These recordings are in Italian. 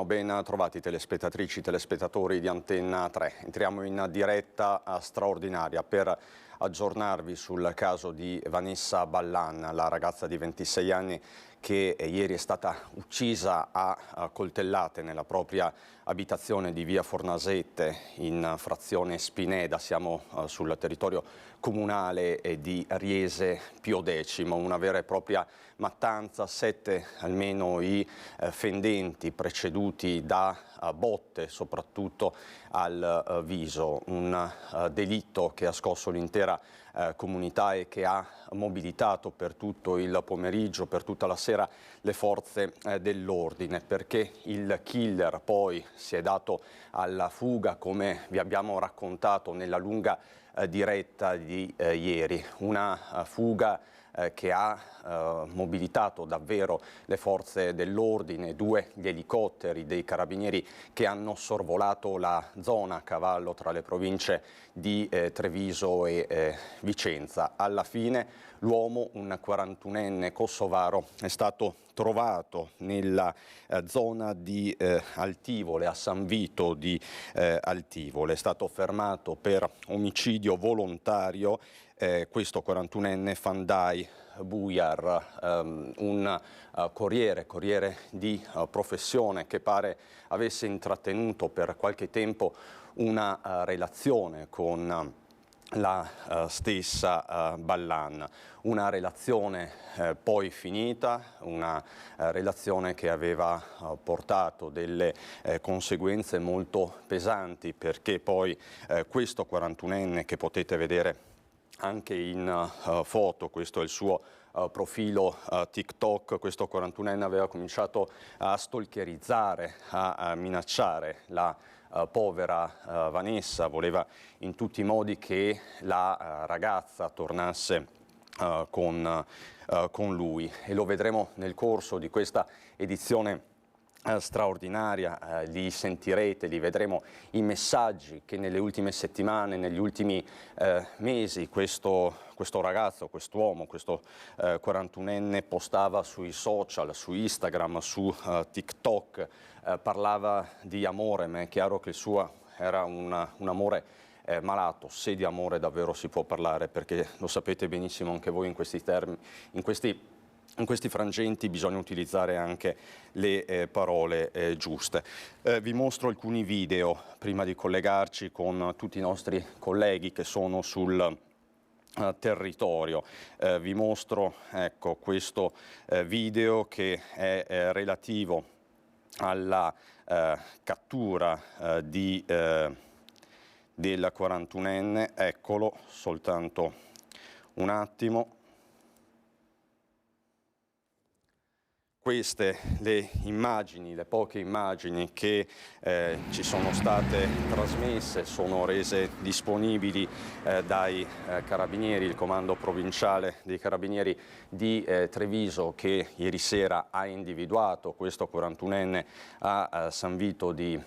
Ben trovati telespettatrici, telespettatori di Antenna 3. Entriamo in diretta straordinaria per aggiornarvi sul caso di Vanessa Ballan, la ragazza di 26 anni che ieri è stata uccisa a coltellate nella propria abitazione di via Fornasette in frazione Spineda. Siamo sul territorio comunale di Riese Pio X, una vera e propria mattanza, 7 almeno i fendenti preceduti da botte soprattutto al viso, un delitto che ha scosso l'intera comunità e che ha mobilitato per tutto il pomeriggio, per tutta la sera, le forze dell'ordine, perché il killer poi si è dato alla fuga, come vi abbiamo raccontato nella lunga diretta di ieri, una fuga che ha mobilitato davvero le forze dell'ordine, 2 gli elicotteri dei carabinieri che hanno sorvolato la zona a cavallo tra le province di Treviso e Vicenza. Alla fine l'uomo, un 41enne kosovaro, è stato trovato nella zona di Altivole, a San Vito di Altivole. È stato fermato per omicidio volontario questo 41enne Fandaj Bujar, un corriere di professione che pare avesse intrattenuto per qualche tempo una relazione con la stessa Ballan, una relazione poi finita, una relazione che aveva portato delle conseguenze molto pesanti, perché poi questo 41enne, che potete vedere anche in foto, questo è il suo profilo TikTok, questo 41enne aveva cominciato a stalkerizzare, a minacciare la povera Vanessa, voleva in tutti i modi che la ragazza tornasse con lui, e lo vedremo nel corso di questa edizione straordinaria. Li sentirete, li vedremo, i messaggi che nelle ultime settimane, negli ultimi mesi questo ragazzo, quest'uomo, questo 41enne postava sui social, su Instagram, su TikTok, parlava di amore, ma è chiaro che il suo era un amore malato. Se di amore davvero si può parlare, perché lo sapete benissimo anche voi, in questi termini, in questi frangenti bisogna utilizzare anche le parole giuste. Vi mostro alcuni video prima di collegarci con tutti i nostri colleghi che sono sul territorio. Vi mostro, ecco, questo video che è relativo alla cattura del 41enne. Eccolo, soltanto un attimo. Queste le immagini, le poche immagini che ci sono state trasmesse, sono rese disponibili dai carabinieri, il comando provinciale dei carabinieri di Treviso, che ieri sera ha individuato questo 41enne a San Vito di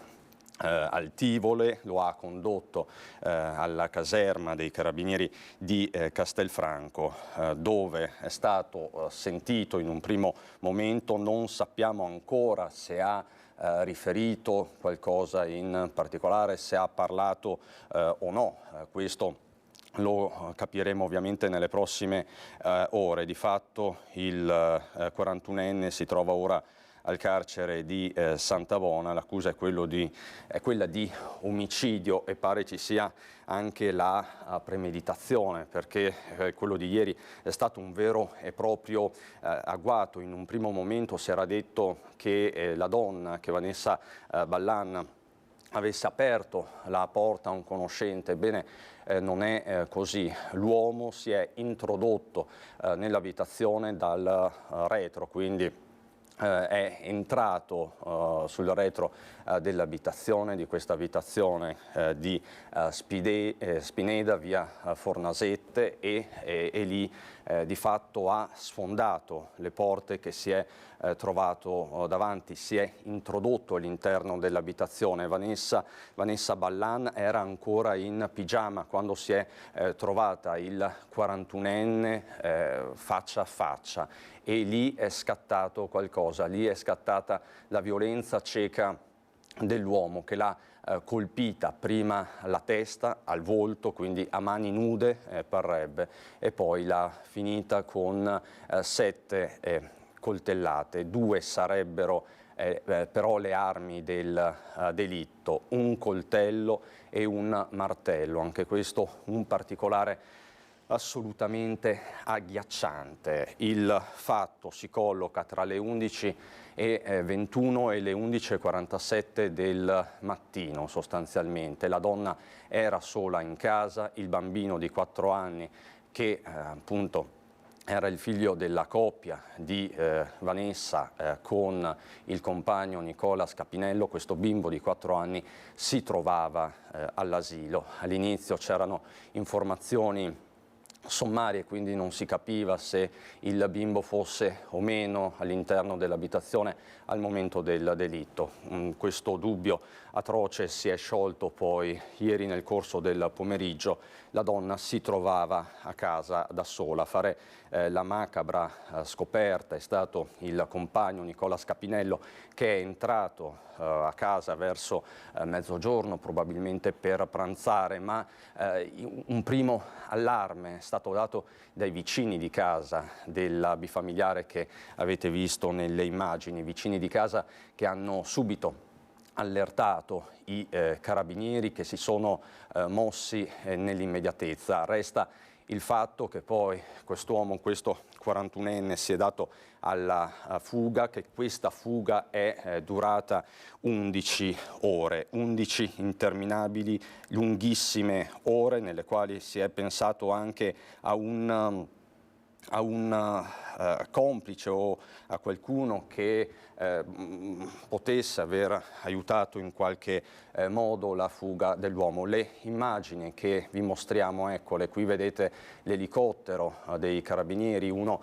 Altivole, lo ha condotto alla caserma dei carabinieri di Castelfranco, dove è stato sentito in un primo momento. Non sappiamo ancora se ha riferito qualcosa in particolare, se ha parlato o no. Questo lo capiremo ovviamente nelle prossime ore. Di fatto il 41enne si trova ora al carcere di Sant'Avona. L'accusa è quella di omicidio, e pare ci sia anche la premeditazione, perché quello di ieri è stato un vero e proprio agguato. In un primo momento si era detto che la donna, che Vanessa Ballan, avesse aperto la porta a un conoscente. Ebbene, non è così. L'uomo si è introdotto nell'abitazione dal retro, quindi è entrato sul retro dell'abitazione, di questa abitazione di Spineda, via Fornasette, e lì di fatto ha sfondato le porte che si è trovato davanti, si è introdotto all'interno dell'abitazione. Vanessa Ballan era ancora in pigiama quando si è trovata il 41enne faccia a faccia, e lì è scattato qualcosa, lì è scattata la violenza cieca dell'uomo, che l'ha colpita prima alla testa, al volto, quindi a mani nude, parrebbe, e poi l'ha finita con 7 coltellate. 2 sarebbero però le armi del delitto, un coltello e un martello. Anche questo un particolare assolutamente agghiacciante. Il fatto si colloca tra le 11:21 e le 11:47 del mattino sostanzialmente. La donna era sola in casa, il bambino di 4 anni, che appunto era il figlio della coppia di Vanessa con il compagno Nicola Scapinello. Questo bimbo di 4 anni si trovava all'asilo. All'inizio c'erano informazioni sommarie, quindi non si capiva se il bimbo fosse o meno all'interno dell'abitazione al momento del delitto. Questo dubbio atroce si è sciolto poi ieri nel corso del pomeriggio. La donna si trovava a casa da sola. A fare la macabra scoperta è stato il compagno Nicola Scapinello, che è entrato a casa verso mezzogiorno, probabilmente per pranzare, ma un primo allarme è stato dato dai vicini di casa della bifamiliare che avete visto nelle immagini, vicini di casa che hanno subito allertato i carabinieri, che si sono mossi nell'immediatezza. Resta il fatto che poi quest'uomo, questo 41enne, si è dato alla fuga, che questa fuga è durata 11 ore, 11 interminabili, lunghissime ore, nelle quali si è pensato anche a un complice o a qualcuno che potesse aver aiutato in qualche modo la fuga dell'uomo. Le immagini che vi mostriamo, eccole, qui vedete l'elicottero dei carabinieri, uno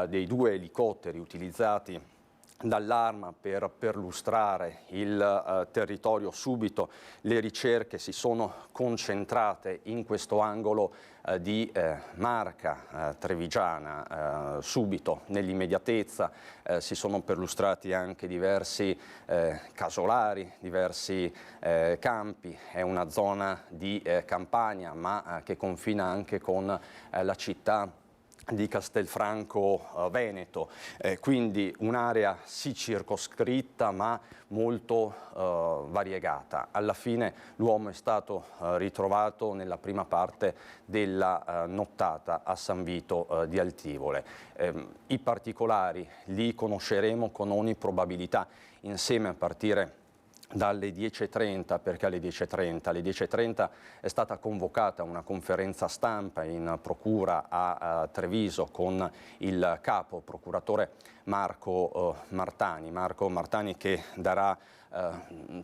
dei 2 elicotteri utilizzati dall'Arma per perlustrare il territorio. Subito le ricerche si sono concentrate in questo angolo di Marca Trevigiana. Subito, nell'immediatezza, si sono perlustrati anche diversi casolari, diversi campi. È una zona di campagna, ma che confina anche con la città di Castelfranco Veneto, quindi un'area sì circoscritta ma molto variegata. Alla fine l'uomo è stato ritrovato nella prima parte della nottata a San Vito di Altivole. I particolari li conosceremo con ogni probabilità insieme a partire dalle 10:30, perché alle 10:30 è stata convocata una conferenza stampa in procura a Treviso con il capo procuratore Marco Martani, che darà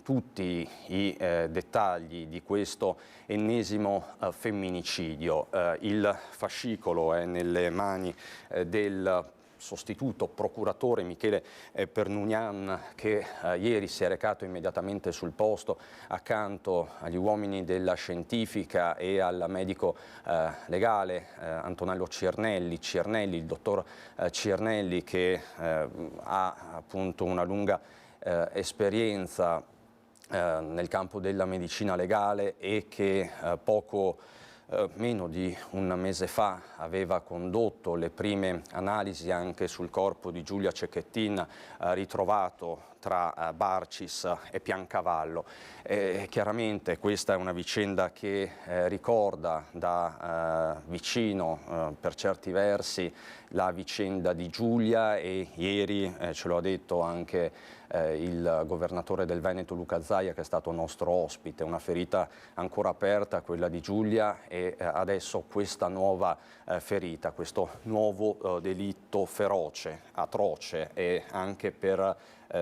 tutti i dettagli di questo ennesimo femminicidio. Il fascicolo è nelle mani del sostituto procuratore Michele Pernugnan, che ieri si è recato immediatamente sul posto accanto agli uomini della scientifica e al medico legale Antonello Cirnelli, il dottor Cirnelli, che ha appunto una lunga esperienza nel campo della medicina legale e che meno di un mese fa aveva condotto le prime analisi anche sul corpo di Giulia Cecchettin, ritrovato tra Barcis e Piancavallo. Chiaramente questa è una vicenda che ricorda da vicino, per certi versi, la vicenda di Giulia, e ieri ce lo ha detto anche il governatore del Veneto Luca Zaia, che è stato nostro ospite. Una ferita ancora aperta, quella di Giulia, e adesso questa nuova ferita, questo nuovo delitto feroce, atroce, e anche per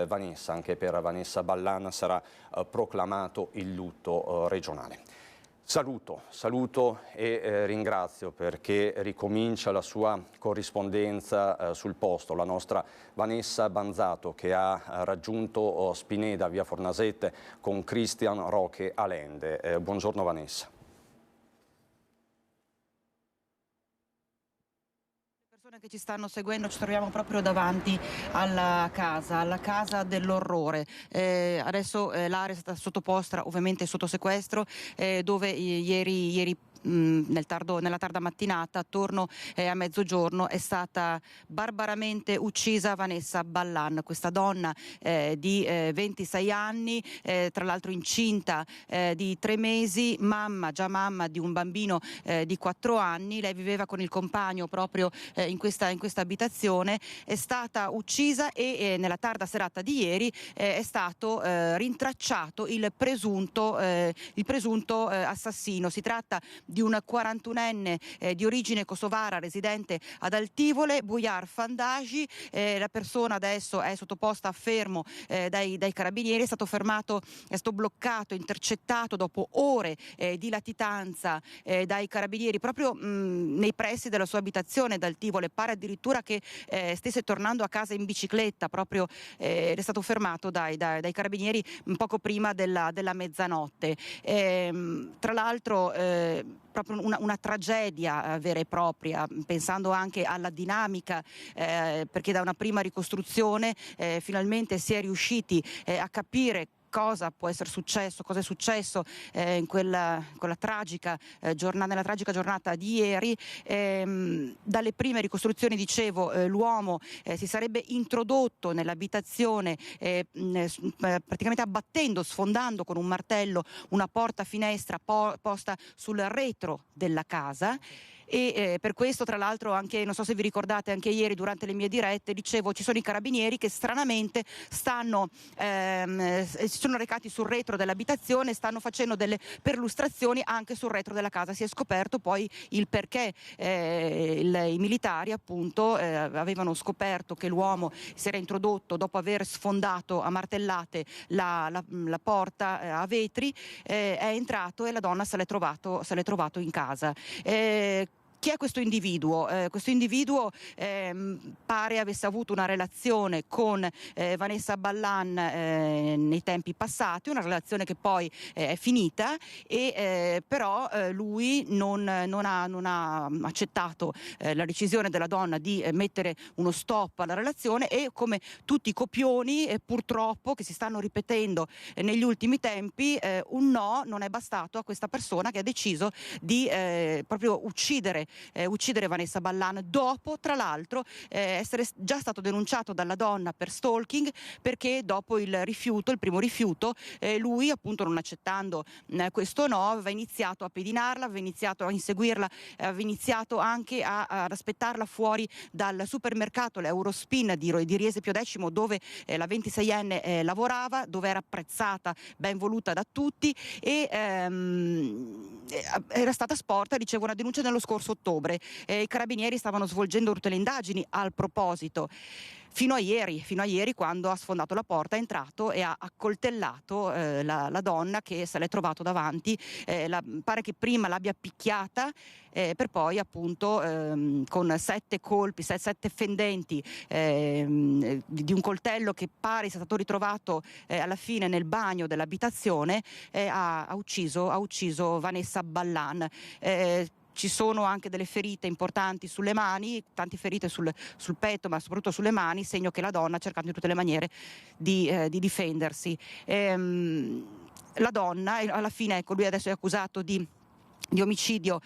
Vanessa Ballan sarà proclamato il lutto regionale. Saluto e ringrazio, perché ricomincia la sua corrispondenza sul posto, la nostra Vanessa Banzato, che ha raggiunto Spineda, via Fornasette, con Cristian Roque Alende. Buongiorno Vanessa. Che ci stanno seguendo, ci troviamo proprio davanti alla casa dell'orrore. Adesso l'area è stata sottoposta ovviamente sotto sequestro, dove ieri nella tarda mattinata, attorno a mezzogiorno, è stata barbaramente uccisa Vanessa Ballan, questa donna di 26 anni, tra l'altro incinta di 3 mesi, già mamma di un bambino di 4 anni. Lei viveva con il compagno proprio in questa abitazione. È stata uccisa e nella tarda serata di ieri è stato rintracciato il presunto assassino. Si tratta di un 41enne di origine kosovara, residente ad Altivole, Bujar Fandagi. La persona adesso è sottoposta a fermo dai carabinieri. È stato fermato, è stato bloccato, intercettato dopo ore di latitanza dai carabinieri proprio nei pressi della sua abitazione ad Altivole. Pare addirittura che stesse tornando a casa in bicicletta, proprio ed è stato fermato dai carabinieri poco prima della mezzanotte. Tra l'altro proprio una tragedia vera e propria, pensando anche alla dinamica, perché da una prima ricostruzione finalmente si è riusciti a capire cosa può essere successo, cosa è successo in quella tragica nella tragica giornata di ieri. Dalle prime ricostruzioni, dicevo, l'uomo si sarebbe introdotto nell'abitazione praticamente sfondando con un martello una porta finestra posta sul retro della casa. E per questo, tra l'altro, anche, non so se vi ricordate, anche ieri durante le mie dirette dicevo, ci sono i carabinieri che stranamente si sono recati sul retro dell'abitazione, stanno facendo delle perlustrazioni anche sul retro della casa. Si è scoperto poi il perché. I militari appunto avevano scoperto che l'uomo si era introdotto dopo aver sfondato a martellate la porta a vetri, è entrato e la donna se l'è trovato in casa. Chi è questo individuo? Questo individuo pare avesse avuto una relazione con Vanessa Ballan nei tempi passati, una relazione che poi è finita, e però lui non ha accettato la decisione della donna di mettere uno stop alla relazione, e come tutti i copioni purtroppo che si stanno ripetendo negli ultimi tempi, un no non è bastato a questa persona, che ha deciso di proprio uccidere Vanessa Ballan, dopo tra l'altro essere già stato denunciato dalla donna per stalking, perché dopo il primo rifiuto, lui, appunto, non accettando questo no, aveva iniziato a pedinarla, aveva iniziato a inseguirla, aveva iniziato anche ad aspettarla fuori dal supermercato, l'Eurospin di Riese Piodecimo, dove la 26enne lavorava, dove era apprezzata, ben voluta da tutti, e era stata sporta, dicevo, una denuncia nello scorso ottobre. I carabinieri stavano svolgendo tutte le indagini al proposito. Fino a ieri, quando ha sfondato la porta, è entrato e ha accoltellato la donna, che se l'è trovato davanti. Pare che prima l'abbia picchiata, per poi appunto con 7 colpi, 7 fendenti di un coltello che pare sia stato ritrovato alla fine nel bagno dell'abitazione, ha ucciso Vanessa Ballan. Ci sono anche delle ferite importanti sulle mani, tante ferite sul petto, ma soprattutto sulle mani, segno che la donna ha cercato in tutte le maniere di difendersi. La donna, alla fine, ecco, lui adesso è accusato di di omicidio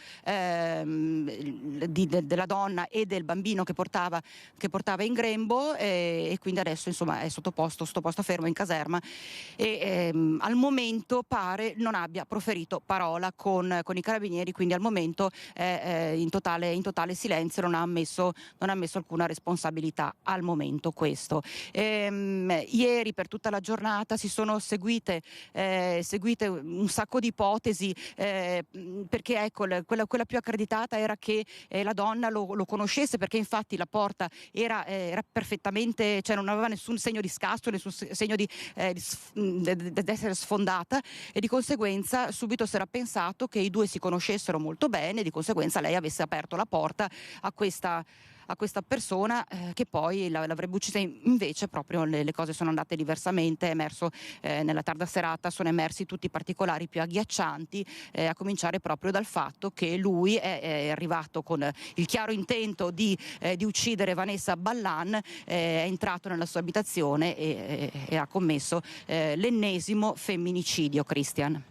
della donna e del bambino che portava in grembo, e quindi adesso insomma è sottoposto a fermo in caserma e al momento pare non abbia proferito parola con i carabinieri, quindi al momento è in totale silenzio, non ha ammesso alcuna responsabilità al momento questo. Ieri per tutta la giornata si sono seguite un sacco di ipotesi, perché ecco, quella più accreditata era che la donna lo conoscesse, perché infatti la porta era perfettamente, cioè non aveva nessun segno di scasso, nessun segno di essere sfondata, e di conseguenza subito si era pensato che i due si conoscessero molto bene, e di conseguenza lei avesse aperto la porta a questa persona che poi l'avrebbe uccisa. Invece proprio le cose sono andate diversamente, è emerso nella tarda serata, sono emersi tutti i particolari più agghiaccianti, a cominciare proprio dal fatto che lui è arrivato con il chiaro intento di uccidere Vanessa Ballan, è entrato nella sua abitazione e ha commesso l'ennesimo femminicidio, Christian.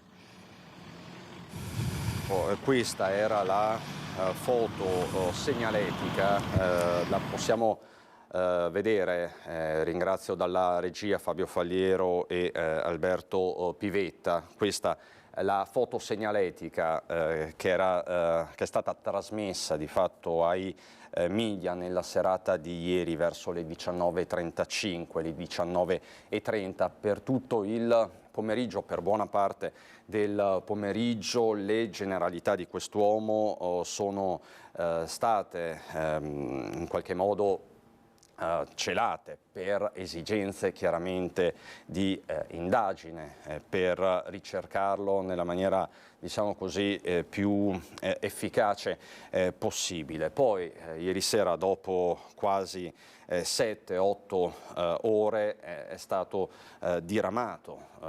Questa era la foto segnaletica, la possiamo vedere, ringrazio dalla regia Fabio Fagliero e Alberto Pivetta. Questa è la foto segnaletica che è stata trasmessa di fatto ai media nella serata di ieri verso le 19.35, le 19.30. Per tutto il pomeriggio, per buona parte del pomeriggio, le generalità di quest'uomo sono state in qualche modo celate per esigenze chiaramente di indagine, per ricercarlo nella maniera, diciamo così, più efficace possibile. Poi ieri sera, dopo quasi 7-8 ore, è stato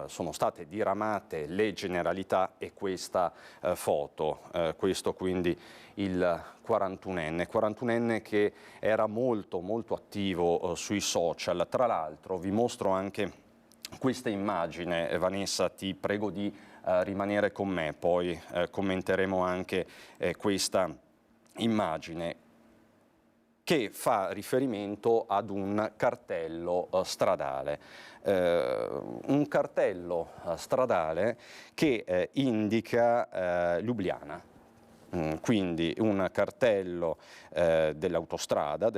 sono state diramate le generalità e questa foto, questo quindi il 41enne che era molto attivo sui social. Tra l'altro vi mostro anche questa immagine, Vanessa, ti prego di rimanere con me, poi commenteremo anche questa immagine che fa riferimento ad un cartello stradale. Un cartello stradale che indica Lubiana. Quindi un cartello dell'autostrada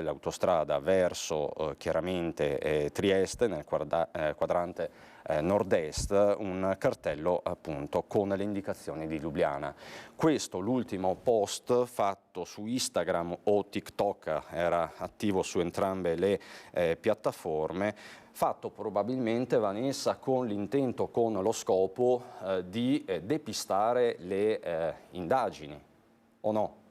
verso chiaramente Trieste, nel quadrante nord-est, un cartello appunto con le indicazioni di Lubiana. Questo l'ultimo post fatto su Instagram o TikTok, era attivo su entrambe le piattaforme, fatto probabilmente, Vanessa, con l'intento, con lo scopo di depistare le indagini, o no?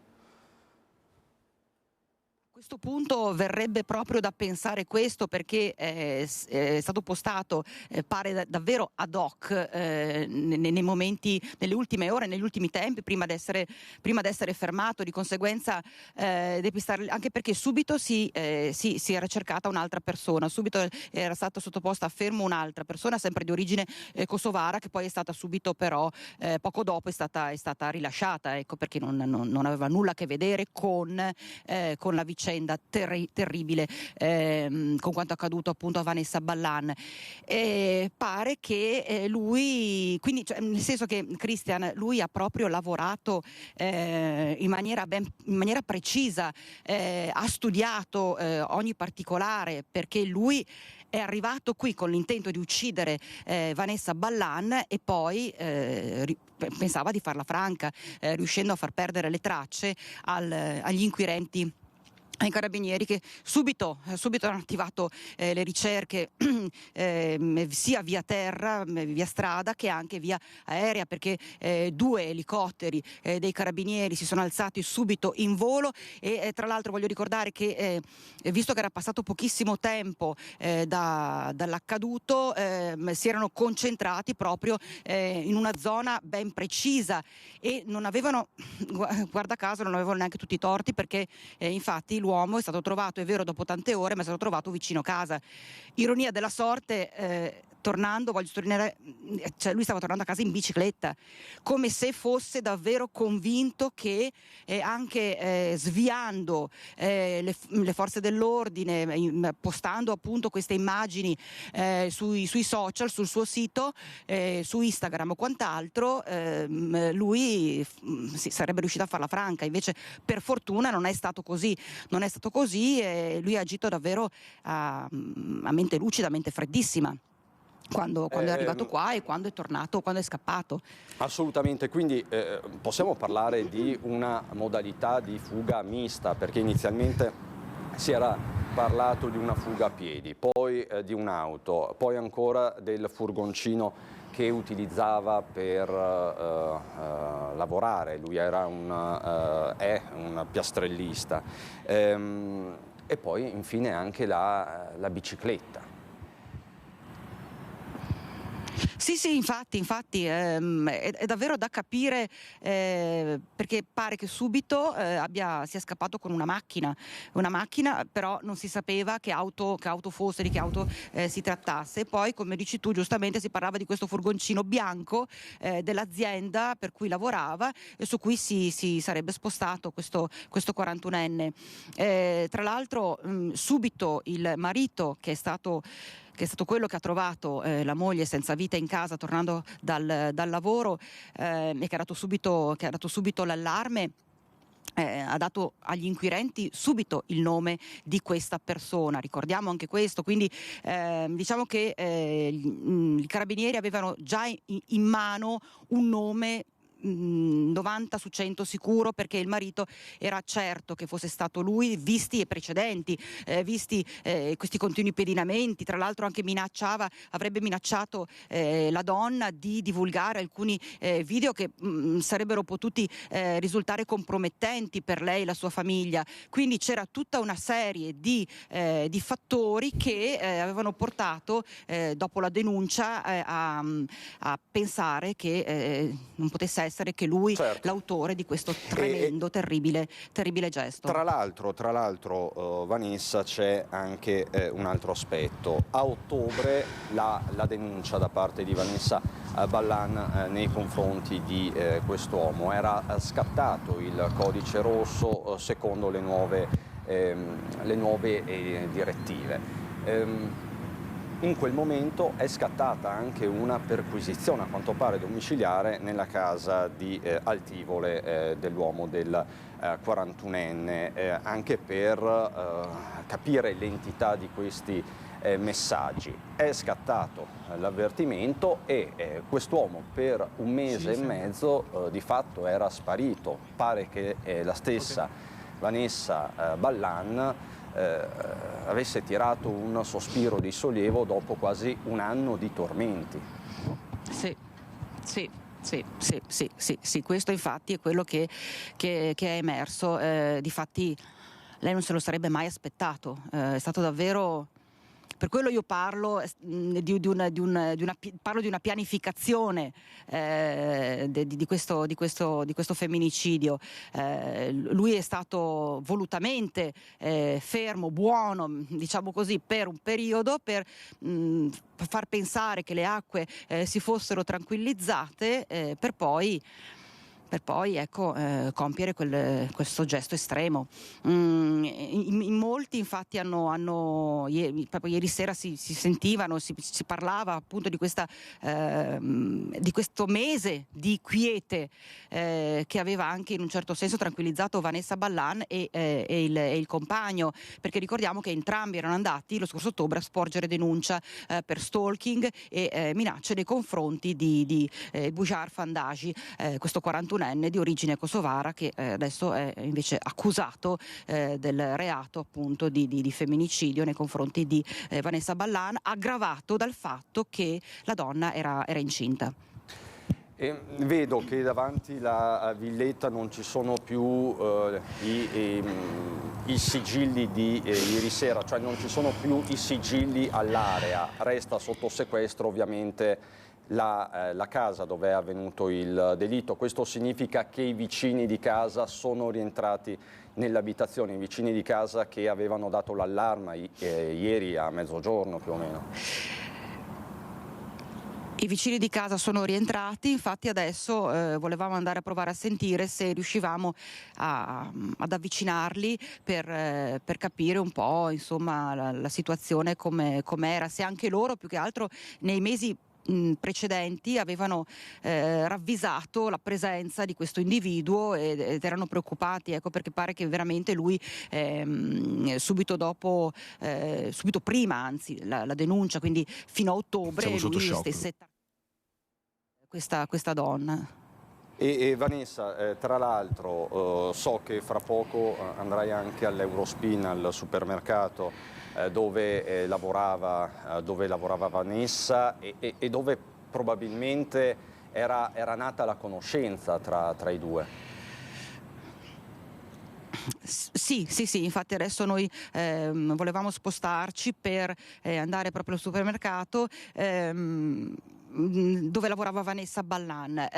A questo punto verrebbe proprio da pensare questo, perché è stato postato, pare davvero ad hoc, nei momenti, nelle ultime ore, negli ultimi tempi, prima d'essere fermato. Di conseguenza depistare, anche perché subito si era cercata un'altra persona, subito era stata sottoposta a fermo un'altra persona, sempre di origine kosovara, che poi è stata subito però, poco dopo è stata rilasciata, ecco, perché non aveva nulla a che vedere con la vicenda terribile, con quanto accaduto appunto a Vanessa Ballan. Pare che lui, quindi, cioè, nel senso che Christian, lui ha proprio lavorato in maniera precisa, ha studiato ogni particolare, perché lui è arrivato qui con l'intento di uccidere Vanessa Ballan e poi pensava di farla franca, riuscendo a far perdere le tracce agli inquirenti, ai carabinieri, che subito hanno attivato le ricerche sia via terra, via strada, che anche via aerea, perché 2 elicotteri dei carabinieri si sono alzati subito in volo e tra l'altro voglio ricordare che visto che era passato pochissimo tempo dall'accaduto, si erano concentrati proprio in una zona ben precisa e non avevano, guarda caso, non avevano neanche tutti i torti, perché infatti l'uomo è stato trovato, è vero, dopo tante ore, ma è stato trovato vicino casa. Ironia della sorte, tornando, voglio sottolineare, cioè lui stava tornando a casa in bicicletta, come se fosse davvero convinto che anche sviando le forze dell'ordine, postando appunto queste immagini sui social, sul suo sito, su Instagram o quant'altro, lui si sarebbe riuscito a farla franca. Invece per fortuna non è stato così, e lui ha agito davvero a mente lucida, a mente freddissima. Quando è arrivato qua e quando è tornato, quando è scappato. Assolutamente, quindi possiamo parlare di una modalità di fuga mista, perché inizialmente si era parlato di una fuga a piedi, poi di un'auto, poi ancora del furgoncino che utilizzava per lavorare. Lui era è un piastrellista, e poi infine anche la bicicletta. Sì, infatti è davvero da capire, perché pare che subito sia scappato con una macchina, però non si sapeva che auto fosse, di che auto si trattasse. Poi, come dici tu, giustamente si parlava di questo furgoncino bianco dell'azienda per cui lavorava e su cui si sarebbe spostato questo 41enne. Tra l'altro subito il marito, che è stato quello che ha trovato la moglie senza vita in casa tornando dal lavoro, e che ha dato subito l'allarme, ha dato agli inquirenti subito il nome di questa persona. Ricordiamo anche questo, quindi diciamo che i carabinieri avevano già in mano un nome 90 su 100 sicuro, perché il marito era certo che fosse stato lui, visti i precedenti, visti questi continui pedinamenti. Tra l'altro anche avrebbe minacciato la donna di divulgare alcuni video che sarebbero potuti risultare compromettenti per lei e la sua famiglia. Quindi c'era tutta una serie di fattori che avevano portato dopo la denuncia a pensare che non potesse essere che lui, certo, l'autore di questo tremendo, terribile gesto. Tra l'altro, Vanessa, c'è anche un altro aspetto. A ottobre la denuncia da parte di Vanessa Ballan nei confronti di quest'uomo. Era scattato il codice rosso secondo le nuove direttive. In quel momento è scattata anche una perquisizione, a quanto pare domiciliare, nella casa di Altivole dell'uomo del 41enne, anche per capire l'entità di questi messaggi. È scattato l'avvertimento e quest'uomo per un mese e mezzo di fatto era sparito. Pare che la stessa Vanessa Ballan avesse tirato un sospiro di sollievo dopo quasi un anno di tormenti. Sì, questo infatti è quello che è emerso. Difatti lei non se lo sarebbe mai aspettato, è stato davvero... Per quello io parlo di una pianificazione di questo femminicidio. Lui è stato volutamente fermo, buono, diciamo così, per un periodo, per far pensare che le acque si fossero tranquillizzate, per poi compiere questo gesto estremo. In molti infatti proprio ieri sera si sentivano, si parlava appunto di questo mese di quiete che aveva anche in un certo senso tranquillizzato Vanessa Ballan e il compagno, perché ricordiamo che entrambi erano andati lo scorso ottobre a sporgere denuncia per stalking e minacce nei confronti di Bujar Fandaji, questo 41enne di origine kosovara che adesso è invece accusato del reato appunto di femminicidio nei confronti di Vanessa Ballan, aggravato dal fatto che la donna era incinta. Vedo che davanti la villetta non ci sono più i sigilli di ieri sera, cioè non ci sono più i sigilli all'area, resta sotto sequestro ovviamente la casa dove è avvenuto il delitto. Questo significa che i vicini di casa sono rientrati nell'abitazione, i vicini di casa che avevano dato l'allarme ieri a mezzogiorno più o meno. I vicini di casa sono rientrati, infatti adesso volevamo andare a provare a sentire se riuscivamo ad avvicinarli per capire un po', insomma, la situazione com'era, se anche loro più che altro nei mesi precedenti avevano ravvisato la presenza di questo individuo ed erano preoccupati, ecco, perché pare che veramente lui subito dopo, subito prima anzi la denuncia, quindi fino a ottobre Siamo sotto lui shock. stesse questa donna. E Vanessa, tra l'altro so che fra poco andrai anche all'Eurospin, al supermercato dove lavorava Vanessa e dove probabilmente era nata la conoscenza tra i due. Sì, infatti adesso noi volevamo spostarci per andare proprio al supermercato dove lavorava Vanessa Ballan.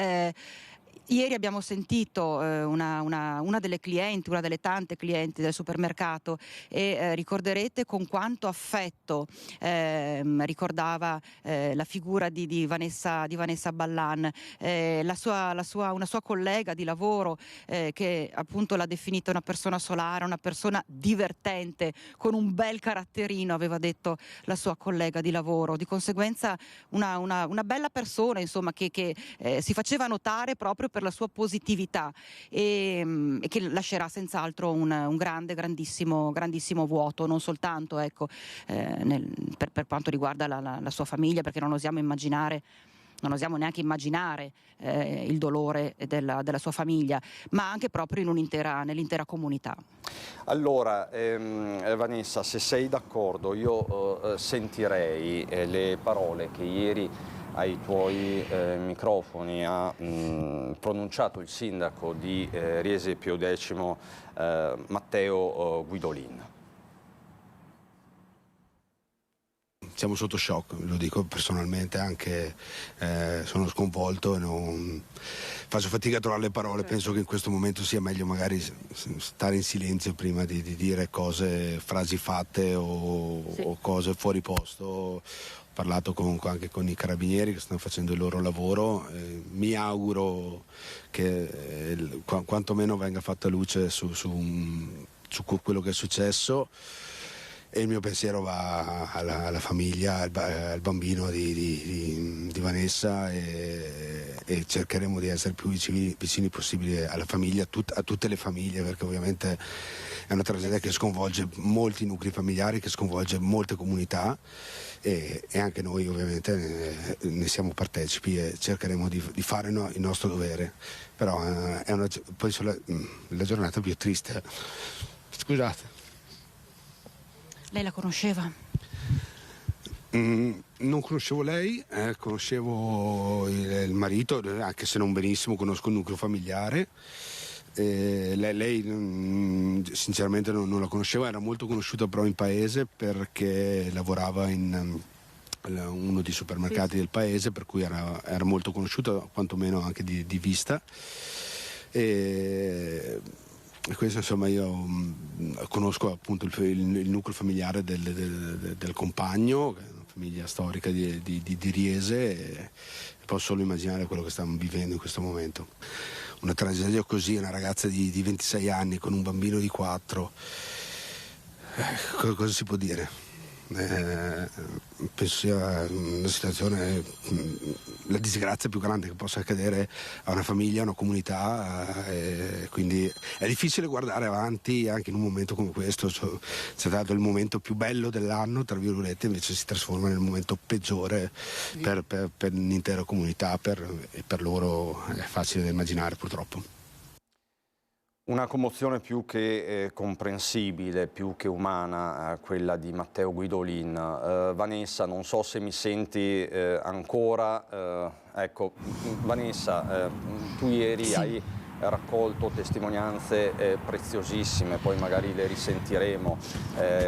Ieri abbiamo sentito una delle clienti, una delle tante clienti del supermercato e ricorderete con quanto affetto ricordava la figura di Vanessa Ballan, una sua collega di lavoro che appunto l'ha definita una persona solare, una persona divertente, con un bel caratterino, aveva detto la sua collega di lavoro. Di conseguenza una bella persona, insomma, che si faceva notare proprio per la sua positività e che lascerà senz'altro un grandissimo vuoto, non soltanto ecco, per quanto riguarda la sua famiglia, perché non osiamo neanche immaginare il dolore della sua famiglia, ma anche proprio nell'intera comunità. Allora, Vanessa, se sei d'accordo, io sentirei le parole che ieri ai tuoi microfoni ha pronunciato il sindaco di Riese Pio X, Matteo Guidolin. Siamo sotto shock, lo dico personalmente, anche sono sconvolto e faccio fatica a trovare le parole. Penso che in questo momento sia meglio magari stare in silenzio prima di dire frasi fatte o cose fuori posto. Ho parlato comunque anche con i carabinieri che stanno facendo il loro lavoro, mi auguro che quantomeno venga fatta luce su quello che è successo. E il mio pensiero va alla famiglia, al bambino di Vanessa e cercheremo di essere più vicini possibile alla famiglia, a tutte le famiglie, perché ovviamente è una tragedia che sconvolge molti nuclei familiari, che sconvolge molte comunità e anche noi ovviamente ne siamo partecipi e cercheremo di fare il nostro dovere. Però poi la giornata più triste. Scusate. Lei la conosceva? Non conoscevo lei, conoscevo il marito, anche se non benissimo, conosco il nucleo familiare. Lei sinceramente non la conoscevo, era molto conosciuta però in paese perché lavorava in uno dei supermercati del paese, per cui era molto conosciuta, quantomeno anche di vista. E questo, insomma, io conosco appunto il nucleo familiare del compagno, che è una famiglia storica di Riese, e posso solo immaginare quello che stiamo vivendo in questo momento. Una tragedia così, una ragazza di 26 anni con un bambino di 4, cosa si può dire? Penso sia una situazione, la disgrazia più grande che possa accadere a una famiglia, a una comunità, quindi è difficile guardare avanti anche in un momento come questo. C'è stato il momento più bello dell'anno, tra virgolette, invece si trasforma nel momento peggiore per l'intera comunità e per loro è facile da immaginare, purtroppo. Una commozione più che comprensibile, più che umana, quella di Matteo Guidolin. Vanessa, non so se mi senti ancora. Ecco, Vanessa, tu ieri hai raccolto testimonianze preziosissime, poi magari le risentiremo.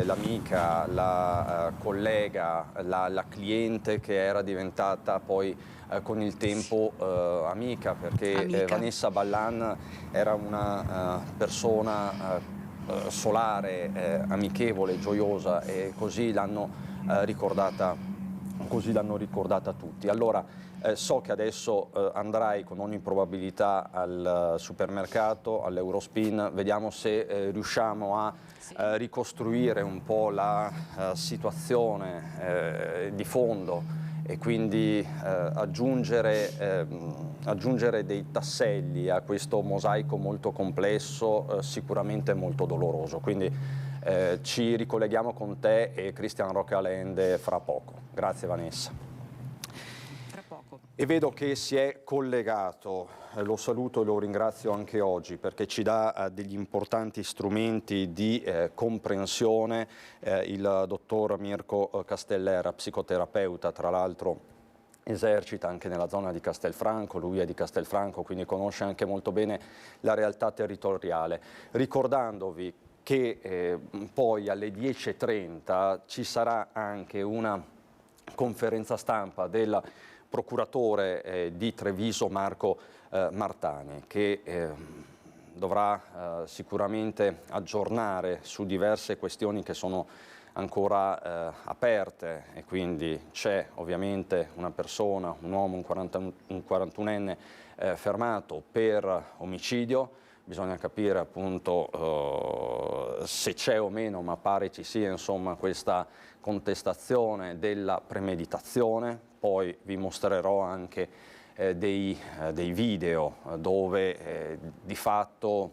L'amica, la collega, la cliente che era diventata poi con il tempo amica, perché Vanessa Ballan era una persona solare, amichevole, gioiosa, e così l'hanno ricordata così l'hanno ricordata tutti. Allora, so che adesso andrai con ogni probabilità al supermercato, all'Eurospin, vediamo se riusciamo a ricostruire un po' la situazione di fondo e quindi aggiungere dei tasselli a questo mosaico molto complesso, sicuramente molto doloroso. Quindi ci ricolleghiamo con te e Christian Roccalende fra poco. Grazie Vanessa. E vedo che si è collegato, lo saluto e lo ringrazio anche oggi perché ci dà degli importanti strumenti di comprensione, il dottor Mirko Castellera, psicoterapeuta, tra l'altro esercita anche nella zona di Castelfranco, lui è di Castelfranco, quindi conosce anche molto bene la realtà territoriale. Ricordandovi che poi alle 10:30 ci sarà anche una conferenza stampa del procuratore di Treviso Marco Martani, che dovrà sicuramente aggiornare su diverse questioni che sono ancora aperte, e quindi c'è ovviamente una persona, un uomo, un 41enne fermato per omicidio. Bisogna capire appunto se c'è o meno, ma pare ci sia insomma questa contestazione della premeditazione. Poi vi mostrerò anche dei video dove di fatto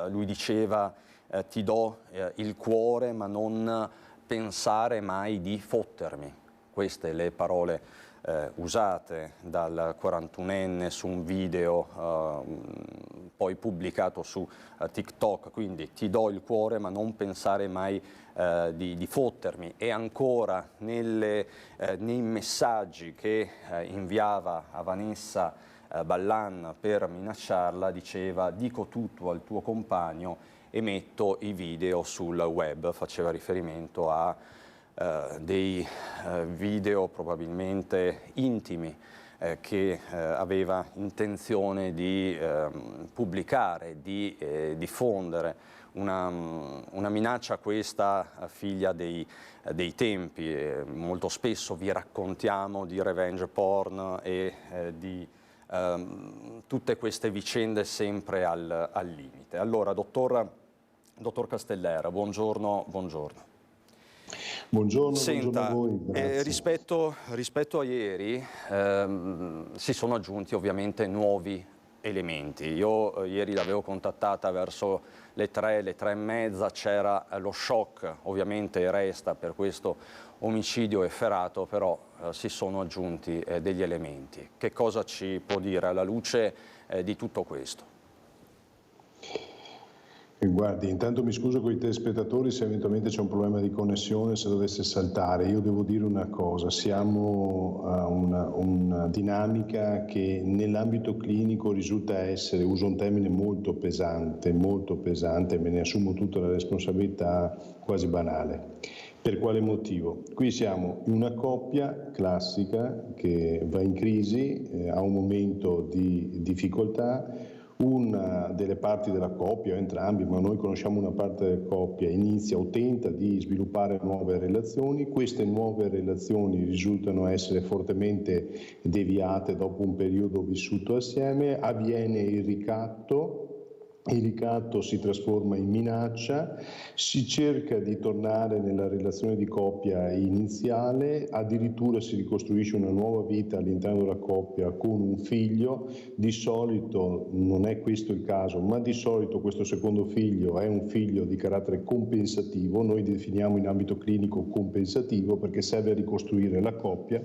lui diceva ti do il cuore ma non pensare mai di fottermi. Queste le parole usate dal 41enne su un video poi pubblicato su TikTok, quindi ti do il cuore ma non pensare mai di fottermi. E ancora nei messaggi che inviava a Vanessa Ballan per minacciarla diceva dico tutto al tuo compagno e metto i video sul web, faceva riferimento a dei video probabilmente intimi che aveva intenzione di pubblicare, di diffondere. Una minaccia questa figlia dei tempi. Molto spesso vi raccontiamo di revenge porn e di tutte queste vicende sempre al limite. Allora, dottor Castellera, buongiorno. Buongiorno, senta, buongiorno a voi, rispetto a ieri si sono aggiunti ovviamente nuovi elementi. Io ieri l'avevo contattata verso le 3:30, c'era lo shock, ovviamente resta per questo omicidio efferato, però si sono aggiunti degli elementi. Che cosa ci può dire alla luce di tutto questo? Guardi, intanto mi scuso con i telespettatori se eventualmente c'è un problema di connessione, se dovesse saltare. Io devo dire una cosa, siamo a una dinamica che nell'ambito clinico risulta essere, uso un termine molto pesante, me ne assumo tutta la responsabilità, quasi banale. Per quale motivo? Qui siamo in una coppia classica che va in crisi, ha un momento di difficoltà. Una delle parti della coppia, o entrambi, ma noi conosciamo una parte della coppia, inizia o tenta di sviluppare nuove relazioni. Queste nuove relazioni risultano essere fortemente deviate dopo un periodo vissuto assieme, avviene il ricatto si trasforma in minaccia, si cerca di tornare nella relazione di coppia iniziale, addirittura si ricostruisce una nuova vita all'interno della coppia con un figlio. Di solito non è questo il caso, ma di solito questo secondo figlio è un figlio di carattere compensativo, noi definiamo in ambito clinico compensativo perché serve a ricostruire la coppia.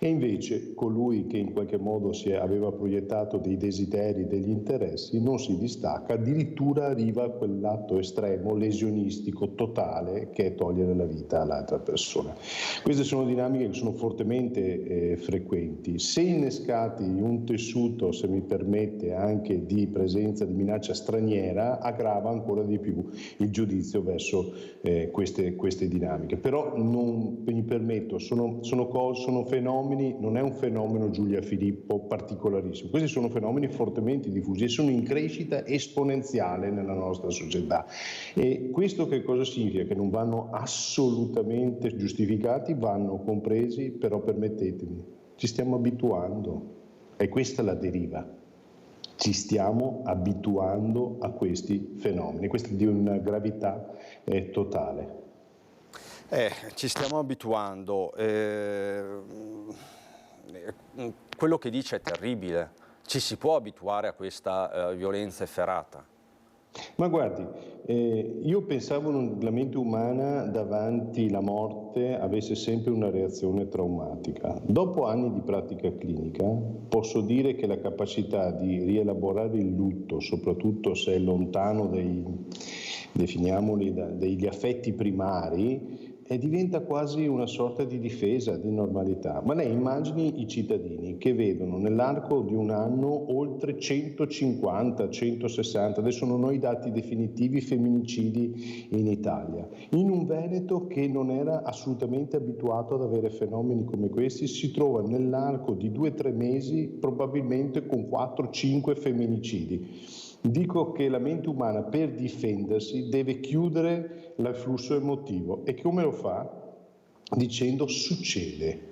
E invece colui che in qualche modo aveva proiettato dei desideri, degli interessi, non si distacca, addirittura arriva a quell'atto estremo, lesionistico, totale, che è togliere la vita all'altra persona. Queste sono dinamiche che sono fortemente frequenti. Se innescati in un tessuto, se mi permette, anche di presenza di minaccia straniera, aggrava ancora di più il giudizio verso queste dinamiche. Però non mi permetto, sono fenomeni fenomeni, non è un fenomeno Giulia Filippo particolarissimo, questi sono fenomeni fortemente diffusi e sono in crescita esponenziale nella nostra società. E questo che cosa significa? Che non vanno assolutamente giustificati, vanno compresi, però permettetemi, ci stiamo abituando, e questa è la deriva. Ci stiamo abituando a questi fenomeni, questa è di una gravità totale. Ci stiamo abituando. Quello che dice è terribile. Ci si può abituare a questa violenza efferata? Ma guardi, io pensavo che la mente umana davanti alla morte avesse sempre una reazione traumatica. Dopo anni di pratica clinica posso dire che la capacità di rielaborare il lutto, soprattutto se è lontano definiamoli, degli affetti primari, diventa quasi una sorta di difesa, di normalità. Ma lei immagini i cittadini che vedono nell'arco di un anno oltre 150, 160, adesso non ho i dati definitivi, femminicidi in Italia. In un Veneto che non era assolutamente abituato ad avere fenomeni come questi, si trova nell'arco di 2-3 mesi probabilmente con 4-5 femminicidi. Dico che la mente umana per difendersi deve chiudere il flusso emotivo. E come lo fa? Dicendo succede.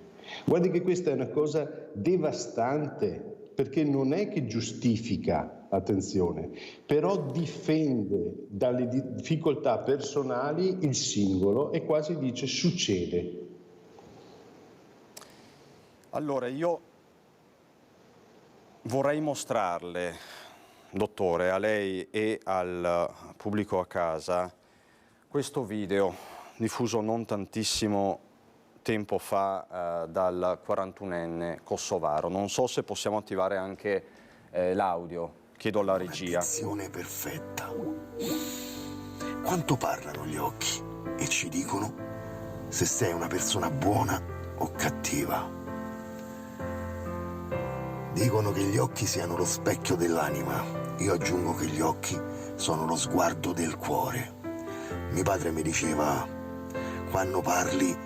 Guardi che questa è una cosa devastante, perché non è che giustifica, attenzione, però difende dalle difficoltà personali il singolo e quasi dice succede. Allora, io vorrei mostrarle, dottore, a lei e al pubblico a casa, questo video diffuso non tantissimo tempo fa dal 41enne kosovaro. Non so se possiamo attivare anche l'audio, chiedo alla regia. Un'azione perfetta. Quanto parlano gli occhi e ci dicono se sei una persona buona o cattiva. Dicono che gli occhi siano lo specchio dell'anima. Io aggiungo che gli occhi sono lo sguardo del cuore. Mio padre mi diceva: quando parli,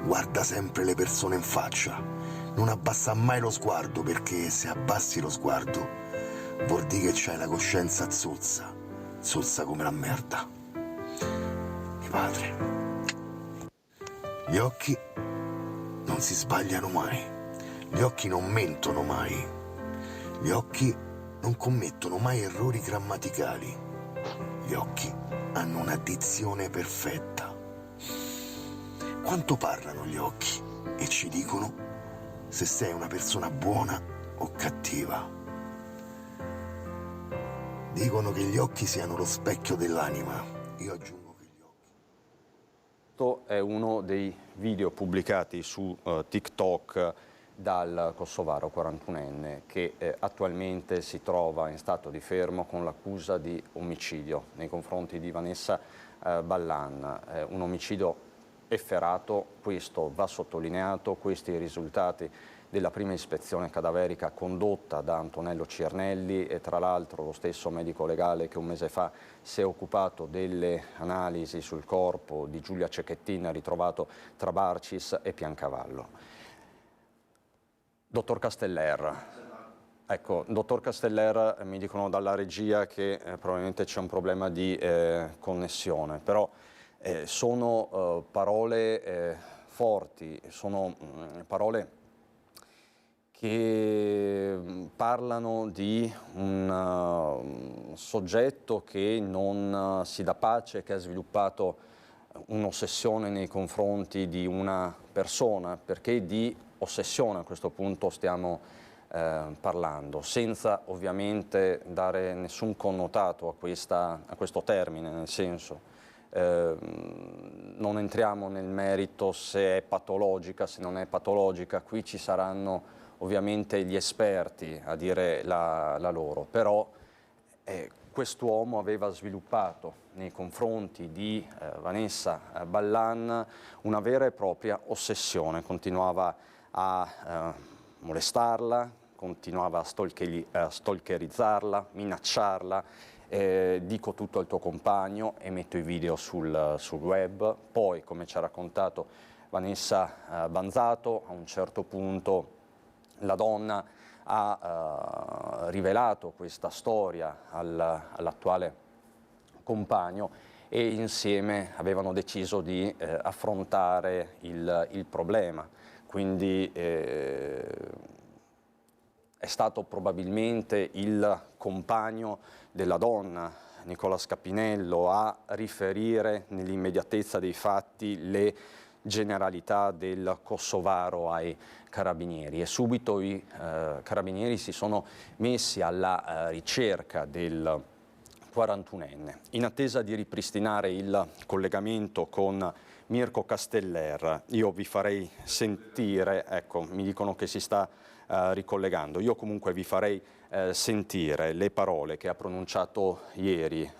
guarda sempre le persone in faccia. Non abbassa mai lo sguardo, perché se abbassi lo sguardo vuol dire che c'hai la coscienza zozza come la merda. Mio padre. Gli occhi non si sbagliano mai. Gli occhi non mentono mai. Gli occhi non commettono mai errori grammaticali. Gli occhi hanno una dizione perfetta. Quanto parlano gli occhi e ci dicono se sei una persona buona o cattiva. Dicono che gli occhi siano lo specchio dell'anima. Io aggiungo che gli occhi... Questo è uno dei video pubblicati su TikTok dal kosovaro 41enne che attualmente si trova in stato di fermo con l'accusa di omicidio nei confronti di Vanessa Ballan, un omicidio efferato. Questo va sottolineato, questi risultati della prima ispezione cadaverica condotta da Antonello Cirnelli, e tra l'altro lo stesso medico legale che un mese fa si è occupato delle analisi sul corpo di Giulia Cecchettin ritrovato tra Barcis e Piancavallo. Dottor Casteller, ecco, dottor Casteller, mi dicono dalla regia che probabilmente c'è un problema di connessione, però sono parole forti, sono parole che parlano di un soggetto che non si dà pace, che ha sviluppato un'ossessione nei confronti di una persona, perché di ossessione a questo punto stiamo parlando, senza ovviamente dare nessun connotato a questo termine, nel senso non entriamo nel merito se è patologica, se non è patologica, qui ci saranno ovviamente gli esperti a dire la loro, però quest'uomo aveva sviluppato nei confronti di Vanessa Ballan una vera e propria ossessione, continuava a molestarla, continuava a stalkerizzarla, minacciarla, dico tutto al tuo compagno e metto i video sul web. Poi, come ci ha raccontato Vanessa Banzato. A un certo punto la donna ha rivelato questa storia all'attuale compagno e insieme avevano deciso di affrontare il problema. Quindi è stato probabilmente il compagno della donna, Nicola Scapinello, a riferire nell'immediatezza dei fatti le generalità del kosovaro ai carabinieri, e subito i carabinieri si sono messi alla ricerca del 41enne. In attesa di ripristinare il collegamento con Mirko Casteller, io vi farei sentire, ecco, mi dicono che si sta ricollegando, io comunque vi farei sentire le parole che ha pronunciato ieri,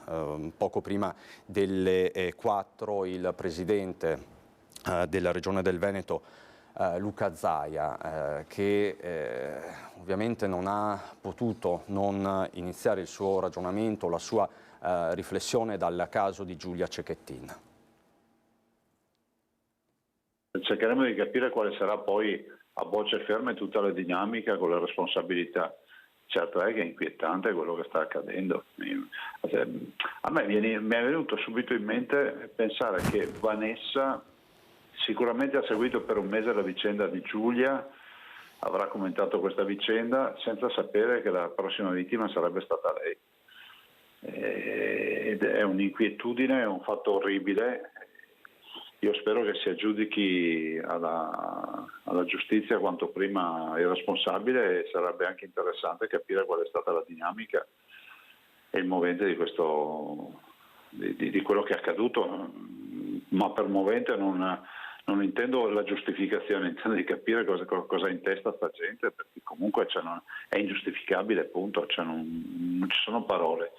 poco prima delle 4, il presidente della Regione del Veneto, Luca Zaia, che ovviamente non ha potuto non iniziare il suo ragionamento, la sua riflessione dal caso di Giulia Cecchettin. Cercheremo di capire quale sarà poi a bocce ferme tutta la dinamica con le responsabilità. Certo è che è inquietante quello che sta accadendo. A me mi è venuto subito in mente pensare che Vanessa sicuramente ha seguito per un mese la vicenda di Giulia, avrà commentato questa vicenda senza sapere che la prossima vittima sarebbe stata lei. Ed è un'inquietudine, è un fatto orribile. Io spero che si aggiudichi alla giustizia quanto prima il responsabile, e sarebbe anche interessante capire qual è stata la dinamica e il movente di quello che è accaduto, ma per movente non intendo la giustificazione, intendo di capire cosa ha in testa sta gente, perché comunque è ingiustificabile, appunto, non ci sono parole.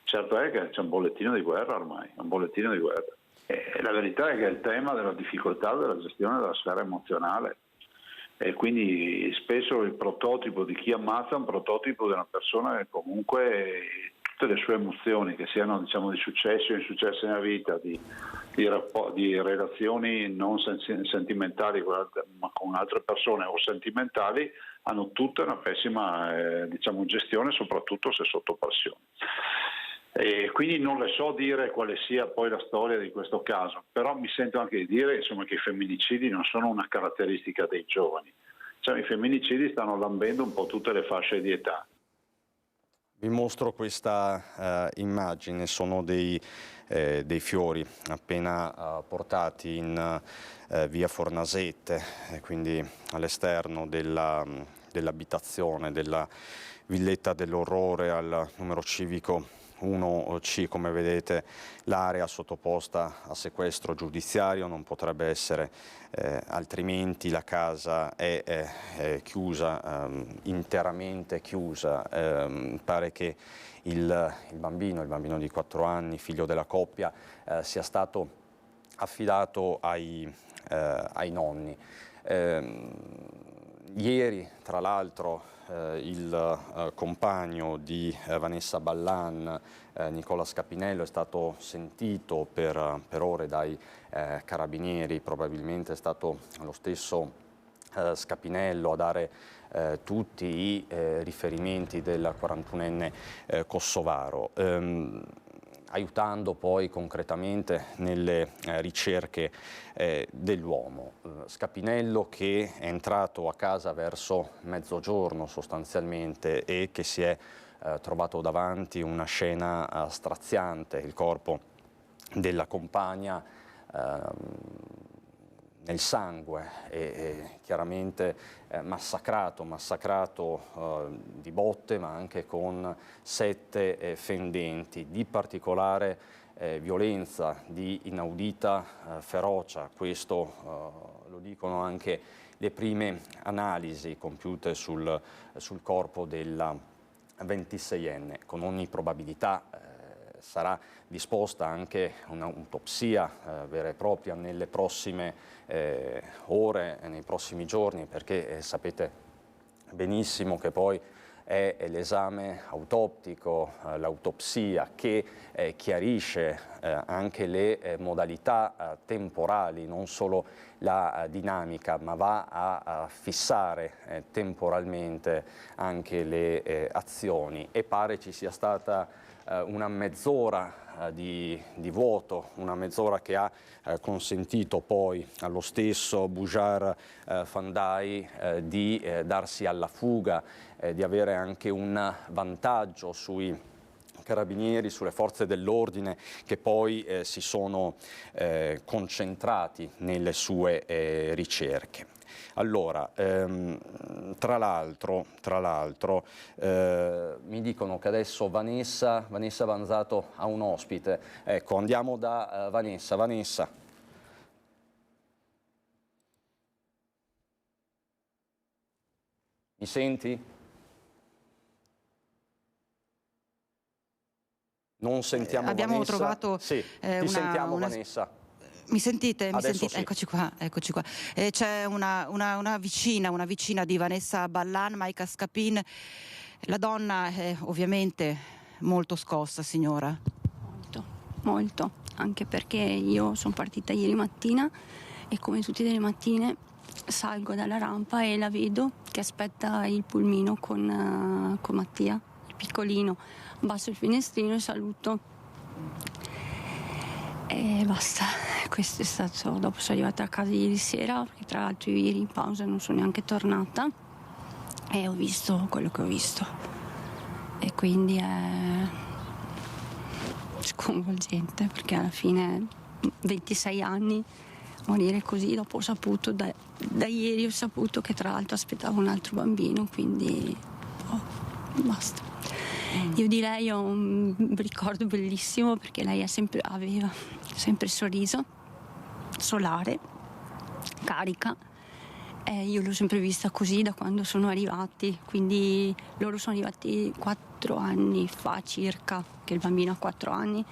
Certo è che c'è un bollettino di guerra ormai, un bollettino di guerra. E la verità è che è il tema della difficoltà della gestione della sfera emozionale, e quindi spesso il prototipo di chi ammazza è un prototipo di una persona che comunque tutte le sue emozioni, che siano, diciamo, di successo o insuccesso nella vita, di relazioni non sentimentali ma con altre persone o sentimentali, hanno tutte una pessima gestione, soprattutto se sotto pressione. E quindi non le so dire quale sia poi la storia di questo caso, però mi sento anche di dire, insomma, che i femminicidi non sono una caratteristica dei giovani, cioè i femminicidi stanno lambendo un po' tutte le fasce di età. Vi mostro questa immagine, sono dei fiori appena portati in via Fornasete, quindi all'esterno dell'abitazione, della Villetta dell'Orrore al numero civico 1C. Come vedete, l'area sottoposta a sequestro giudiziario, non potrebbe essere altrimenti. La casa è chiusa, interamente chiusa. Pare che il bambino di 4 anni, figlio della coppia, sia stato affidato ai nonni. Ieri, tra l'altro, il compagno di Vanessa Ballan, Nicola Scapinello, è stato sentito per ore dai carabinieri. Probabilmente è stato lo stesso Scapinello a dare tutti i riferimenti del 41enne kosovaro, aiutando poi concretamente nelle ricerche dell'uomo. Scapinello, che è entrato a casa verso mezzogiorno sostanzialmente e che si è trovato davanti una scena straziante, il corpo della compagna nel sangue e chiaramente massacrato di botte, ma anche con 7 fendenti di particolare violenza, di inaudita ferocia. Questo lo dicono anche le prime analisi compiute sul corpo della 26enne. Con ogni probabilità sarà disposta anche un'autopsia vera e propria nelle prossime ore e nei prossimi giorni, perché sapete benissimo che poi è l'esame autoptico, l'autopsia, che chiarisce anche le modalità temporali, non solo la dinamica, ma va a fissare temporalmente anche le azioni, e pare ci sia stata una mezz'ora di vuoto, una mezz'ora che ha consentito poi allo stesso Bujar Fandai di darsi alla fuga, di avere anche un vantaggio sui carabinieri, sulle forze dell'ordine, che poi si sono concentrati nelle sue ricerche. Allora, tra l'altro mi dicono che adesso Vanessa Vanzato ha un ospite. Ecco, andiamo da Vanessa. Vanessa. Mi senti? Non sentiamo abbiamo Vanessa. trovato sì, ti sentiamo Vanessa. Mi sentite? Mi sentite? Sì. Eccoci qua. C'è una vicina di Vanessa Ballan, Maika Scapin. La donna è ovviamente molto scossa, signora. Molto, anche perché io sono partita ieri mattina e come tutte le mattine salgo dalla rampa e la vedo che aspetta il pulmino con Mattia, il piccolino. Abbasso il finestrino e saluto. E basta, questo è stato. Dopo sono arrivata a casa ieri sera, perché tra l'altro io ieri in pausa non sono neanche tornata, e ho visto quello che ho visto, e quindi è sconvolgente, perché alla fine 26 anni, morire così. Dopo ho saputo, da ieri ho saputo che tra l'altro aspettavo un altro bambino, quindi basta. Io di lei ho un ricordo bellissimo, perché lei aveva sempre sorriso, solare, carica, e io l'ho sempre vista così da quando sono arrivati, quindi loro sono arrivati 4 anni fa circa, che il bambino ha 4 anni.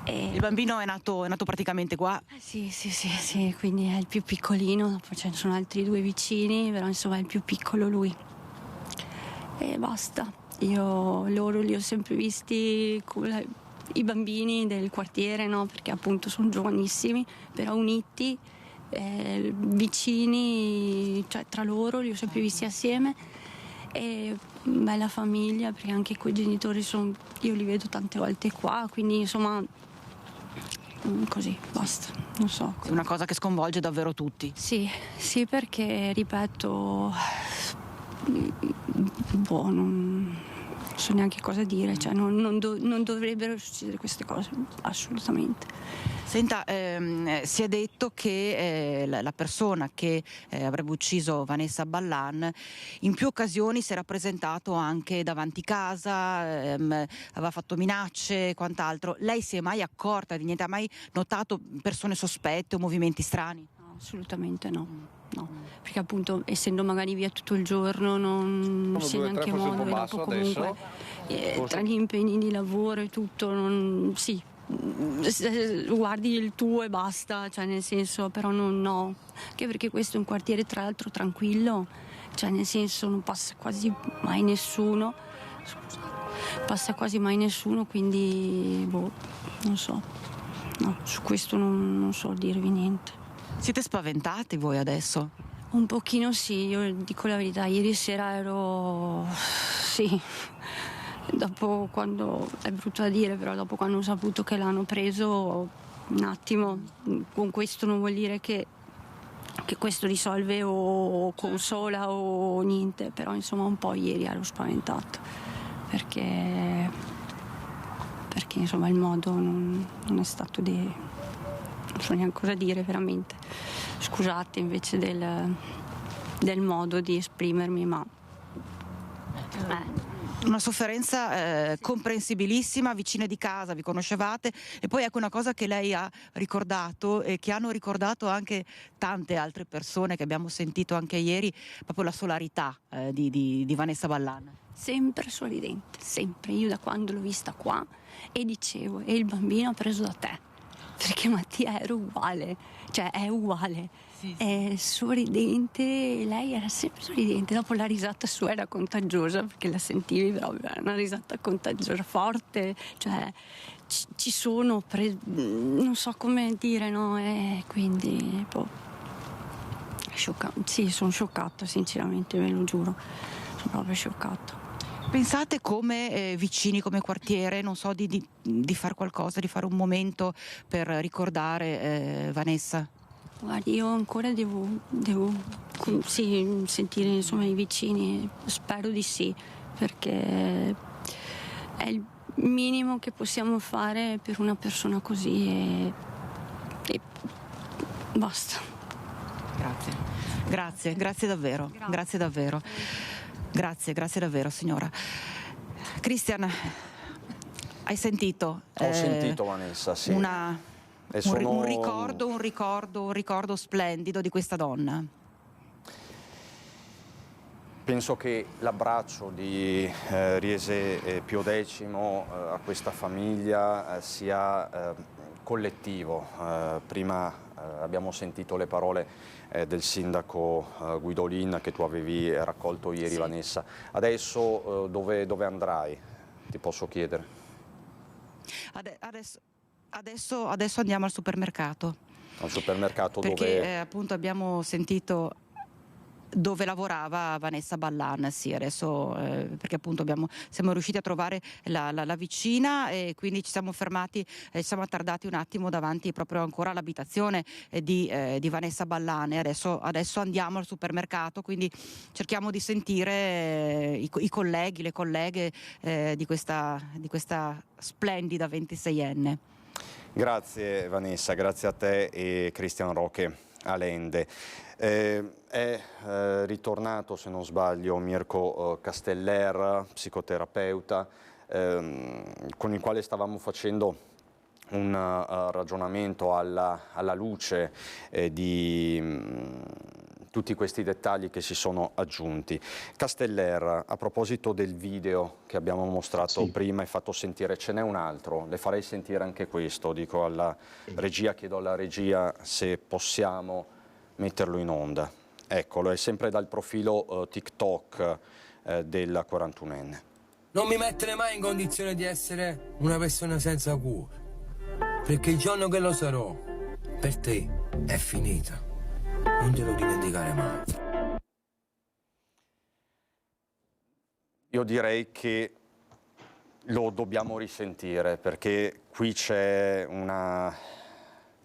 E il bambino è nato praticamente qua? Sì, quindi è il più piccolino, poi ce ne sono altri 2 vicini, però insomma è il più piccolo lui. E basta. Loro li ho sempre visti come i bambini del quartiere, no? Perché appunto sono giovanissimi, però uniti, vicini, cioè tra loro li ho sempre visti assieme, e bella famiglia, perché anche quei genitori io li vedo tante volte qua, quindi insomma così, basta, non so. È una cosa che sconvolge davvero tutti. Sì, perché ripeto, non so neanche cosa dire, cioè non dovrebbero succedere queste cose, assolutamente. Senta, si è detto che la persona che avrebbe ucciso Vanessa Ballan in più occasioni si era presentato anche davanti casa, aveva fatto minacce e quant'altro. Lei si è mai accorta di niente? Ha mai notato persone sospette o movimenti strani? No, assolutamente no. No, perché appunto essendo magari via tutto il giorno non si ha neanche modo, e dopo comunque tra gli impegni di lavoro e tutto guardi il tuo e basta, cioè nel senso, però no, anche perché questo è un quartiere tra l'altro tranquillo, cioè nel senso non passa quasi mai nessuno, quindi non so, no, su questo non so dirvi niente. Siete spaventati voi adesso? Un pochino sì, io dico la verità, ieri sera ero... sì, dopo quando... è brutto da dire, però dopo quando ho saputo che l'hanno preso, un attimo, con questo non vuol dire che questo risolve o consola o niente, però insomma un po' ieri ero spaventato, perché insomma il modo non è stato non so neanche cosa dire veramente, scusate invece del modo di esprimermi, ma una sofferenza comprensibilissima, vicine di casa, vi conoscevate, e poi ecco una cosa che lei ha ricordato e che hanno ricordato anche tante altre persone che abbiamo sentito anche ieri, proprio la solarità di Vanessa Ballan. Sempre sorridente, sempre. Io da quando l'ho vista qua e dicevo, e il bambino ha preso da te. perché Mattia era uguale, cioè è uguale, è sorridente, lei era sempre sorridente, dopo la risata sua era contagiosa, perché la sentivi proprio, era una risata contagiosa, forte, cioè ci sono, non so come dire, no? E quindi, sì, sono scioccata, sinceramente, ve lo giuro, sono proprio scioccata. Pensate come vicini, come quartiere, non so, di fare qualcosa, di fare un momento per ricordare Vanessa? Guardi, io ancora devo sì, sentire insomma i vicini, spero di sì, perché è il minimo che possiamo fare per una persona così e basta. Grazie davvero, grazie davvero. Grazie davvero signora. Cristian, hai sentito? Ho sentito Vanessa, sì. Un ricordo splendido di questa donna. Penso che l'abbraccio di Riese Pio X a questa famiglia sia collettivo. Prima abbiamo sentito le parole del sindaco Guidolin che tu avevi raccolto ieri, sì. Vanessa. Adesso dove andrai? Ti posso chiedere? Adesso andiamo al supermercato. Al supermercato perché, dove? Appunto abbiamo sentito dove lavorava Vanessa Ballan, sì, adesso perché appunto siamo riusciti a trovare la vicina e quindi ci siamo fermati, ci siamo attardati un attimo davanti proprio ancora all'abitazione di Vanessa Ballan e adesso andiamo al supermercato, quindi cerchiamo di sentire i colleghi, le colleghe di questa splendida 26enne. Grazie Vanessa, grazie a te e Cristian Roque Alende. È ritornato, se non sbaglio, Mirko Casteller, psicoterapeuta, con il quale stavamo facendo un ragionamento alla luce di tutti questi dettagli che si sono aggiunti. Casteller, a proposito del video che abbiamo mostrato sì. prima e fatto sentire, ce n'è un altro, le farei sentire anche questo, dico alla regia, chiedo alla regia se possiamo metterlo in onda. Eccolo, è sempre dal profilo TikTok del 41enne. Non mi mettere mai in condizione di essere una persona senza cuore, perché il giorno che lo sarò, per te è finita. Non te lo dimenticare mai. Io direi che lo dobbiamo risentire, perché qui c'è una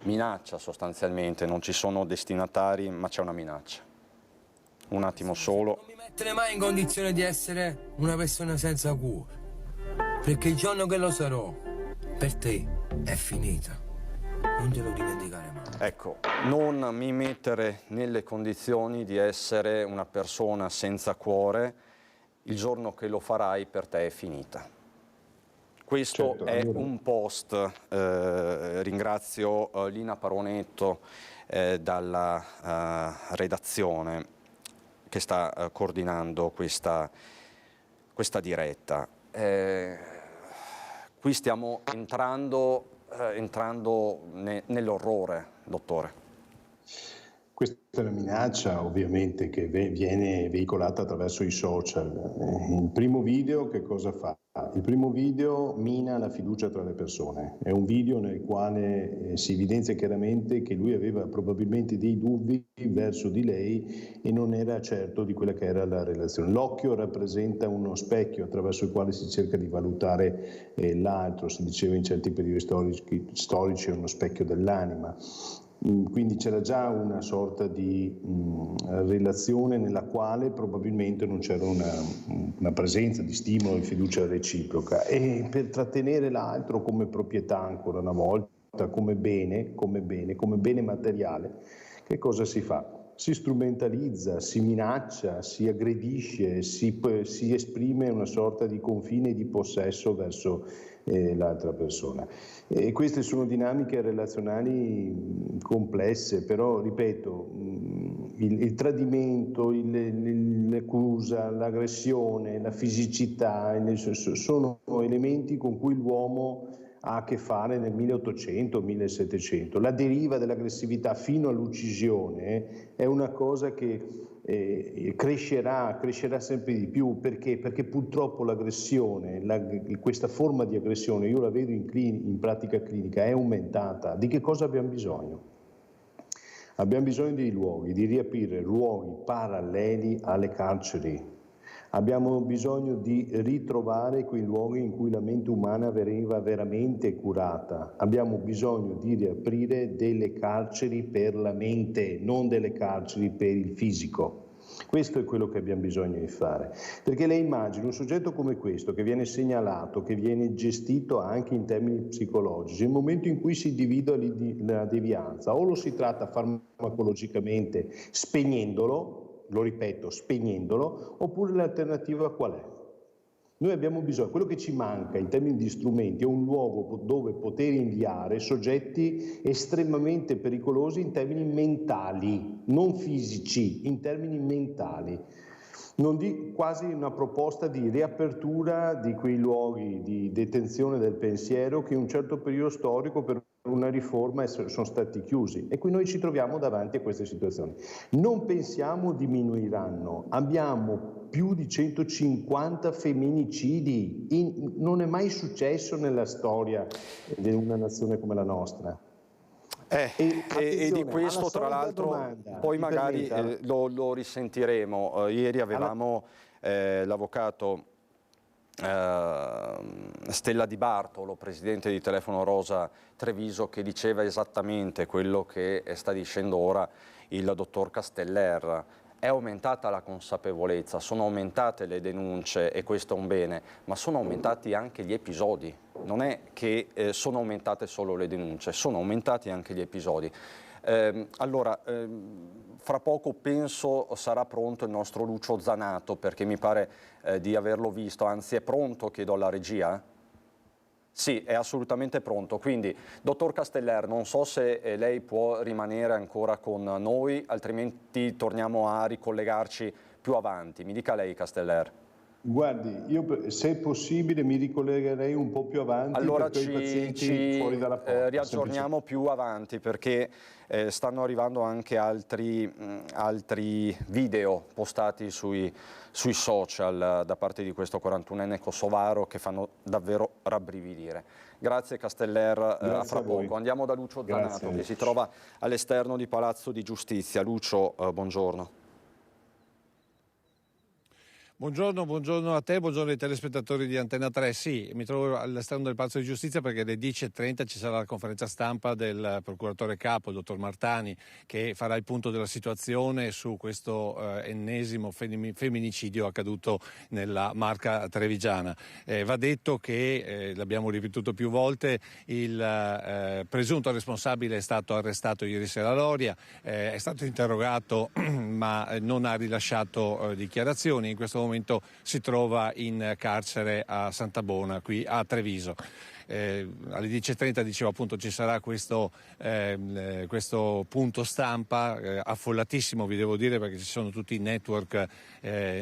minaccia sostanzialmente, non ci sono destinatari, ma c'è una minaccia. Un attimo solo. Non mi mettere mai in condizione di essere una persona senza cuore, perché il giorno che lo sarò, per te è finita. Non te lo dimenticare mai. Ecco, non mi mettere nelle condizioni di essere una persona senza cuore, il giorno che lo farai per te è finita. Questo certo, è allora un post, ringrazio Lina Paronetto dalla redazione che sta coordinando questa diretta. Qui stiamo entrando nell'orrore, dottore. Questa è una minaccia ovviamente che viene veicolata attraverso i social. Il primo video che cosa fa? Il primo video mina la fiducia tra le persone. È un video nel quale si evidenzia chiaramente che lui aveva probabilmente dei dubbi verso di lei e non era certo di quella che era la relazione. L'occhio rappresenta uno specchio attraverso il quale si cerca di valutare l'altro, si diceva in certi periodi storici è uno specchio dell'anima. Quindi c'era già una sorta di relazione nella quale probabilmente non c'era una presenza di stimolo e fiducia reciproca, e per trattenere l'altro come proprietà ancora una volta, come bene materiale, che cosa si fa? Si strumentalizza, si minaccia, si aggredisce, si esprime una sorta di confine di possesso verso l'altra persona. E queste sono dinamiche relazionali complesse, però ripeto, il tradimento, l'accusa, l'aggressione, la fisicità sono elementi con cui l'uomo ha a che fare nel 1800-1700. La deriva dell'aggressività fino all'uccisione è una cosa che crescerà sempre di più. Perché? Perché purtroppo l'aggressione, questa forma di aggressione, io la vedo in pratica clinica, è aumentata. Di che cosa abbiamo bisogno? Abbiamo bisogno di luoghi, di riaprire luoghi paralleli alle carceri. Abbiamo bisogno di ritrovare quei luoghi in cui la mente umana veniva veramente curata. Abbiamo bisogno di riaprire delle carceri per la mente, non delle carceri per il fisico. Questo è quello che abbiamo bisogno di fare, perché lei immagina un soggetto come questo che viene segnalato, che viene gestito anche in termini psicologici, nel momento in cui si individua la devianza, o lo si tratta farmacologicamente spegnendolo, lo ripeto, spegnendolo, oppure l'alternativa qual è? Noi abbiamo bisogno, quello che ci manca in termini di strumenti è un luogo dove poter inviare soggetti estremamente pericolosi in termini mentali, non fisici, in termini mentali. Quasi una proposta di riapertura di quei luoghi di detenzione del pensiero che in un certo periodo storico per una riforma sono stati chiusi, e qui noi ci troviamo davanti a queste situazioni. Non pensiamo diminuiranno, abbiamo più di 150 femminicidi, non è mai successo nella storia di una nazione come la nostra. E di questo tra l'altro poi magari lo risentiremo. Ieri avevamo l'avvocato Stella Di Bartolo, presidente di Telefono Rosa Treviso, che diceva esattamente quello che sta dicendo ora il dottor Casteller. È aumentata la consapevolezza, sono aumentate le denunce e questo è un bene, ma sono aumentati anche gli episodi. Non è che sono aumentate solo le denunce, sono aumentati anche gli episodi. Fra poco penso sarà pronto il nostro Lucio Zanato, perché mi pare di averlo visto, anzi è pronto, chiedo alla regia. Sì, è assolutamente pronto, quindi dottor Casteller, non so se lei può rimanere ancora con noi, altrimenti torniamo a ricollegarci più avanti. Mi dica lei, Casteller. Guardi, io se è possibile mi ricollegherei un po' più avanti, allora perché i pazienti fuori dalla porta. Riaggiorniamo più avanti, perché stanno arrivando anche altri video postati sui social da parte di questo 41enne kosovaro che fanno davvero rabbrividire. Grazie Casteller, a fra poco. Andiamo da Lucio Zanato, che si trova all'esterno di Palazzo di Giustizia. Lucio, buongiorno. Buongiorno a te, buongiorno ai telespettatori di Antenna 3. Sì, mi trovo all'esterno del Palazzo di Giustizia perché alle 10:30 ci sarà la conferenza stampa del procuratore capo, il dottor Martani, che farà il punto della situazione su questo ennesimo femminicidio accaduto nella Marca trevigiana. Va detto che, l'abbiamo ripetuto più volte, il presunto responsabile è stato arrestato ieri sera a Loria, è stato interrogato ma non ha rilasciato dichiarazioni. In questo momento si trova in carcere a Santabona, qui a Treviso. Alle 10:30 dicevo appunto ci sarà questo punto stampa affollatissimo, vi devo dire, perché ci sono tutti i network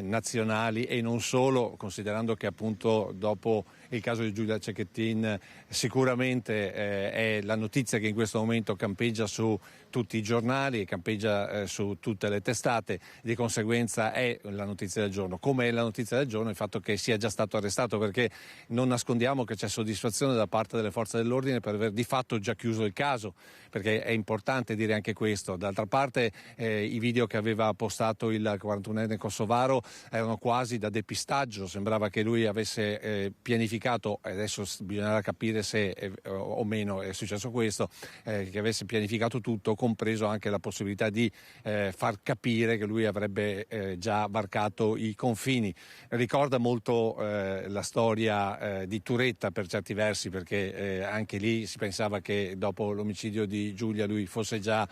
nazionali e non solo, considerando che appunto dopo il caso di Giulia Cecchettin sicuramente è la notizia che in questo momento campeggia su tutti i giornali e campeggia su tutte le testate, di conseguenza è la notizia del giorno. Come è la notizia del giorno il fatto che sia già stato arrestato, perché non nascondiamo che c'è soddisfazione da parte delle forze dell'ordine per aver di fatto già chiuso il caso, perché è importante dire anche questo. D'altra parte i video che aveva postato il 41enne kosovaro erano quasi da depistaggio, sembrava che lui avesse pianificato, adesso bisognerà capire se o meno è successo questo, che avesse pianificato tutto, compreso anche la possibilità di far capire che lui avrebbe già varcato i confini. Ricorda molto la storia di Turetta per certi versi, perché anche lì si pensava che dopo l'omicidio di Giulia lui fosse già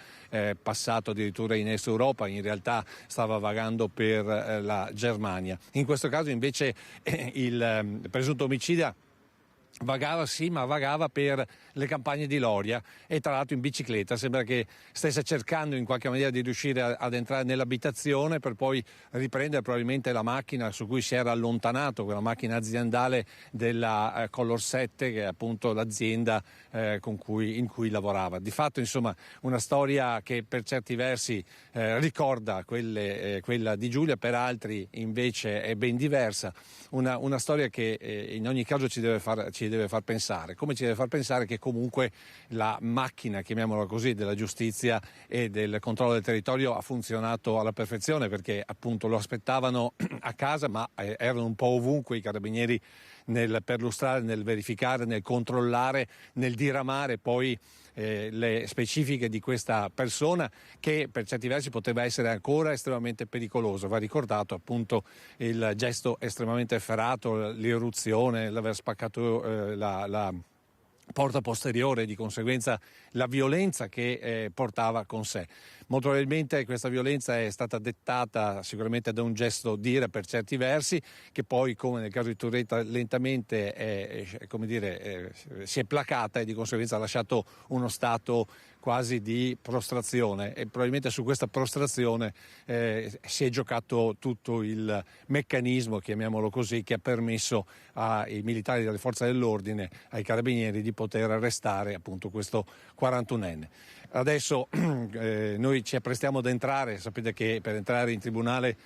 passato addirittura in Est Europa, in realtà stava vagando per la Germania. In questo caso invece il presunto omicida vagava, sì, ma vagava per le campagne di Loria e tra l'altro in bicicletta. Sembra che stesse cercando in qualche maniera di riuscire ad entrare nell'abitazione per poi riprendere probabilmente la macchina su cui si era allontanato, quella macchina aziendale della Color 7, che è appunto l'azienda in cui lavorava. Di fatto, insomma, una storia che per certi versi ricorda quella di Giulia, per altri invece è ben diversa. Una storia che in ogni caso ci deve far pensare, come ci deve far pensare che comunque la macchina, chiamiamola così, della giustizia e del controllo del territorio ha funzionato alla perfezione, perché appunto lo aspettavano a casa, ma erano un po' ovunque i carabinieri nel perlustrare, nel verificare, nel controllare, nel diramare poi le specifiche di questa persona, che per certi versi poteva essere ancora estremamente pericoloso. Va ricordato appunto il gesto estremamente efferato, l'irruzione, l'aver spaccato la porta posteriore, di conseguenza la violenza che portava con sé. Molto probabilmente questa violenza è stata dettata sicuramente da un gesto d'ira per certi versi, che poi, come nel caso di Turretta, lentamente si è placata e di conseguenza ha lasciato uno stato quasi di prostrazione, e probabilmente su questa prostrazione si è giocato tutto il meccanismo, chiamiamolo così, che ha permesso ai militari delle forze dell'ordine, ai carabinieri, di poter arrestare appunto questo 41enne. Adesso noi ci apprestiamo ad entrare, sapete che per entrare in tribunale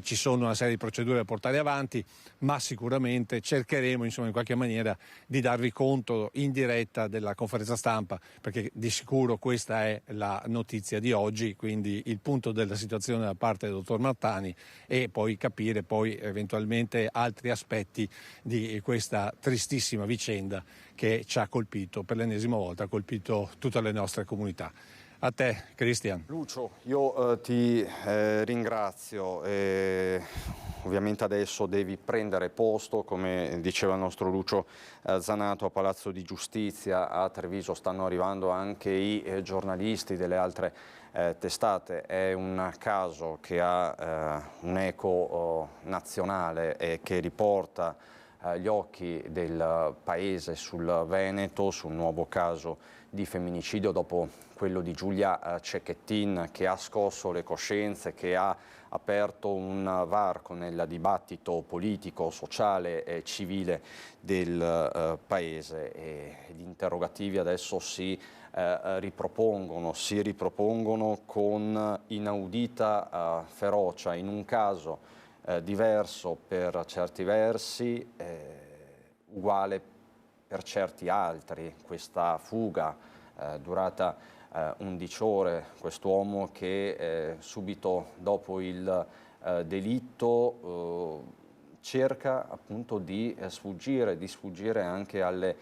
ci sono una serie di procedure da portare avanti, ma sicuramente cercheremo, insomma, in qualche maniera di darvi conto in diretta della conferenza stampa, perché di sicuro questa è la notizia di oggi, quindi il punto della situazione da parte del dottor Martani, e poi capire poi eventualmente altri aspetti di questa tristissima vicenda che ci ha colpito per l'ennesima volta, ha colpito tutte le nostre comunità. A te, Cristian. Lucio, io ti ringrazio. Ovviamente adesso devi prendere posto, come diceva il nostro Lucio Zanato, a Palazzo di Giustizia. A Treviso stanno arrivando anche i giornalisti delle altre testate. È un caso che ha un eco nazionale e che riporta gli occhi del Paese sul Veneto, sul nuovo caso di femminicidio dopo quello di Giulia Cecchettin, che ha scosso le coscienze, che ha aperto un varco nel dibattito politico, sociale e civile del Paese. E gli interrogativi adesso si ripropongono con inaudita ferocia, in un caso diverso per certi versi, uguale per certi altri. Questa fuga durata 11 ore, quest'uomo che subito dopo il delitto cerca appunto di sfuggire anche alle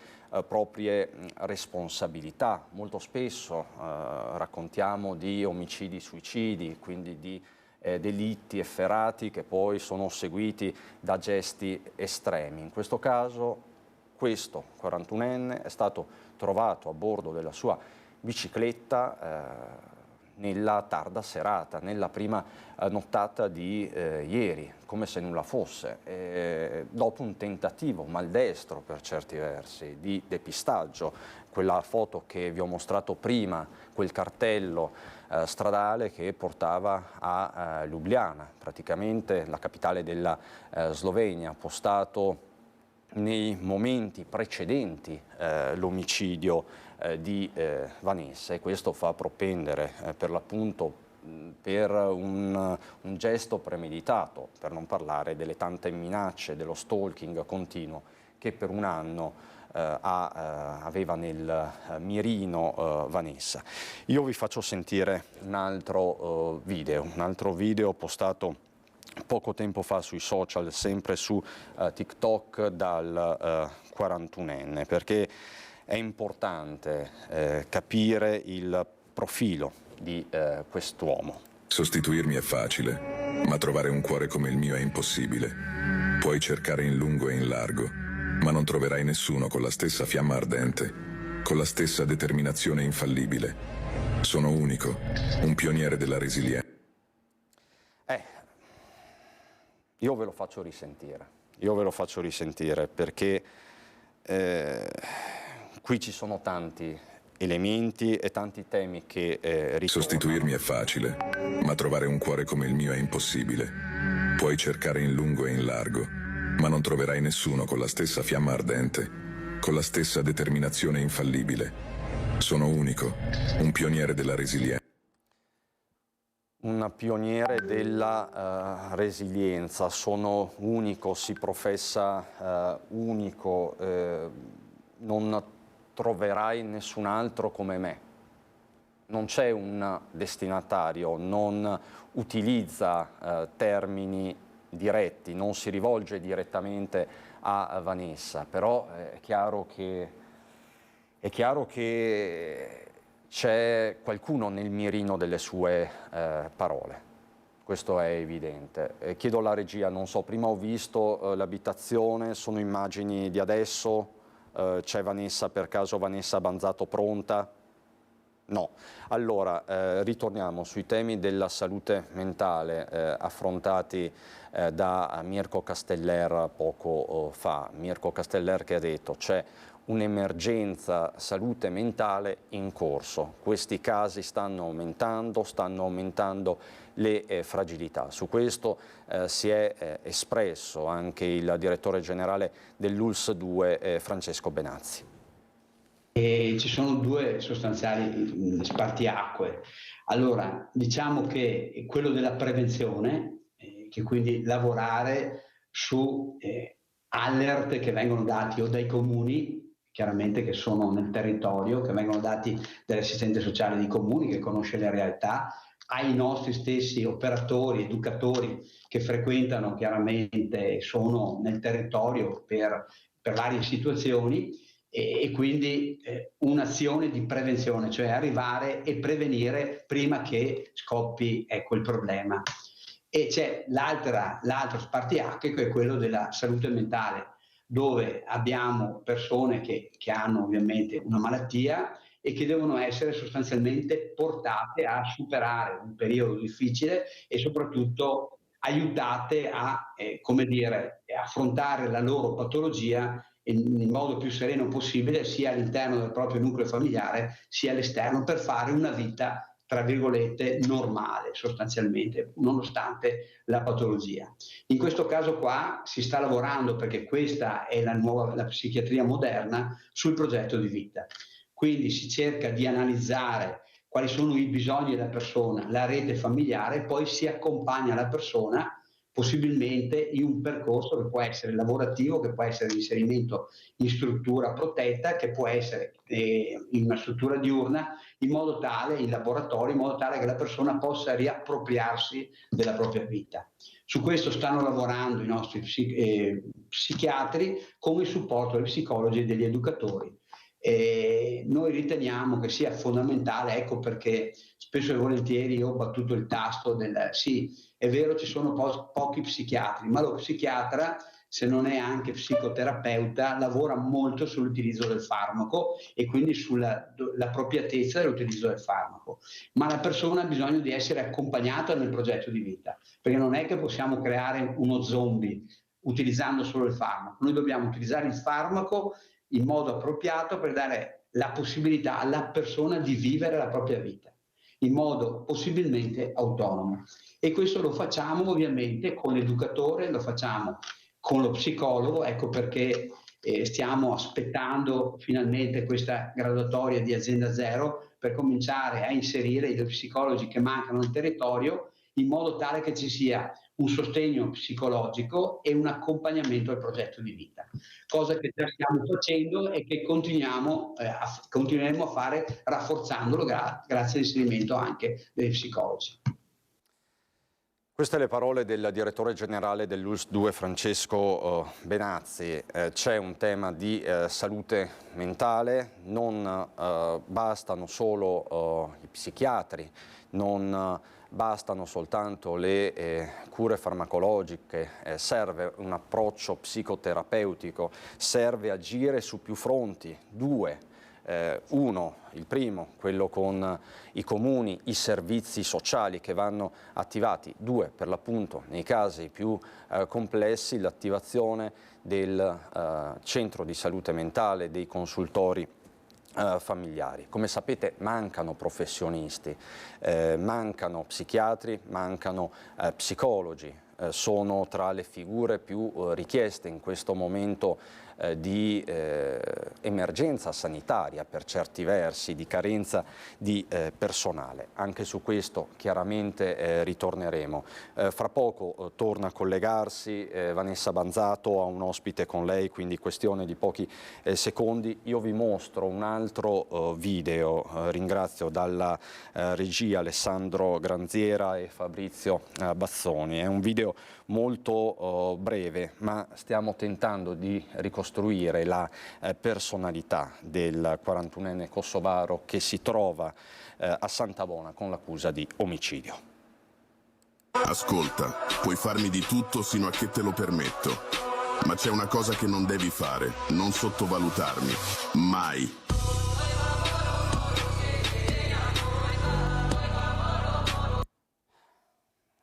proprie responsabilità. Molto spesso raccontiamo di omicidi, suicidi, quindi di delitti efferati che poi sono seguiti da gesti estremi. In questo caso questo 41enne è stato trovato a bordo della sua bicicletta nella tarda serata, nella prima nottata di ieri, come se nulla fosse, dopo un tentativo maldestro per certi versi di depistaggio. Quella foto che vi ho mostrato prima, quel cartello stradale che portava a Ljubljana, praticamente la capitale della Slovenia, postato nei momenti precedenti l'omicidio di Vanessa, e questo fa propendere per l'appunto per un gesto premeditato, per non parlare delle tante minacce, dello stalking continuo che per un anno aveva nel mirino Vanessa. Io vi faccio sentire un altro video postato poco tempo fa sui social, sempre su TikTok, dal 41enne, perché è importante capire il profilo di quest'uomo. Sostituirmi è facile, ma trovare un cuore come il mio è impossibile. Puoi cercare in lungo e in largo, ma non troverai nessuno con la stessa fiamma ardente, con la stessa determinazione infallibile. Sono unico, un pioniere della resilienza. Io ve lo faccio risentire perché qui ci sono tanti elementi e tanti temi che ritornano. Sostituirmi è facile, ma trovare un cuore come il mio è impossibile. Puoi cercare in lungo e in largo, ma non troverai nessuno con la stessa fiamma ardente, con la stessa determinazione infallibile. Sono unico, un pioniere della resilienza. Un pioniere della resilienza, sono unico, si professa unico, non troverai nessun altro come me. Non c'è un destinatario, non utilizza termini diretti, non si rivolge direttamente a Vanessa, però è chiaro che c'è qualcuno nel mirino delle sue parole, questo è evidente. Chiedo alla regia, non so, prima ho visto l'abitazione, sono immagini di adesso, c'è Vanessa, per caso Vanessa Banzato pronta? No. Allora, ritorniamo sui temi della salute mentale affrontati da Mirko Casteller poco fa. Mirko Casteller che ha detto c'è un'emergenza salute mentale in corso. Questi casi stanno aumentando le fragilità. Su questo si è espresso anche il direttore generale dell'ULSS 2, Francesco Benazzi. E ci sono due sostanziali spartiacque. Allora, diciamo che quello della prevenzione, che quindi lavorare su alert che vengono dati o dai comuni, chiaramente che sono nel territorio, che vengono dati dall'assistente sociale dei comuni che conosce le realtà, ai nostri stessi operatori, educatori che frequentano chiaramente, sono nel territorio per varie situazioni, e quindi un'azione di prevenzione, cioè arrivare e prevenire prima che scoppi quel problema. E c'è l'altro spartiacque, che è quello della salute mentale, dove abbiamo persone che hanno ovviamente una malattia e che devono essere sostanzialmente portate a superare un periodo difficile e soprattutto aiutate a affrontare la loro patologia in modo più sereno possibile, sia all'interno del proprio nucleo familiare sia all'esterno, per fare una vita tra virgolette normale sostanzialmente, nonostante la patologia. In questo caso qua si sta lavorando, perché questa è la psichiatria moderna, sul progetto di vita. Quindi si cerca di analizzare quali sono i bisogni della persona, la rete familiare, e poi si accompagna la persona possibilmente in un percorso che può essere lavorativo, che può essere l'inserimento in struttura protetta, che può essere in una struttura diurna, in laboratorio, in modo tale che la persona possa riappropriarsi della propria vita. Su questo stanno lavorando i nostri psichiatri con il supporto degli psicologi e degli educatori. Noi riteniamo che sia fondamentale, ecco perché spesso e volentieri io ho battuto il tasto del sì, è vero, ci sono pochi psichiatri, ma lo psichiatra, se non è anche psicoterapeuta, lavora molto sull'utilizzo del farmaco e quindi sull'appropriatezza dell'utilizzo del farmaco. Ma la persona ha bisogno di essere accompagnata nel progetto di vita, perché non è che possiamo creare uno zombie utilizzando solo il farmaco. Noi dobbiamo utilizzare il farmaco in modo appropriato per dare la possibilità alla persona di vivere la propria vita in modo possibilmente autonomo. E questo lo facciamo ovviamente con l'educatore, lo facciamo con lo psicologo, ecco perché stiamo aspettando finalmente questa graduatoria di Azienda Zero per cominciare a inserire i psicologi che mancano nel territorio, in modo tale che ci sia un sostegno psicologico e un accompagnamento al progetto di vita, cosa che già stiamo facendo e che continueremo a fare rafforzandolo grazie all'inserimento anche dei psicologi. Queste le parole del direttore generale dell'ULSS 2 Francesco Benazzi. C'è un tema di salute mentale, non bastano solo i psichiatri, non bastano soltanto le cure farmacologiche, serve un approccio psicoterapeutico, serve agire su più fronti, due. Il primo, quello con i comuni, i servizi sociali che vanno attivati. 2, per l'appunto, nei casi più complessi, l'attivazione del centro di salute mentale, dei consultori familiari. Come sapete mancano professionisti, mancano psichiatri, mancano psicologi, sono tra le figure più richieste in questo momento di emergenza sanitaria per certi versi, di carenza di personale. Anche su questo chiaramente ritorneremo. Fra poco torna a collegarsi Vanessa Banzato, ha un ospite con lei, quindi questione di pochi secondi. Io vi mostro un altro video, ringrazio dalla regia Alessandro Granziera e Fabrizio Bazzoni. È un video molto breve, ma stiamo tentando di ricostruire la personalità del 41enne kosovaro che si trova a Sant'Avona con l'accusa di omicidio. Ascolta, puoi farmi di tutto sino a che te lo permetto, ma c'è una cosa che non devi fare, non sottovalutarmi, mai.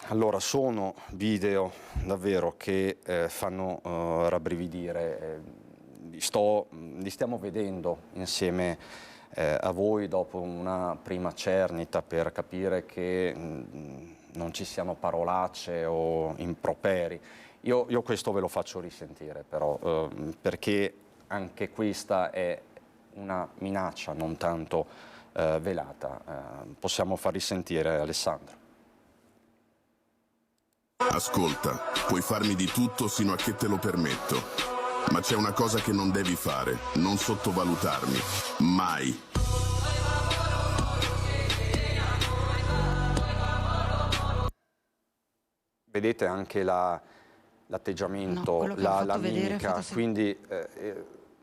Allora, sono video davvero che fanno rabbrividire, li stiamo vedendo insieme a voi dopo una prima cernita per capire che non ci siano parolacce o improperi. Io questo ve lo faccio risentire però, perché anche questa è una minaccia non tanto velata. Possiamo far risentire Alessandro. Ascolta, puoi farmi di tutto sino a che te lo permetto, ma c'è una cosa che non devi fare, non sottovalutarmi, mai. Vedete anche l'atteggiamento, la mimica, quindi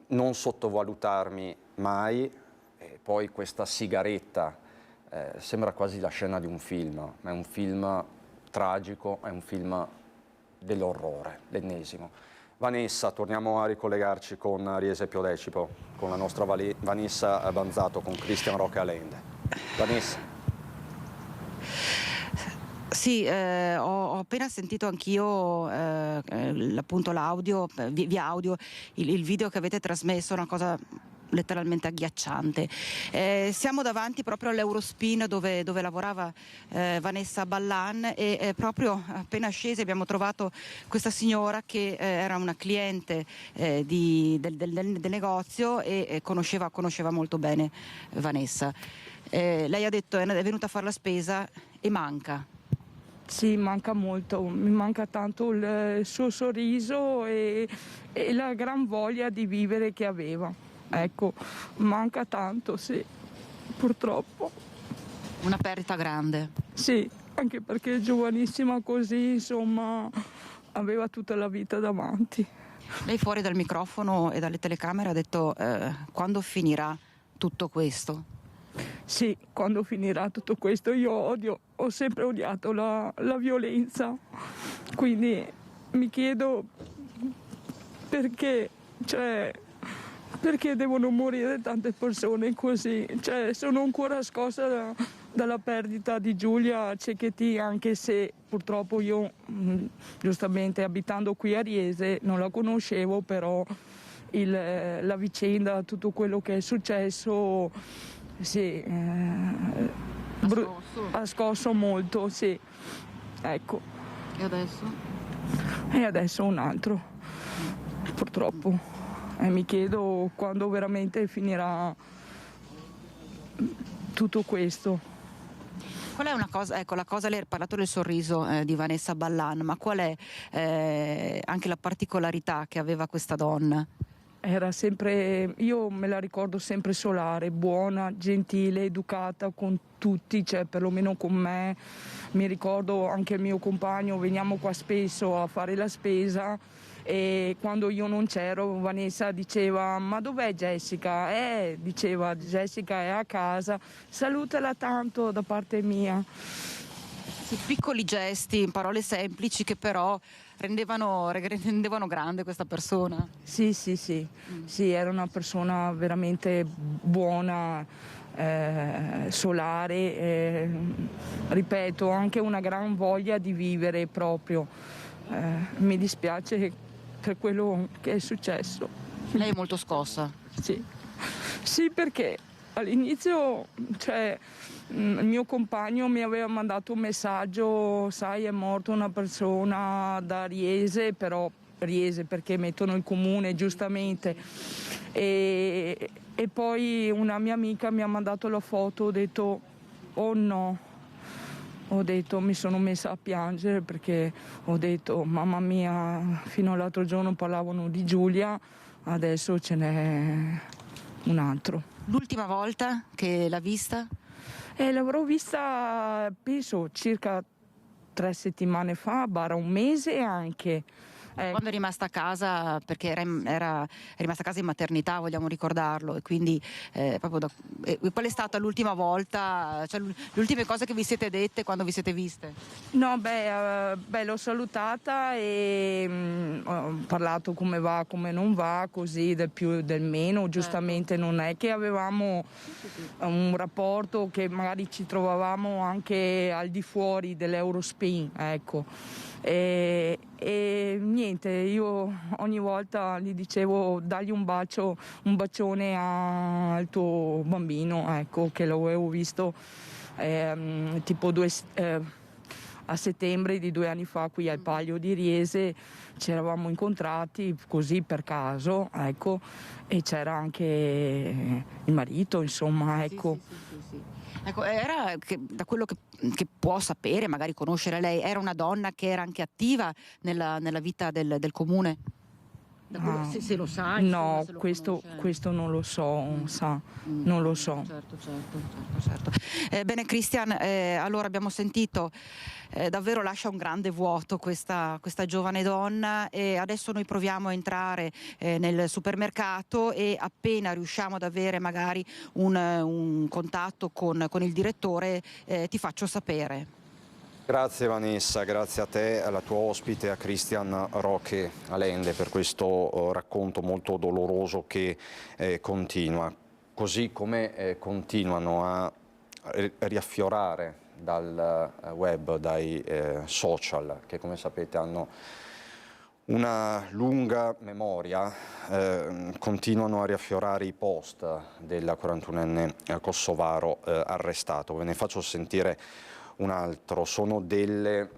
non sottovalutarmi mai, e poi questa sigaretta, sembra quasi la scena di un film, ma è un film tragico, è un film dell'orrore, l'ennesimo. Vanessa, torniamo a ricollegarci con Riese Piodecipo, con la nostra Vanessa Banzato, con Cristian Roque Allende. Vanessa. Sì, ho appena sentito anch'io appunto l'audio, via audio, il video che avete trasmesso, una cosa letteralmente agghiacciante. Siamo davanti proprio all'Eurospin dove lavorava Vanessa Ballan e proprio appena scesi abbiamo trovato questa signora che era una cliente del negozio e conosceva molto bene Vanessa. Lei ha detto è venuta a fare la spesa e manca. Sì, manca molto, mi manca tanto il suo sorriso e la gran voglia di vivere che aveva. Ecco, manca tanto, sì, purtroppo. Una perdita grande. Sì, anche perché giovanissima così, insomma, aveva tutta la vita davanti. Lei fuori dal microfono e dalle telecamere ha detto quando finirà tutto questo? Sì, quando finirà tutto questo. Io ho sempre odiato la violenza, quindi mi chiedo perché devono morire tante persone così. Sono ancora scossa dalla perdita di Giulia Cecchettin, anche se purtroppo io, giustamente abitando qui a Riese, non la conoscevo, però la vicenda, tutto quello che è successo, sì, ha scosso molto, sì. Ecco. E adesso? E adesso un altro, purtroppo. E mi chiedo quando veramente finirà tutto questo. Qual è una cosa, ecco, la cosa, lei ha parlato del sorriso di Vanessa Ballan, ma qual è anche la particolarità che aveva questa donna? Era sempre, io me la ricordo sempre solare, buona, gentile, educata con tutti, perlomeno con me. Mi ricordo anche il mio compagno, veniamo qua spesso a fare la spesa e quando io non c'ero Vanessa diceva ma dov'è Jessica? Diceva Jessica è a casa, salutala tanto da parte mia. Piccoli gesti, parole semplici che però rendevano grande questa persona? Sì, era una persona veramente buona, solare, ripeto, anche una gran voglia di vivere proprio. Mi dispiace per quello che è successo. Lei è molto scossa? Sì, perché all'inizio, il mio compagno mi aveva mandato un messaggio: sai, è morta una persona da Riese, però Riese perché mettono il comune giustamente, e poi una mia amica mi ha mandato la foto, ho detto oh no, mi sono messa a piangere perché ho detto mamma mia, fino all'altro giorno parlavano di Giulia, adesso ce n'è un altro. L'ultima volta che l'ha vista? L'avrò vista penso circa 3 settimane fa, un mese anche. Quando è rimasta a casa, perché è rimasta a casa in maternità, vogliamo ricordarlo, e quindi qual è stata l'ultima volta, cioè le ultime cose che vi siete dette quando vi siete viste? No, l'ho salutata e ho parlato come va, come non va, così del più del meno, giustamente non è che avevamo un rapporto che magari ci trovavamo anche al di fuori dell'Eurospin, ecco. E niente, io ogni volta gli dicevo dagli un bacione al tuo bambino, ecco, che l'avevo visto tipo a settembre di 2 anni fa qui al Palio di Riese, ci eravamo incontrati così per caso, ecco, e c'era anche il marito, insomma, ecco. Sì. Ecco, da quello che può sapere, magari conoscere lei, era una donna che era anche attiva nella vita del comune? Se lo sa? No, se lo questo non lo so, non lo so. Certo. Bene Christian, allora abbiamo sentito, davvero lascia un grande vuoto questa giovane donna, e adesso noi proviamo a entrare nel supermercato e appena riusciamo ad avere magari un contatto con il direttore ti faccio sapere. Grazie Vanessa, grazie a te, alla tua ospite, a Christian Roque Allende, per questo racconto molto doloroso che continua, così come continuano a riaffiorare dal web, dai social, che come sapete hanno una lunga memoria, continuano a riaffiorare i post del 41enne kosovaro arrestato. Ve ne faccio sentire un altro, sono delle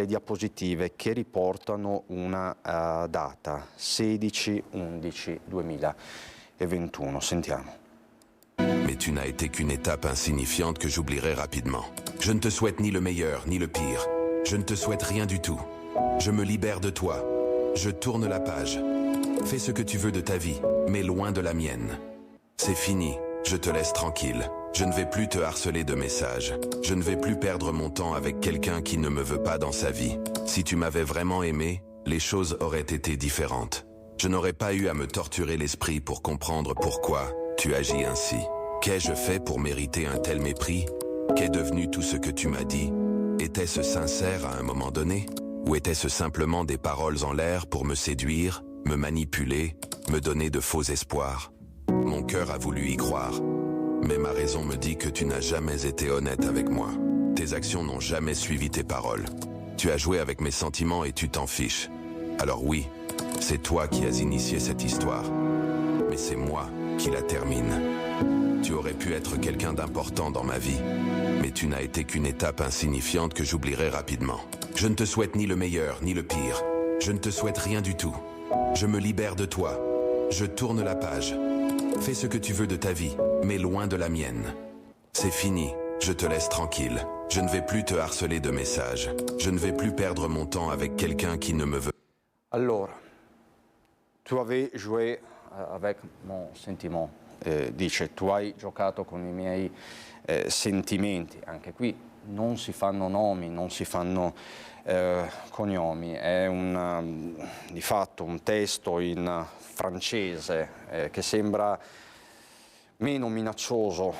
diapositive che riportano una data, 16/11/2021. Sentiamo. Mais tu n'as été qu'une étape insignifiante que j'oublierai rapidement. Je ne te souhaite ni le meilleur ni le pire. Je ne te souhaite rien du tout. Je me libère de toi. Je tourne la page. Fais ce que tu veux de ta vie, mais loin de la mienne. C'est fini, je te laisse tranquille. Je ne vais plus te harceler de messages. Je ne vais plus perdre mon temps avec quelqu'un qui ne me veut pas dans sa vie. Si tu m'avais vraiment aimé, les choses auraient été différentes. Je n'aurais pas eu à me torturer l'esprit pour comprendre pourquoi tu agis ainsi. Qu'ai-je fait pour mériter un tel mépris? Qu'est devenu tout ce que tu m'as dit? Était-ce sincère à un moment donné? Ou était-ce simplement des paroles en l'air pour me séduire, me manipuler, me donner de faux espoirs? Mon cœur a voulu y croire. Mais ma raison me dit que tu n'as jamais été honnête avec moi. Tes actions n'ont jamais suivi tes paroles. Tu as joué avec mes sentiments et tu t'en fiches. Alors oui, c'est toi qui as initié cette histoire. Mais c'est moi qui la termine. Tu aurais pu être quelqu'un d'important dans ma vie. Mais tu n'as été qu'une étape insignifiante que j'oublierai rapidement. Je ne te souhaite ni le meilleur ni le pire. Je ne te souhaite rien du tout. Je me libère de toi. Je tourne la page. Fais ce que tu veux de ta vie, mais loin de la mienne. C'est fini, je te laisse tranquille. Je ne vais plus te harceler de messages. Je ne vais plus perdre mon temps avec quelqu'un qui ne me veut. Allora, tu avais joué avec mon sentiment, dice, tu hai giocato con i miei sentimenti. Anche qui non si fanno nomi, non si fanno cognomi, è di fatto un testo in francese che sembra meno minaccioso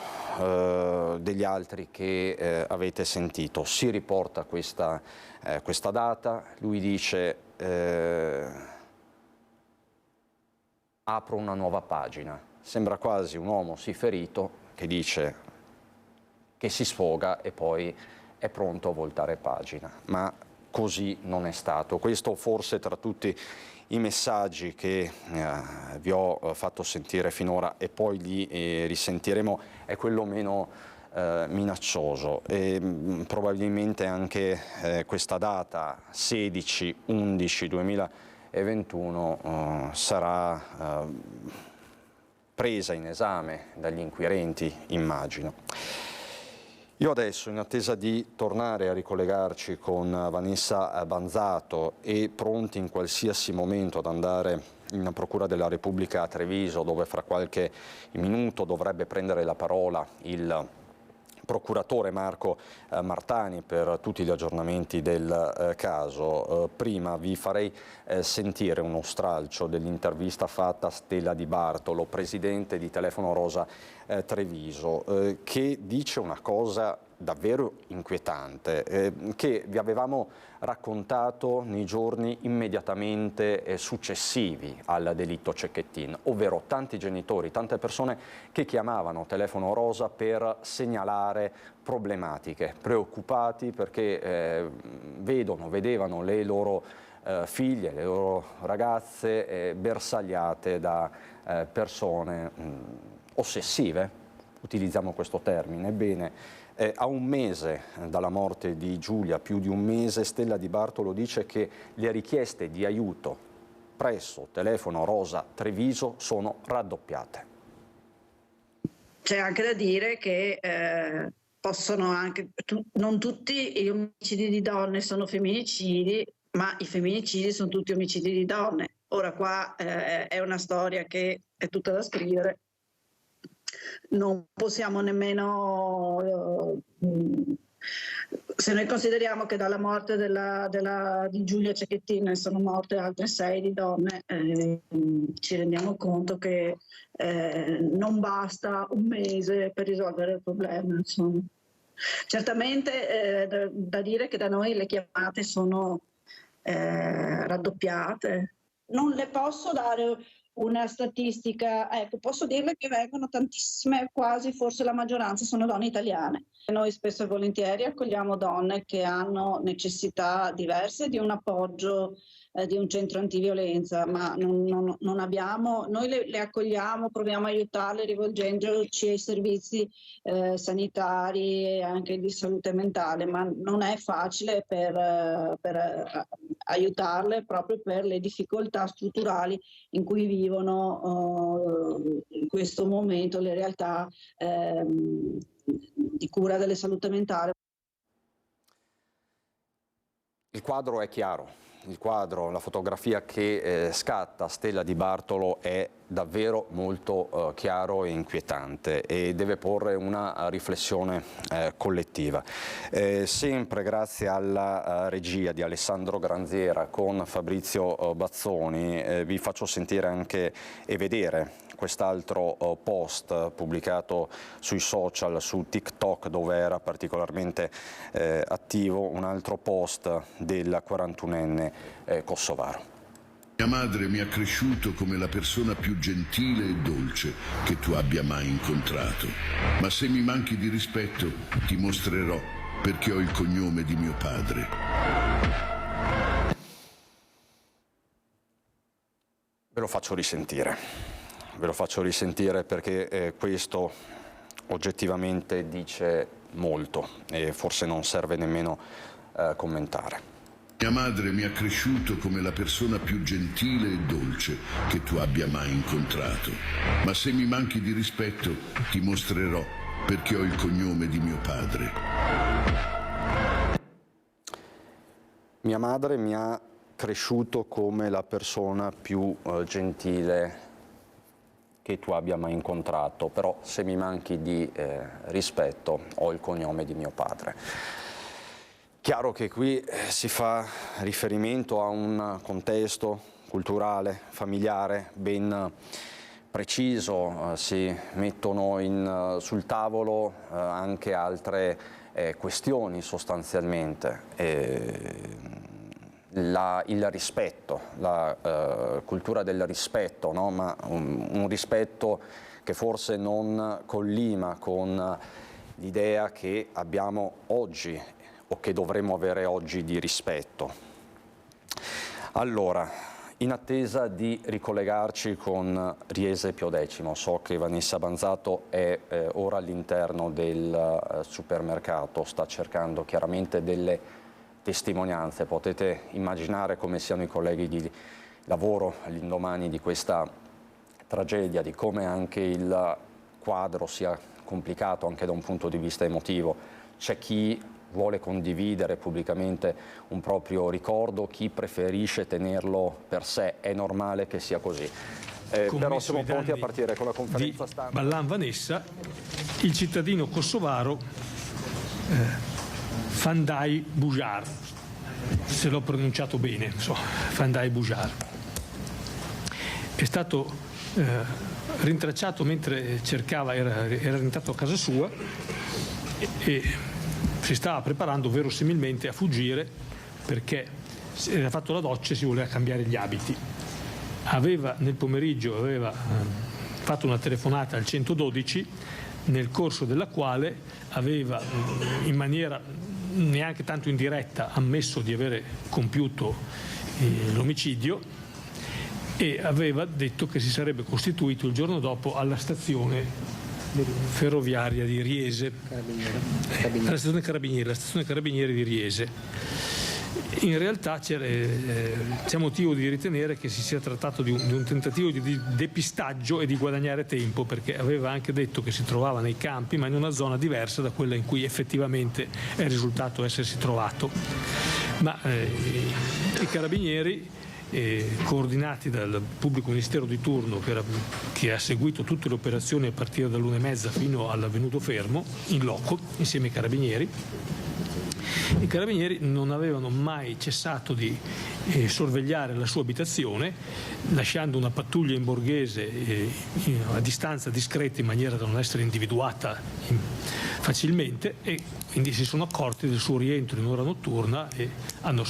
degli altri che avete sentito. Si riporta questa data, lui dice apro una nuova pagina. Sembra quasi un uomo sì ferito che dice che si sfoga e poi è pronto a voltare pagina, ma così non è stato. Questo forse tra tutti i messaggi che vi ho fatto sentire finora e poi li risentiremo è quello meno minaccioso e probabilmente anche questa data 16/11/2021 sarà presa in esame dagli inquirenti, immagino. Io adesso, in attesa di tornare a ricollegarci con Vanessa Banzato e pronti in qualsiasi momento ad andare in Procura della Repubblica a Treviso, dove fra qualche minuto dovrebbe prendere la parola il procuratore Marco Martani per tutti gli aggiornamenti del caso. Prima vi farei sentire uno stralcio dell'intervista fatta a Stella Di Bartolo, presidente di Telefono Rosa Treviso, che dice una cosa davvero inquietante, che vi avevamo raccontato nei giorni immediatamente successivi al delitto Cecchettin, ovvero tanti genitori, tante persone che chiamavano Telefono Rosa per segnalare problematiche, preoccupati perché vedevano le loro figlie, le loro ragazze bersagliate da persone ossessive, utilizziamo questo termine. Ebbene, a un mese dalla morte di Giulia, più di un mese, Stella Di Bartolo dice che le richieste di aiuto presso Telefono Rosa Treviso sono raddoppiate. C'è anche da dire che possono anche, non tutti gli omicidi di donne sono femminicidi, ma i femminicidi sono tutti omicidi di donne. Ora qua è una storia che è tutta da scrivere. Non possiamo nemmeno, se noi consideriamo che dalla morte di Giulia Cecchettin sono morte altre 6 di donne, ci rendiamo conto che non basta un mese per risolvere il problema. Insomma. Certamente da dire che da noi le chiamate sono raddoppiate. Non le posso dare una statistica, ecco, posso dirle che vengono tantissime, quasi forse la maggioranza sono donne italiane. Noi spesso e volentieri accogliamo donne che hanno necessità diverse di un appoggio di un centro antiviolenza, ma non abbiamo, noi le accogliamo, proviamo a aiutarle rivolgendoci ai servizi sanitari e anche di salute mentale, ma non è facile per aiutarle proprio per le difficoltà strutturali in cui vivono in questo momento le realtà di cura della salute mentale. Il quadro è chiaro. Il quadro, la fotografia che scatta Stella Di Bartolo è davvero molto chiaro e inquietante e deve porre una riflessione collettiva. Sempre grazie alla regia di Alessandro Granziera con Fabrizio Bazzoni vi faccio sentire anche e vedere quest'altro post pubblicato sui social, su TikTok, dove era particolarmente attivo, un altro post del 41enne kosovaro. Mia madre mi ha cresciuto come la persona più gentile e dolce che tu abbia mai incontrato. Ma se mi manchi di rispetto, ti mostrerò perché ho il cognome di mio padre. Ve lo faccio risentire perché questo oggettivamente dice molto e forse non serve nemmeno commentare. Mia madre mi ha cresciuto come la persona più gentile e dolce che tu abbia mai incontrato. Ma se mi manchi di rispetto, ti mostrerò perché ho il cognome di mio padre. Mia madre mi ha cresciuto come la persona più gentile che tu abbia mai incontrato, però se mi manchi di rispetto ho il cognome di mio padre. Chiaro che qui si fa riferimento a un contesto culturale, familiare ben preciso, si mettono sul tavolo anche altre questioni sostanzialmente. Il rispetto, la cultura del rispetto, no? Ma un rispetto che forse non collima con l'idea che abbiamo oggi o che dovremmo avere oggi di rispetto. Allora, in attesa di ricollegarci con Riese Pio X, so che Vanessa Banzato è ora all'interno del supermercato, sta cercando chiaramente delle testimonianze. Potete immaginare come siano i colleghi di lavoro all'indomani di questa tragedia, di come anche il quadro sia complicato anche da un punto di vista emotivo. C'è chi vuole condividere pubblicamente un proprio ricordo, chi preferisce tenerlo per sé. È normale che sia così. Però siamo pronti a partire con la conferenza stampa. Ballan Vanessa, il cittadino kosovaro Fandaj Bujar, se l'ho pronunciato bene, Fandaj Bujar, è stato rintracciato mentre cercava, era rientrato a casa sua e si stava preparando verosimilmente a fuggire perché era fatto la doccia e si voleva cambiare gli abiti. Nel pomeriggio aveva fatto una telefonata al 112 nel corso della quale aveva in maniera neanche tanto indiretta ammesso di avere compiuto l'omicidio e aveva detto che si sarebbe costituito il giorno dopo alla stazione ferroviaria di Riese, alla stazione carabinieri di Riese. In realtà c'è motivo di ritenere che si sia trattato di un tentativo di depistaggio e di guadagnare tempo, perché aveva anche detto che si trovava nei campi ma in una zona diversa da quella in cui effettivamente è risultato essersi trovato. Ma i carabinieri, coordinati dal pubblico ministero di turno che ha seguito tutte le operazioni a partire dall'1:30 fino all'avvenuto fermo in loco insieme ai carabinieri, i carabinieri non avevano mai cessato di sorvegliare la sua abitazione, lasciando una pattuglia in borghese a distanza discreta in maniera da non essere individuata facilmente, e quindi si sono accorti del suo rientro in ora notturna e hanno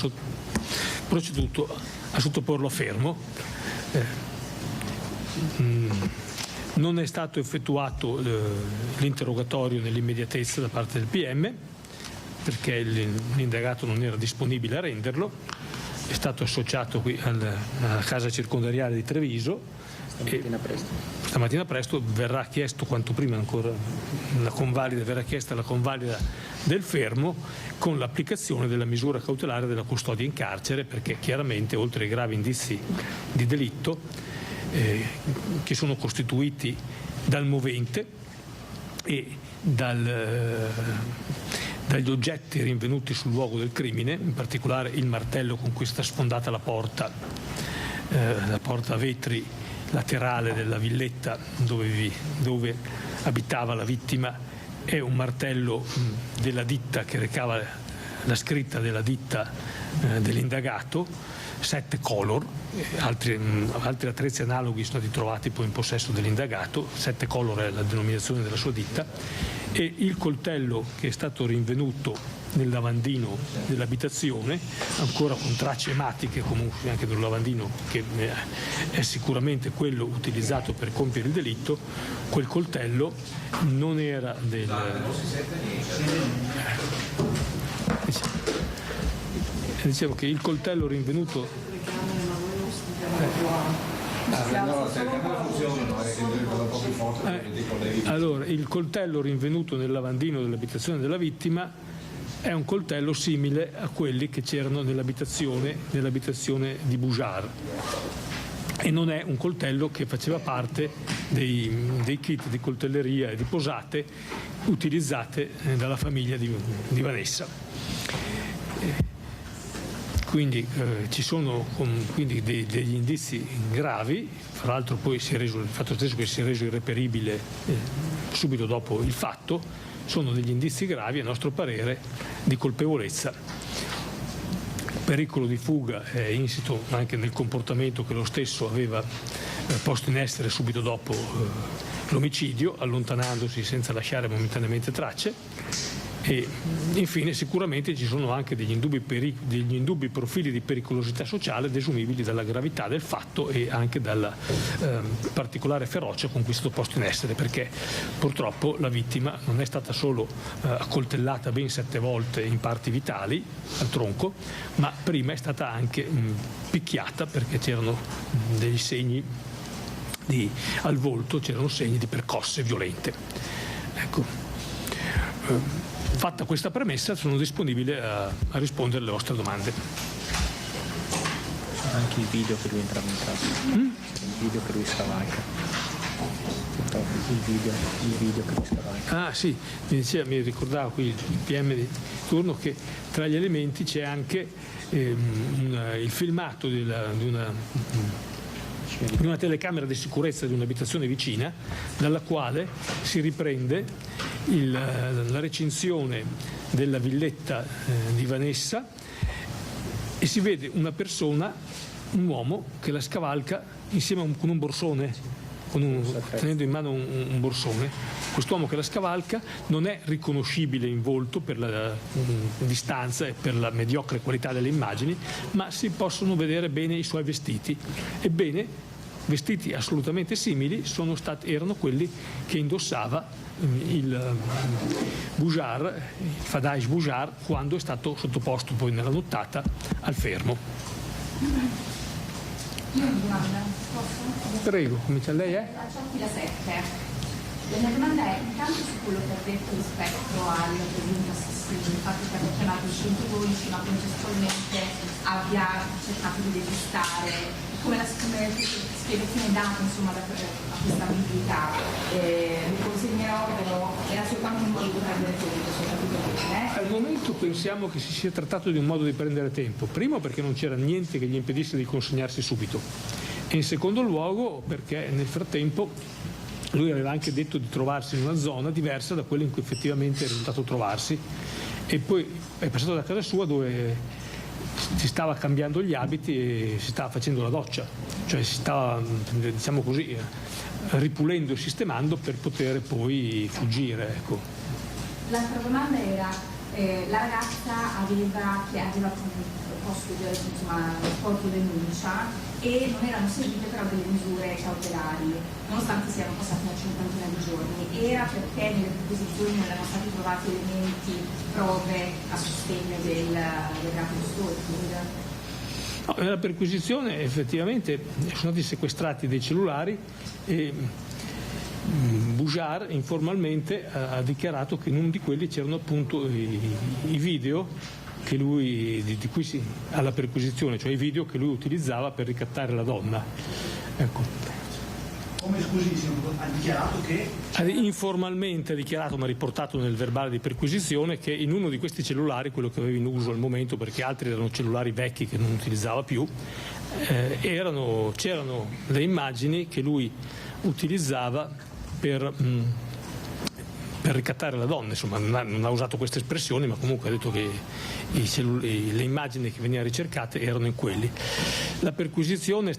proceduto a sottoporlo a fermo. Non è stato effettuato l'interrogatorio nell'immediatezza da parte del PM perché l'indagato non era disponibile a renderlo, è stato associato qui alla casa circondariale di Treviso. Stamattina presto verrà chiesto quanto prima ancora verrà chiesta la convalida del fermo con l'applicazione della misura cautelare della custodia in carcere, perché chiaramente oltre ai gravi indizi di delitto che sono costituiti dal movente e dagli oggetti rinvenuti sul luogo del crimine, in particolare il martello con cui è stata sfondata la porta a vetri laterale della villetta dove abitava la vittima, è un martello della ditta che recava la scritta della ditta dell'indagato, 7 Color, altri attrezzi analoghi sono stati trovati poi in possesso dell'indagato, 7 Color è la denominazione della sua ditta, e il coltello che è stato rinvenuto nel lavandino dell'abitazione, ancora con tracce ematiche comunque anche nel lavandino, che è sicuramente quello utilizzato per compiere il delitto. Quel coltello non era diciamo che il coltello rinvenuto allora, il coltello rinvenuto nel lavandino dell'abitazione della vittima è un coltello simile a quelli che c'erano nell'abitazione di Bujar, e non è un coltello che faceva parte dei kit di coltelleria e di posate utilizzate dalla famiglia di Vanessa. Quindi ci sono degli indizi gravi, fra l'altro poi il fatto stesso che si è reso irreperibile subito dopo il fatto, sono degli indizi gravi a nostro parere di colpevolezza. pericolo di fuga è insito anche nel comportamento che lo stesso aveva posto in essere subito dopo l'omicidio, allontanandosi senza lasciare momentaneamente tracce. E infine sicuramente ci sono anche degli indubbi profili di pericolosità sociale desumibili dalla gravità del fatto e anche dalla particolare ferocia con cui è stato posto in essere, perché purtroppo la vittima non è stata solo accoltellata ben 7 volte in parti vitali al tronco, ma prima è stata anche picchiata, perché c'erano dei segni al volto, c'erano segni di percosse violente. Ecco. Fatta questa premessa, sono disponibile a rispondere alle vostre domande. Anche il video che lui entrava in casa, il video che lui scavalca. Il video che lui scavalca. Ah sì, mi ricordava qui il PM di turno che tra gli elementi c'è anche il filmato di una telecamera di sicurezza di un'abitazione vicina, dalla quale si riprende la recinzione della villetta di Vanessa e si vede una persona, un uomo, che la scavalca insieme con un borsone, tenendo in mano un borsone. Quest'uomo che la scavalca non è riconoscibile in volto per la distanza e per la mediocre qualità delle immagini, ma si possono vedere bene i suoi vestiti. Ebbene, vestiti assolutamente simili erano quelli che indossava il Fadaish Bujar, quando è stato sottoposto poi nella nottata al fermo. Io ho una domanda, posso? Prego, comincia lei, La 7. La mia domanda è intanto su quello che ha detto rispetto al presunto assassino, il fatto che abbia chiamato i 112 ma contestualmente abbia cercato di depistare, come la spiegazione data insomma a questa ambiguità. Mi consegnerò però era soltanto un modo di prendere tempo, soprattutto per Al momento pensiamo che si sia trattato di un modo di prendere tempo, primo perché non c'era niente che gli impedisse di consegnarsi subito e in secondo luogo perché nel frattempo lui aveva anche detto di trovarsi in una zona diversa da quella in cui effettivamente è risultato trovarsi e poi è passato da casa sua dove si stava cambiando gli abiti e si stava facendo la doccia, cioè si stava, diciamo così, ripulendo e sistemando per poter poi fuggire. Ecco. L'altra domanda era, la ragazza aveva posto sporto denuncia e non erano seguite però delle misure cautelari, nonostante siano passati una cinquantina di giorni. Era perché nelle perquisizioni non erano stati trovati elementi, prove a sostegno del reato di stalking? No, nella perquisizione effettivamente sono stati sequestrati dei cellulari e Bujar informalmente ha dichiarato che in uno di quelli c'erano appunto i video che lui, di cui alla perquisizione, cioè i video che lui utilizzava per ricattare la donna. Ecco. Come scusi, ha dichiarato che? Informalmente ha dichiarato, ma riportato nel verbale di perquisizione, che in uno di questi cellulari, quello che aveva in uso al momento, perché altri erano cellulari vecchi che non utilizzava più, c'erano le immagini che lui utilizzava per ricattare la donna, insomma non ha usato queste espressioni, ma comunque ha detto che le immagini che venivano ricercate erano in quelli. La perquisizione è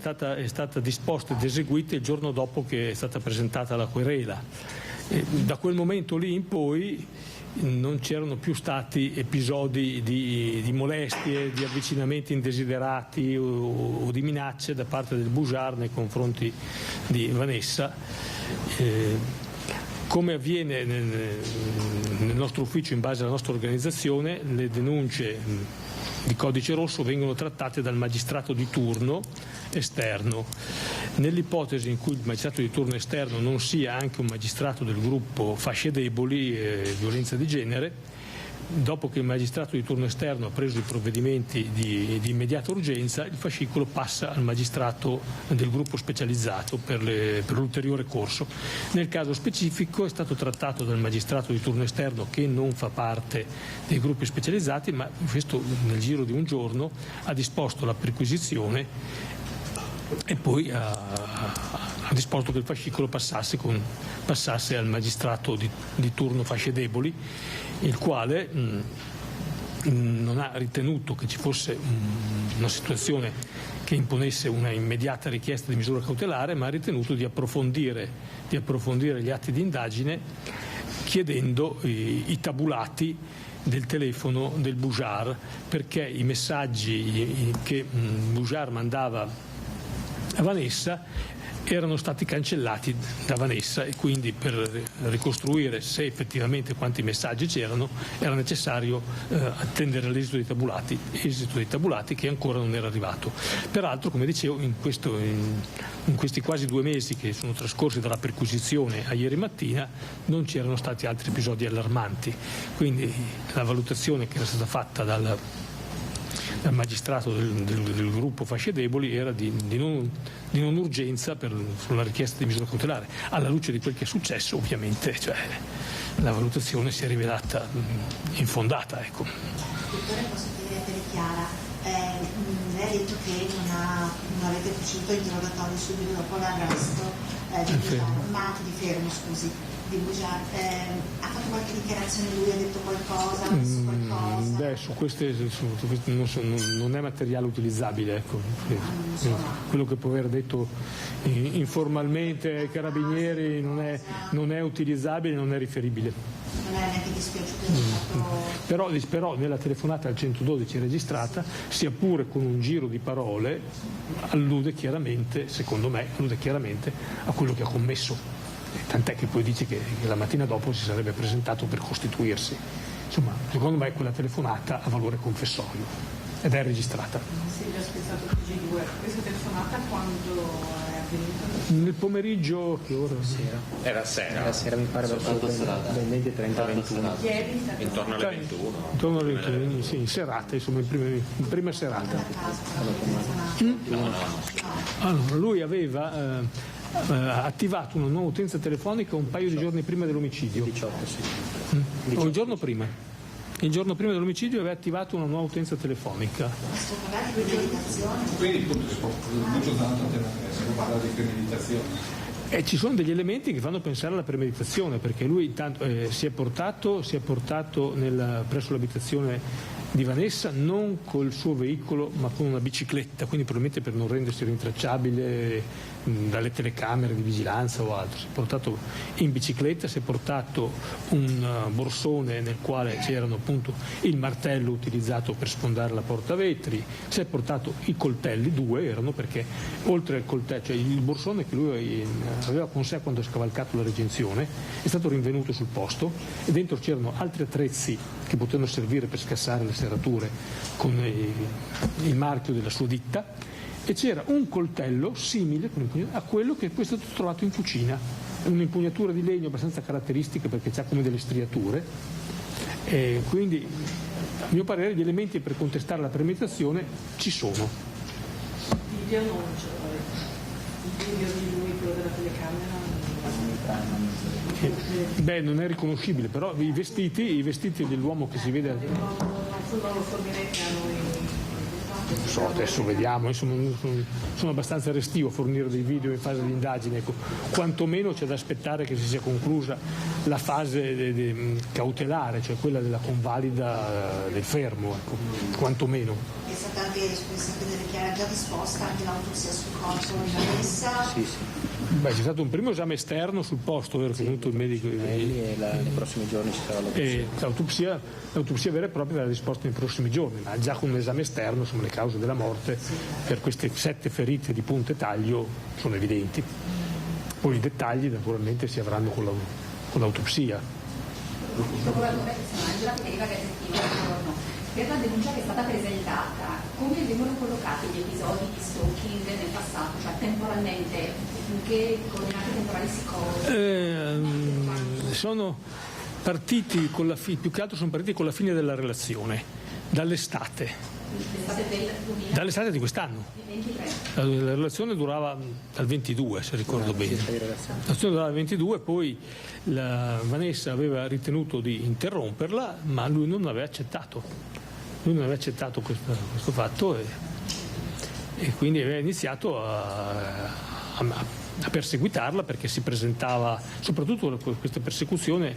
stata disposta ed eseguita il giorno dopo che è stata presentata la querela. Da quel momento lì in poi non c'erano più stati episodi di molestie, di avvicinamenti indesiderati o di minacce da parte del Bujar nei confronti di Vanessa. Come avviene nel nostro ufficio in base alla nostra organizzazione, le denunce di codice rosso vengono trattate dal magistrato di turno esterno. Nell'ipotesi in cui il magistrato di turno esterno non sia anche un magistrato del gruppo fasce deboli e violenza di genere, dopo che il magistrato di turno esterno ha preso i provvedimenti di immediata urgenza, il fascicolo passa al magistrato del gruppo specializzato per l'ulteriore corso. Nel caso specifico è stato trattato dal magistrato di turno esterno, che non fa parte dei gruppi specializzati, ma questo nel giro di un giorno ha disposto la perquisizione e poi ha disposto che il fascicolo passasse al magistrato di turno fasce deboli, il quale non ha ritenuto che ci fosse una situazione che imponesse una immediata richiesta di misura cautelare, ma ha ritenuto di approfondire gli atti di indagine chiedendo i tabulati del telefono del Bujar, perché i messaggi che Bujar mandava a Vanessa erano stati cancellati da Vanessa, e quindi per ricostruire se effettivamente quanti messaggi c'erano era necessario attendere l'esito dei tabulati che ancora non era arrivato. Peraltro, come dicevo, in questi quasi 2 mesi che sono trascorsi dalla perquisizione a ieri mattina non c'erano stati altri episodi allarmanti, quindi la valutazione che era stata fatta dal magistrato del gruppo Fasce Deboli era di non urgenza sulla richiesta di misura cautelare. Alla luce di quel che è successo, ovviamente, la valutazione si è rivelata infondata. Ecco. Dottore, posso chiedere Chiara, lei ha detto che non avete facilitato interrogatorio subito dopo l'arresto di fermo, di Bujar. Ha fatto qualche dichiarazione lui, ha detto qualcosa, ha messo qualcosa? Su queste non è materiale utilizzabile, ecco. Quello che può aver detto informalmente ai carabinieri non è utilizzabile, non è riferibile. Non è neanche dispiaciuto Però nella telefonata al 112 registrata, sia pure con un giro di parole, allude chiaramente, secondo me, a quello che ha commesso. Tant'è che poi dice che la mattina dopo si sarebbe presentato per costituirsi. Insomma, secondo me quella telefonata ha valore confessorio ed è registrata. Sì, l'ho spezzato TG2. Questa telefonata quando è avvenuta? Nel pomeriggio, che ora? Era sera, mi pare, verso le 20:30-21. Intorno alle 21. Intorno alle 21, sì, in serata, insomma, in prima serata. Allora, lui aveva attivato una nuova utenza telefonica un paio di giorni prima dell'omicidio. 18, sì. O il giorno prima. Il giorno prima dell'omicidio aveva attivato una nuova utenza telefonica. Quindi molto tanto si può parlare di premeditazione. Ci sono degli elementi che fanno pensare alla premeditazione, perché lui intanto si è portato presso l'abitazione di Vanessa non col suo veicolo ma con una bicicletta, quindi probabilmente per non rendersi rintracciabile dalle telecamere di vigilanza o altro. Si è portato in bicicletta, si è portato un borsone nel quale c'erano appunto il martello utilizzato per sfondare la porta vetri, si è portato i coltelli, 2 erano, perché oltre al coltello, cioè il borsone che lui aveva con sé quando ha scavalcato la Regenzione è stato rinvenuto sul posto, e dentro c'erano altri attrezzi che potevano servire per scassare le serrature con il marchio della sua ditta, e c'era un coltello simile a quello che poi è stato trovato in cucina, un'impugnatura di legno abbastanza caratteristica perché c'ha come delle striature, e quindi a mio parere gli elementi per contestare la premeditazione ci sono. Il video non c'è, il video di lui, quello della telecamera non è riconoscibile, però i vestiti dell'uomo che si vede. Non lo fornirete a noi? Adesso vediamo, insomma, sono abbastanza restivo a fornire dei video in fase di indagine, ecco. Quantomeno c'è da aspettare che si sia conclusa la fase cautelare, cioè quella della convalida del fermo, ecco. Quantomeno. È stata anche già disposta anche l'autopsia sul corpo di Vanessa? Sì. C'è stato un primo esame esterno sul posto, vero, che è venuto il medico. E nei prossimi giorni ci sarà l'autopsia. L'autopsia vera e propria verrà disposta nei prossimi giorni, ma già con un esame esterno, insomma, le cause della morte per queste 7 ferite di punta e taglio sono evidenti. Poi i dettagli naturalmente si avranno con l'autopsia. Per la denuncia che è stata presentata, come vengono collocati gli episodi di stalking nel passato, cioè temporalmente, in che coordinate temporali si collocano? Sono partiti più che altro sono partiti con la fine della relazione, dall'estate di quest'anno. La relazione durava dal 22, se ricordo bene. La relazione durava dal 22, poi Vanessa aveva ritenuto di interromperla, ma lui non aveva accettato. Lui non aveva accettato questo fatto e quindi aveva iniziato a perseguitarla, perché si presentava, soprattutto questa persecuzione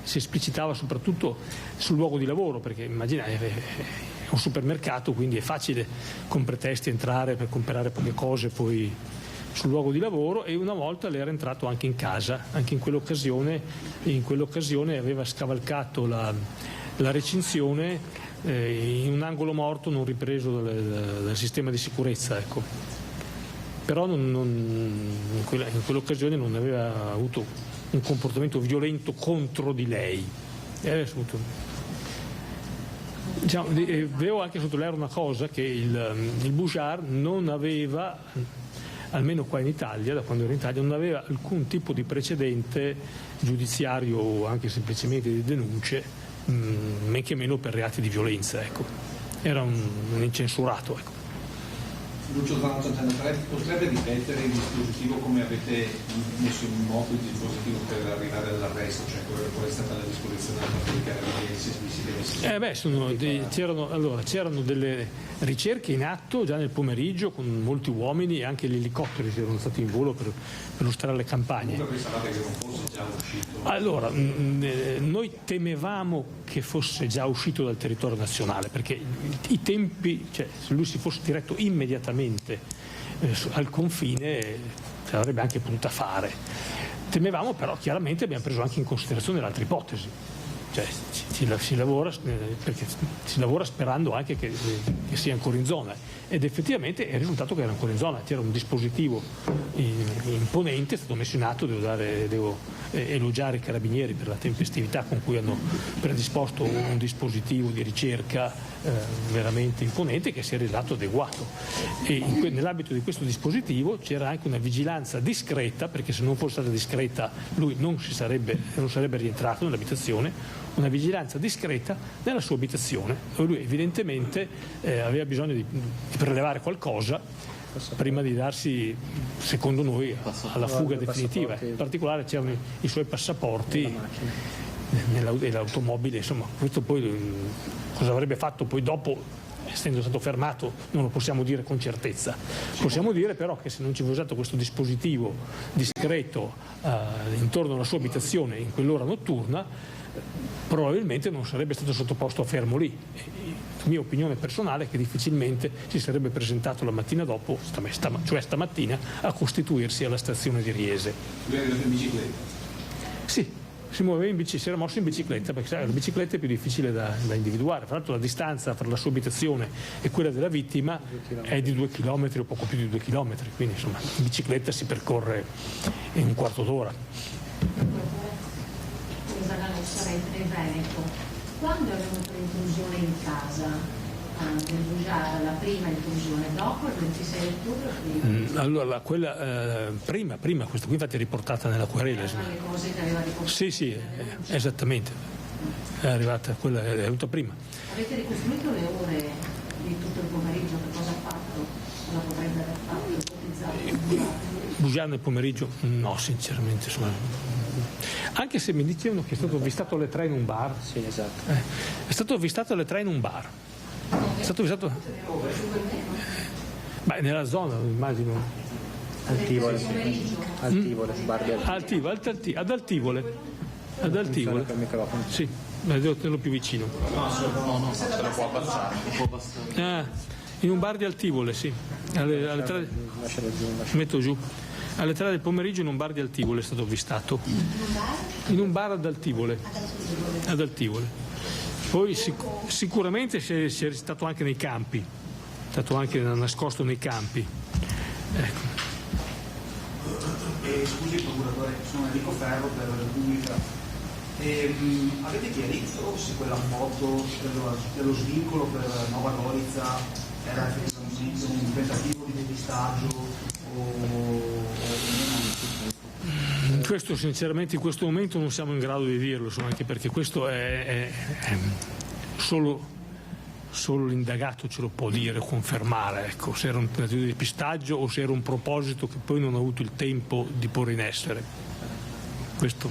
si esplicitava soprattutto sul luogo di lavoro, perché immagina è un supermercato, quindi è facile con pretesti entrare per comprare poche cose poi sul luogo di lavoro, e una volta le era entrato anche in casa. Anche in quell'occasione aveva scavalcato la recinzione in un angolo morto non ripreso dal sistema di sicurezza, ecco. Però in quell'occasione non aveva avuto un comportamento violento contro di lei. Devo anche sottolineare una cosa, che il Bujar non aveva, almeno qua in Italia, da quando era in Italia, non aveva alcun tipo di precedente giudiziario o anche semplicemente di denunce, men che meno per reati di violenza, ecco. Era un incensurato, ecco. Lucio Zano 83, potrebbe ripetere il dispositivo come avete messo in moto il dispositivo per arrivare all'arresto, cioè qual è stata la disposizione della parte dei carabinieri, se vi si deve c'erano delle ricerche in atto già nel pomeriggio con molti uomini, e anche gli elicotteri erano stati in volo per illustrare le campagne. Comunque pensavate che non fosse già uscito? Allora, noi temevamo che fosse già uscito dal territorio nazionale, perché i tempi, cioè se lui si fosse diretto immediatamente al confine ce l'avrebbe anche potuta fare. Temevamo, però chiaramente abbiamo preso anche in considerazione l'altra ipotesi, cioè si lavora sperando anche che sia ancora in zona, ed effettivamente è risultato che era ancora in zona. C'era un dispositivo imponente, è stato messo in atto. Devo elogiare i carabinieri per la tempestività con cui hanno predisposto un dispositivo di ricerca veramente imponente, che si è rivelato adeguato, e nell'ambito di questo dispositivo c'era anche una vigilanza discreta, perché se non fosse stata discreta lui non sarebbe rientrato nell'abitazione, una vigilanza discreta nella sua abitazione, dove lui evidentemente aveva bisogno di prelevare qualcosa prima di darsi, secondo noi, alla fuga definitiva. In particolare c'erano i suoi passaporti nell'automobile, insomma. Questo poi cosa avrebbe fatto poi dopo, essendo stato fermato, non lo possiamo dire con certezza. Possiamo dire però che se non ci fosse stato questo dispositivo discreto intorno alla sua abitazione in quell'ora notturna, probabilmente non sarebbe stato sottoposto a fermo lì. La mia opinione personale è che difficilmente si sarebbe presentato la mattina dopo, cioè stamattina, a costituirsi alla stazione di Riese. Lui era in bicicletta? Sì, si muoveva si era mosso in bicicletta, perché la bicicletta è più difficile da individuare. Tra l'altro la distanza tra la sua abitazione e quella della vittima è di 2 chilometri o poco più di 2 chilometri, quindi insomma in bicicletta si percorre in un quarto d'ora. La nostra in Veneto, quando è venuta l'intrusione in casa del Bujar, la prima intrusione, dopo il 26 ottobre? Allora, quella prima, questa qui infatti è riportata nella querela. Le cose che aveva riportato? Sì, esattamente, è arrivata, quella è venuta prima. Avete ricostruito le ore di tutto il pomeriggio, che cosa ha fatto? Cosa potrebbe aver fatto, ipotizzato? Bujar nel pomeriggio? No, sinceramente, insomma. Anche se mi dicevano che è stato avvistato alle 3 in un bar. Sì, esatto. È stato avvistato alle 3 in un bar. È stato avvistato nella zona, immagino. Altivole, bar di ad Altivole. Ad Altivole. Sì, devo tenerlo più vicino. No, se lo può abbassare. In un bar di Altivole, sì. Alle 3... Metto giù. Alle 3 del pomeriggio in un bar di Altivole è stato avvistato. In un bar ad Altivole. Poi sicuramente si è stato anche nei campi. È stato anche nascosto nei campi. Ecco. Scusi procuratore, sono Enrico Ferro per la Repubblica. Avete chiarito se quella foto dello svincolo per Nova Gorica era effettivamente un tentativo di depistaggio? Questo sinceramente in questo momento non siamo in grado di dirlo, anche perché questo è solo l'indagato ce lo può dire o confermare, ecco, se era un tentativo di depistaggio o se era un proposito che poi non ha avuto il tempo di porre in essere. Questo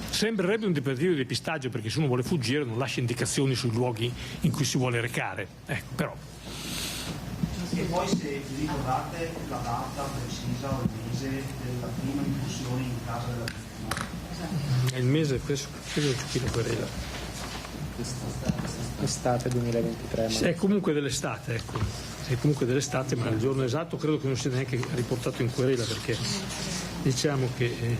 sembrerebbe un tentativo di depistaggio, perché se uno vuole fuggire non lascia indicazioni sui luoghi in cui si vuole recare, ecco, però. E poi se vi ricordate la data precisa o il mese della prima intrusione in casa della vittima? Il mese, questo è la querela. Estate 2023. È comunque dell'estate, ecco. È comunque dell'estate, ma il giorno esatto credo che non sia neanche riportato in querela, perché diciamo che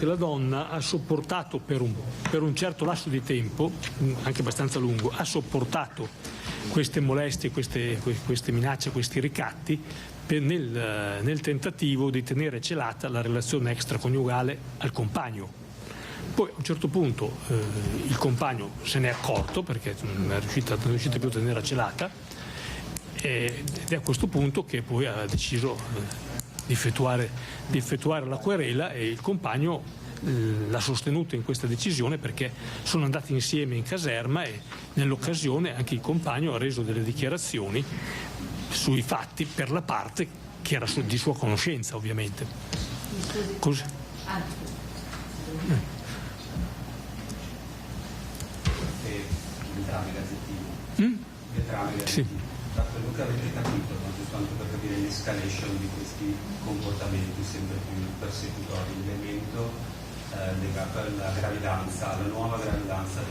la donna ha sopportato per un certo lasso di tempo, anche abbastanza lungo, ha sopportato queste molestie, queste minacce, questi ricatti nel tentativo di tenere celata la relazione extraconiugale al compagno. Poi a un certo punto il compagno se n'è accorto perché non è riuscito più a tenerla celata, ed è a questo punto che poi ha deciso di effettuare la querela, e il compagno l'ha sostenuto in questa decisione perché sono andati insieme in caserma, e nell'occasione anche il compagno ha reso delle dichiarazioni sui fatti per la parte che era di sua conoscenza, ovviamente. Così. Sì. Da quello che avete capito, tanto per capire l'escalation di questi comportamenti sempre più persecutori, l'elemento legato alla gravidanza, alla nuova gravidanza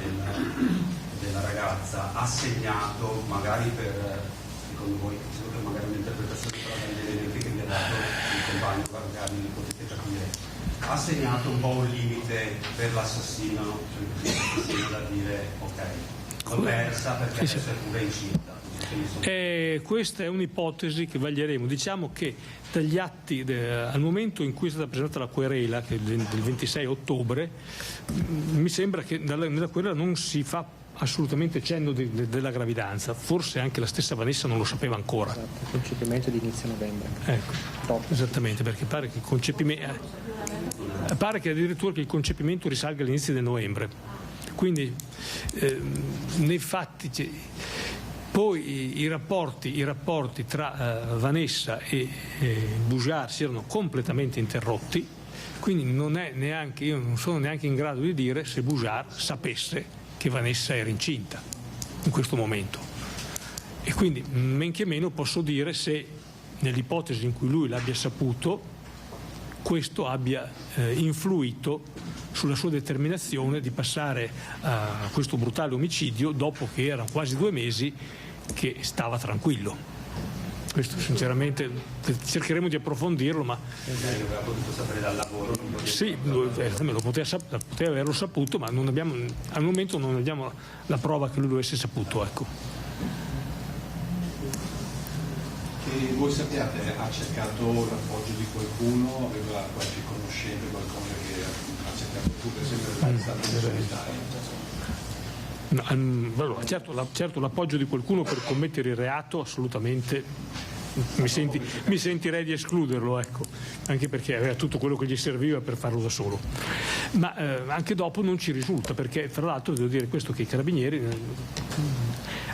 della ragazza, ha segnato magari secondo voi, secondo magari un'interpretazione degli elementi che vi ha dato il compagno Vargani, li potete capire, ha segnato un po' un limite per l'assassino, da dire ok, l'ho persa perché adesso è pure incinta. Questa è un'ipotesi che vaglieremo. Diciamo che dagli atti, al momento in cui è stata presentata la querela, che è del 26 ottobre, mi sembra che nella querela non si fa assolutamente cenno della gravidanza. Forse anche la stessa Vanessa non lo sapeva ancora. Esatto, il concepimento di inizio novembre. Ecco, esattamente, perché pare che pare che addirittura che il concepimento risalga all'inizio del novembre. Quindi nei fatti poi i rapporti tra Vanessa e Bujar si erano completamente interrotti, quindi io non sono neanche in grado di dire se Bujar sapesse che Vanessa era incinta in questo momento, e quindi men che meno posso dire se nell'ipotesi in cui lui l'abbia saputo, questo abbia influito sulla sua determinazione di passare a questo brutale omicidio dopo che erano quasi 2 mesi che stava tranquillo. Questo sinceramente cercheremo di approfondirlo, ma aveva potuto sapere dal lavoro. Sì, lo poteva averlo saputo, ma al momento non abbiamo la prova che lui lo avesse saputo, ecco. Che voi sappiate, ha cercato l'appoggio di qualcuno, aveva qualche conoscente, qualcosa che ha cercato tu, per esempio, è stato solitario? Allora, certo l'appoggio di qualcuno per commettere il reato assolutamente mi sentirei di escluderlo, ecco, anche perché aveva tutto quello che gli serviva per farlo da solo, ma anche dopo non ci risulta, perché tra l'altro devo dire questo, che i carabinieri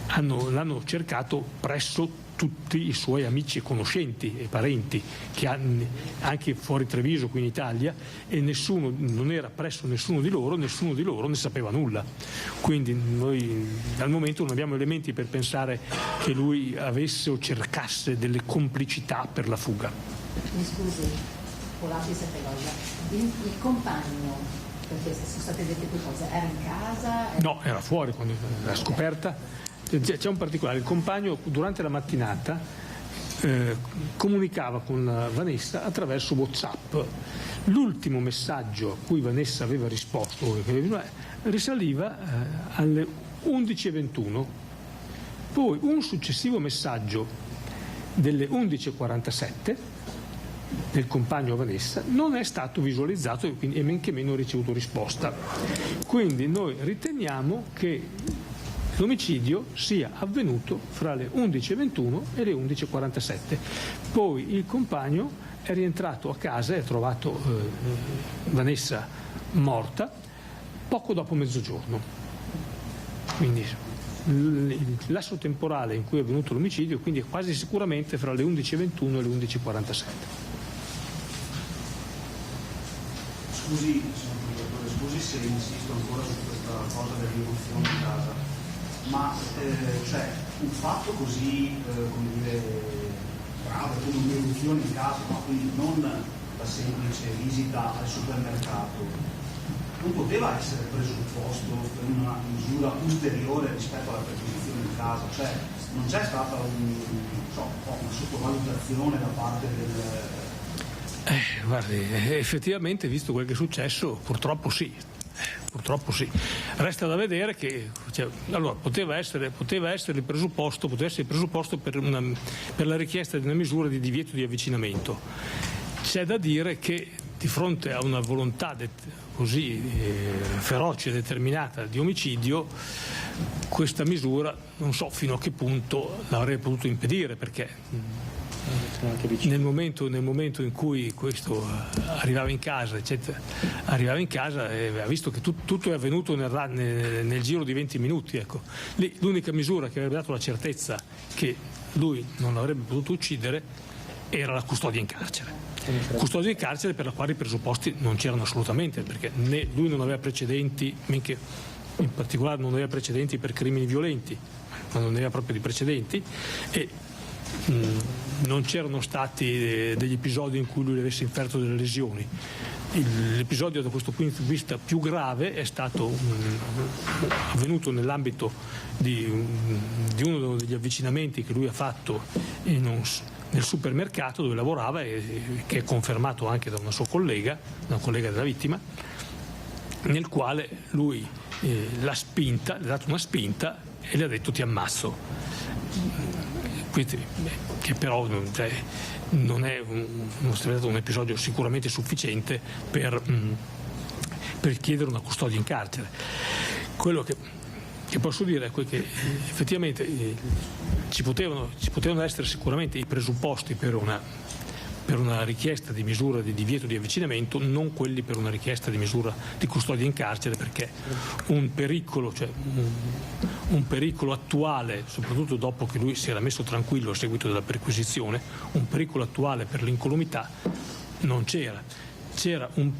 l'hanno cercato presso tutti i suoi amici e conoscenti e parenti che hanno anche fuori Treviso, qui in Italia, e non era presso nessuno di loro ne sapeva nulla. Quindi noi al momento non abbiamo elementi per pensare che lui avesse o cercasse delle complicità per la fuga. Mi scusi, il compagno, perché sono state dette due cose, era in casa? No, era fuori quando l'ha scoperta. C'è un particolare, il compagno durante la mattinata comunicava con Vanessa attraverso WhatsApp. L'ultimo messaggio a cui Vanessa aveva risposto risaliva alle 11:21. Poi un successivo messaggio delle 11:47 del compagno Vanessa non è stato visualizzato e men che meno ricevuto risposta. Quindi noi riteniamo che l'omicidio sia avvenuto fra le 11:21 e le 11:47. Poi il compagno è rientrato a casa e ha trovato Vanessa morta poco dopo mezzogiorno. Quindi il lasso temporale in cui è avvenuto l'omicidio quindi è quasi sicuramente fra le 11:21 e le 11:47. Scusi se insisto ancora su questa cosa dell'irruzione in casa. Ma cioè, un fatto così, come dire, grave, come un'irruzione in casa, no? Quindi non la semplice visita al supermercato non poteva essere presupposto per una misura ulteriore rispetto alla perquisizione in casa? Cioè non c'è stata una sottovalutazione da parte del... Guardi, effettivamente, visto quel che è successo, purtroppo sì. Resta da vedere che allora, poteva essere il presupposto per la richiesta di una misura di divieto di avvicinamento. C'è da dire che di fronte a una volontà così feroce e determinata di omicidio, questa misura non so fino a che punto l'avrebbe potuto impedire, perché nel momento in cui questo arrivava in casa, ha visto che tutto è avvenuto nel giro di 20 minuti. Ecco. Lì l'unica misura che avrebbe dato la certezza che lui non l'avrebbe potuto uccidere era la custodia in carcere. Custodia in carcere per la quale i presupposti non c'erano assolutamente, perché né lui non aveva precedenti, in particolare non aveva precedenti per crimini violenti, ma non aveva proprio di precedenti, e non c'erano stati degli episodi in cui lui avesse inferto delle lesioni. L'episodio da questo punto di vista più grave è stato avvenuto nell'ambito di uno degli avvicinamenti che lui ha fatto nel supermercato dove lavorava, e che è confermato anche da una sua collega, una collega della vittima, nel quale lui l'ha spinta, le ha dato una spinta e le ha detto ti ammazzo. Che però non è un episodio sicuramente sufficiente per chiedere una custodia in carcere. Quello che posso dire è che effettivamente ci potevano essere sicuramente i presupposti per una richiesta di misura di divieto di avvicinamento, non quelli per una richiesta di misura di custodia in carcere, perché un pericolo attuale, soprattutto dopo che lui si era messo tranquillo a seguito della perquisizione, un pericolo attuale per l'incolumità non c'era. C'era un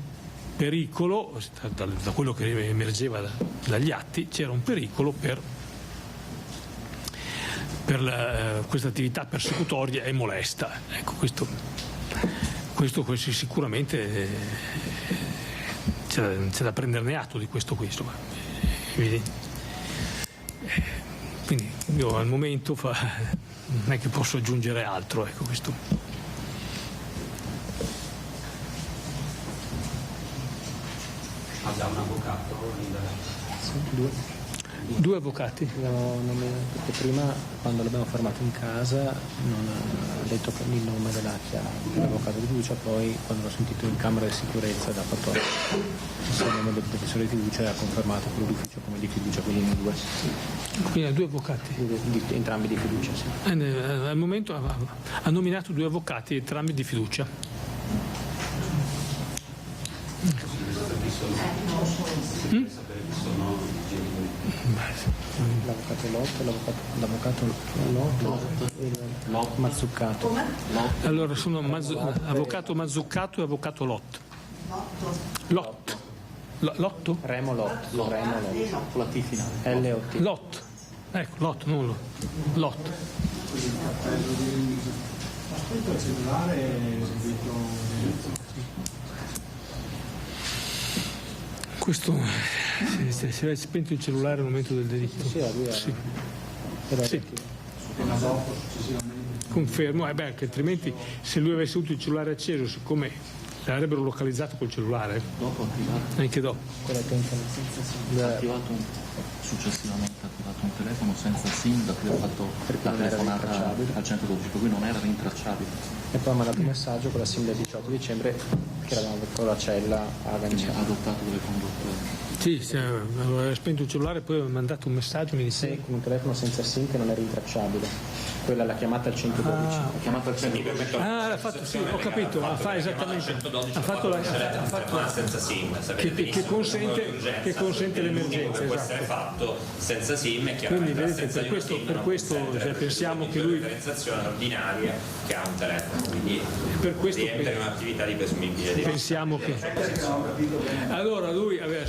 pericolo, da quello che emergeva dagli atti, c'era un pericolo per questa attività persecutoria e molesta. Ecco, questo sicuramente c'è da prenderne atto di questo qui, insomma. Quindi io al momento non è che posso aggiungere altro, ecco questo. Ha già un avvocato? Sì, Due avvocati? Perché prima, quando l'abbiamo fermato in casa, non ha detto che il nome dell'avvocato di fiducia, poi quando l'ho sentito in camera di sicurezza ha fatto il nome del professore di fiducia e ha confermato quello di ufficio come di fiducia, quindi noi due. Quindi ha due avvocati? Entrambi di fiducia, sì. Al momento ha nominato due avvocati, entrambi di fiducia. L'avvocato Lot Mazzuccato. Allora sono avvocato Mazzuccato e avvocato Lot. Lotto? Remo Lot, con la T finale. L-O-T. Lot. Ecco, Lot, non Lot. Lot. Aspetta il cellulare Questo si è spento il cellulare al momento del delitto. Sì. Confermo, che altrimenti se lui avesse avuto il cellulare acceso, siccome l'avrebbero localizzato col cellulare. Dopo attivato. Anche dopo. Successivamente ha attivato un telefono senza SIM da cui ha fatto la telefonata al 112, per cui non era rintracciabile. E poi ha mandato un messaggio con la SIM del 18 dicembre che eravamo con la cella agganciata. Ha adottato delle condotte. Sì, aveva spento il cellulare e poi aveva mandato un messaggio, mi disse. Sì, con un telefono senza SIM che non è rintracciabile. Quella l'ha chiamata al 112. La chiamata al 112. L'ha fatto, sì, ho capito, esattamente. Ha fatto la senza SIM, che consente l'emergenza. Può essere fatto senza SIM e chiaramente. Quindi vedete, per questo pensiamo che lui. Un'organizzazione ordinaria che ha un telefono, quindi per questo rientra in un'attività di presumibile di pensiamo che. Allora lui aveva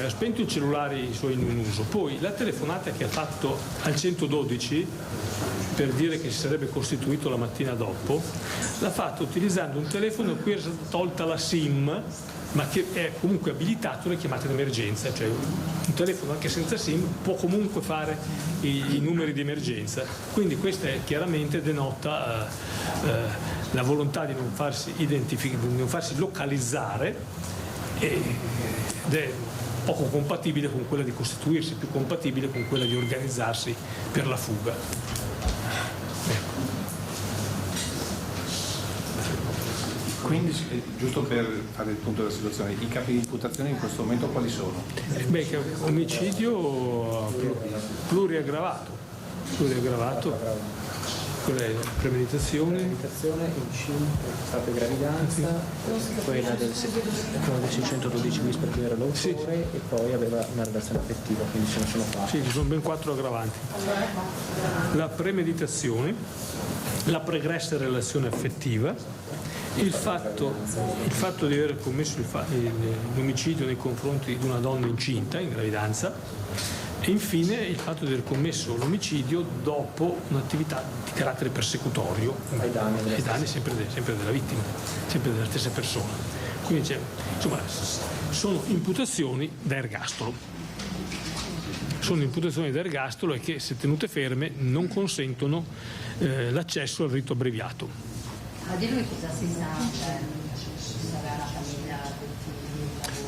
spento i cellulari suoi in uso, poi la telefonata che ha fatto al 112 per per dire che si sarebbe costituito la mattina dopo, l'ha fatto utilizzando un telefono a cui era stata tolta la SIM, ma che è comunque abilitato alle chiamate d'emergenza, cioè un telefono anche senza SIM può comunque fare i numeri di emergenza. Quindi questa chiaramente denota la volontà di non farsi localizzare ed è poco compatibile con quella di costituirsi, più compatibile con quella di organizzarsi per la fuga. Quindi, giusto per fare il punto della situazione, i capi di imputazione in questo momento quali sono? Omicidio pluriaggravato, premeditazione, stato di gravidanza, quella del 612 bis perché era l'autore e poi aveva una relazione affettiva, quindi ce ne sono 4. Sì, ci sono ben 4 aggravanti. La premeditazione, la pregressa relazione affettiva, il fatto di aver commesso l'omicidio nei confronti di una donna incinta in gravidanza e infine il fatto di aver commesso l'omicidio dopo un'attività di carattere persecutorio ai danni sempre della vittima, sempre della stessa persona. Quindi insomma, sono imputazioni da ergastolo. Sono imputazioni da ergastolo e che, se tenute ferme, non consentono l'accesso al rito abbreviato. Ma di lui cosa si sa? Aveva la famiglia?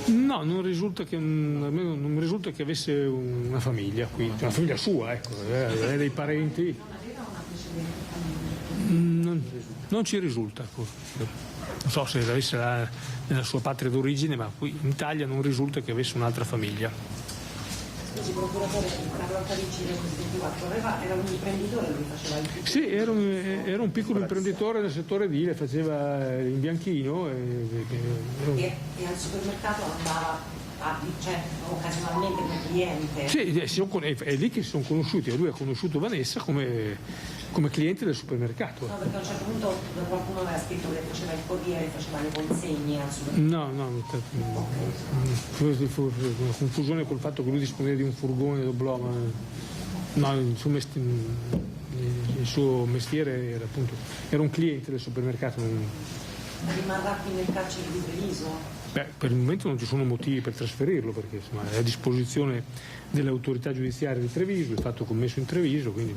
No, non mi risulta che avesse una famiglia qui, una famiglia sua, ecco, aveva dei parenti. Non ci risulta. Non so se l'avesse nella sua patria d'origine, ma qui in Italia non risulta che avesse un'altra famiglia. Scusi, procuratore, Carlo Parigi del 24 era un imprenditore, lui faceva il piccolo? Sì, era un piccolo imprenditore del settore edile, faceva in bianchino e al supermercato andava occasionalmente come cliente. Sì, è lì che si sono conosciuti, e lui ha conosciuto Vanessa come cliente del supermercato. No, perché a un certo punto qualcuno aveva scritto che faceva il corriere, faceva le consegne al supermercato. No, fu una confusione col fatto che lui disponeva di un furgone doblò, ma no, il suo mestiere era un cliente del supermercato. Rimarrà qui nel carcere di Treviso? Per il momento non ci sono motivi per trasferirlo, perché insomma, è a disposizione delle autorità giudiziarie di Treviso, è stato commesso in Treviso, quindi...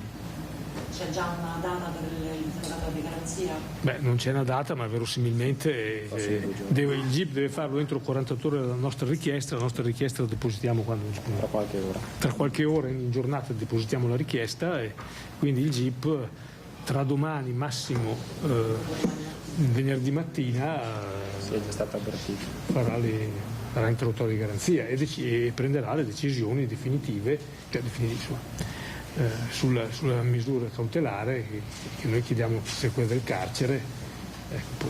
C'è già una data per l'interrogatorio di garanzia? Non c'è una data, ma verosimilmente il GIP deve farlo entro 48 ore dalla nostra richiesta. La nostra richiesta la depositiamo quando? Tra qualche ora. Tra qualche ora in giornata depositiamo la richiesta e quindi il GIP tra domani, massimo venerdì mattina, è già stato avvertito, farà interrogatorio di garanzia e prenderà le decisioni definitive, sulla misura cautelare che noi chiediamo sia quella del carcere.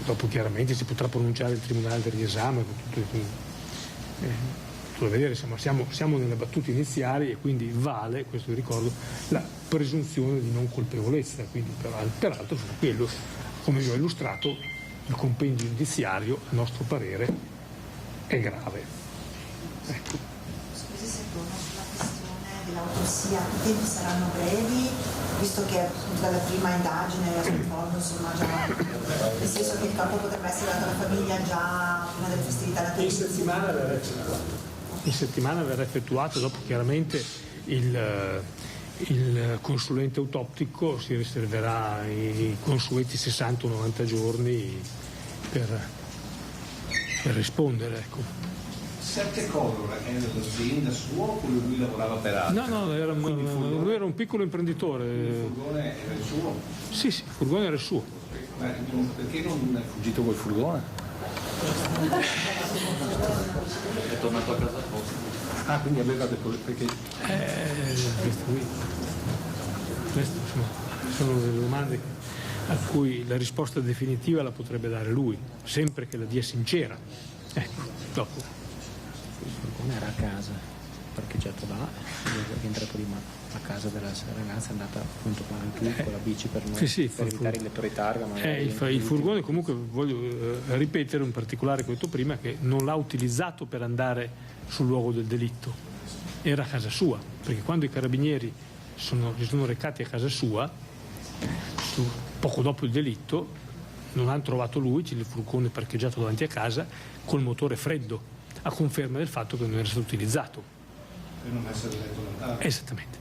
Dopo chiaramente si potrà pronunciare il tribunale del riesame con tutto da vedere, siamo nelle battute iniziali e quindi vale, questo vi ricordo, la presunzione di non colpevolezza, quindi peraltro quello, come vi ho illustrato, il compendio giudiziario a nostro parere è grave. Ecco. Scusi se torno sulla questione dell'autopsia, i tempi saranno brevi, visto che dalla prima indagine ricordo insomma già, nel senso che il corpo potrebbe essere dato alla famiglia già prima delle festività natalizie. In settimana verrà effettuato, dopo chiaramente il consulente autoptico si riserverà i consueti 60 o 90 giorni per rispondere. Ecco. Sette Color è l'azienda sua oppure lui lavorava per altri? No, lui era un piccolo imprenditore. Il furgone era il suo? Sì, il furgone era il suo. Perché non è fuggito col furgone? È tornato a casa apposta. Ah, quindi aveva perché... Queste sono delle domande a cui la risposta definitiva la potrebbe dare lui, sempre che la dia sincera. Ecco, dopo. Il furgone era a casa, parcheggiato là, è entrato lì, ma a casa della ragazza è andata appunto con la bici per noi, per evitare il lettore targa. Il furgone comunque, voglio ripetere in particolare questo prima, che non l'ha utilizzato per andare sul luogo del delitto, era a casa sua, perché quando i carabinieri si sono recati a casa sua poco dopo il delitto, non hanno trovato lui, il furgone parcheggiato davanti a casa col motore freddo, a conferma del fatto che non era stato utilizzato. Per non essere letto lontano. Esattamente.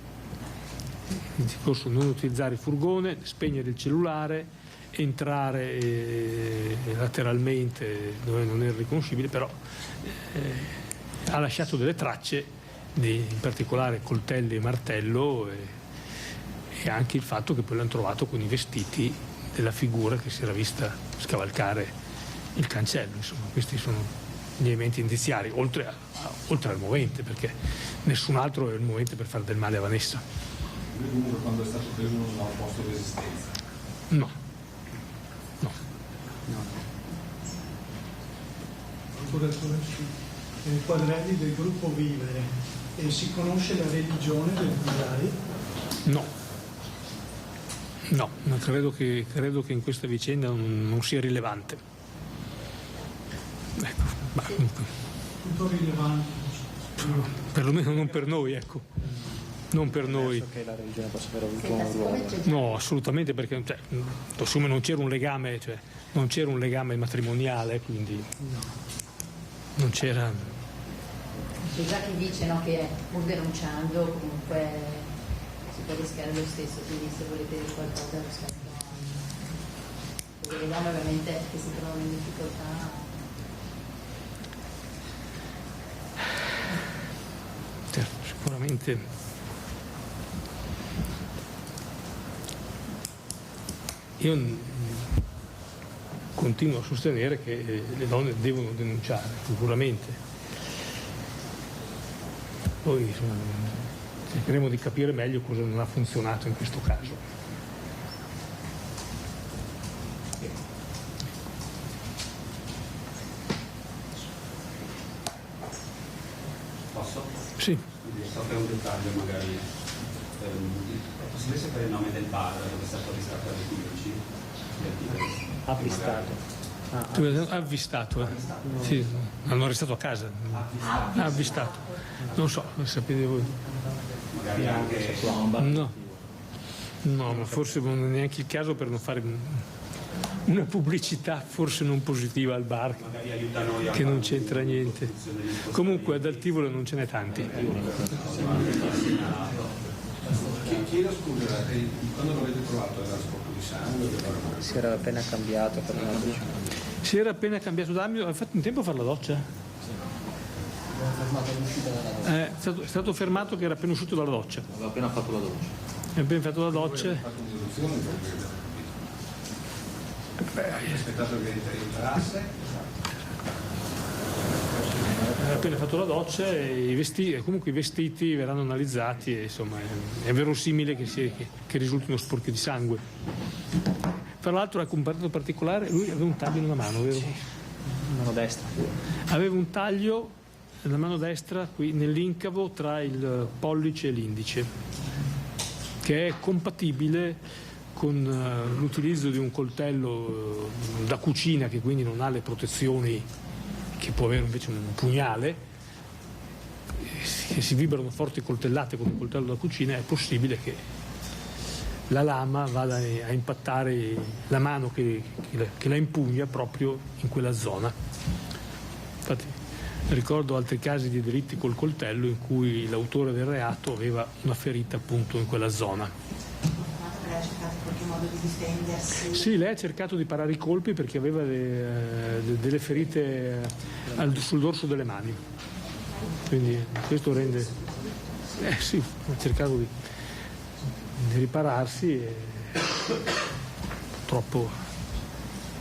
Il discorso non utilizzare il furgone, spegnere il cellulare, entrare lateralmente dove non era riconoscibile, però ha lasciato delle tracce, in particolare coltelli e martello, e anche il fatto che poi l'hanno trovato con i vestiti della figura che si era vista scavalcare il cancello. Insomma, questi sono gli elementi indiziari, oltre al movente, perché nessun altro è il movente per fare del male a Vanessa. Lui comunque quando è stato preso non ha posto resistenza? No. Nei quaderni del gruppo Vivere si conosce la religione del Bulgari? No, ma credo che in questa vicenda non sia rilevante. Ecco, ma comunque. Tutto rilevante. Perlomeno non per noi, ecco. Non per noi. Penso che la religione possa aver avuto un ruolo. No, assolutamente, perché assume non c'era un legame, non c'era un legame matrimoniale, quindi non c'era. C'è già chi dice, no, che pur denunciando comunque si può rischiare lo stesso, quindi se volete dire qualcosa rispetto a delle donne ovviamente che si trovano in difficoltà. Sicuramente io continuo a sostenere che le donne devono denunciare, sicuramente. Poi cercheremo di capire meglio cosa non ha funzionato in questo caso. Posso? Sì. So che è un dettaglio magari. È possibile sapere il nome del bar dove è stato avvistato alle 15? Avvistato. Sì, hanno arrestato a casa. Avvistato. Non so, lo sapete voi. Magari anche No, ma forse non è neanche il caso per non fare una pubblicità forse non positiva al bar, che non c'entra niente. Comunque ad Altivolo non ce n'è tanti. Chiedo scusa, quando l'avete trovato era sporco di sangue? Si era appena cambiato per una doccia. Si era appena cambiato d'ambito, ha fatto in tempo a fare la doccia? È stato fermato che era appena uscito dalla doccia. Aveva appena fatto la doccia. Ha appena fatto la doccia. Aspettato che entrasse. Ha appena fatto la doccia e comunque i vestiti verranno analizzati e insomma è verosimile che risultino sporchi di sangue. Tra l'altro, ecco, un dato particolare, lui aveva un taglio in una mano, vero? Mano destra. Aveva un taglio nella mano destra, qui nell'incavo tra il pollice e l'indice, che è compatibile con l'utilizzo di un coltello da cucina, che quindi non ha le protezioni che può avere invece un pugnale, che si vibrano forti coltellate con un coltello da cucina. È possibile che la lama vada a impattare la mano che la impugna proprio in quella zona. Infatti ricordo altri casi di delitti col coltello in cui l'autore del reato aveva una ferita appunto in quella zona. Lei ha cercato in qualche modo di difendersi? Sì, lei ha cercato di parare i colpi perché aveva delle ferite sul dorso delle mani. Quindi questo rende... sì, ha cercato di ripararsi e purtroppo...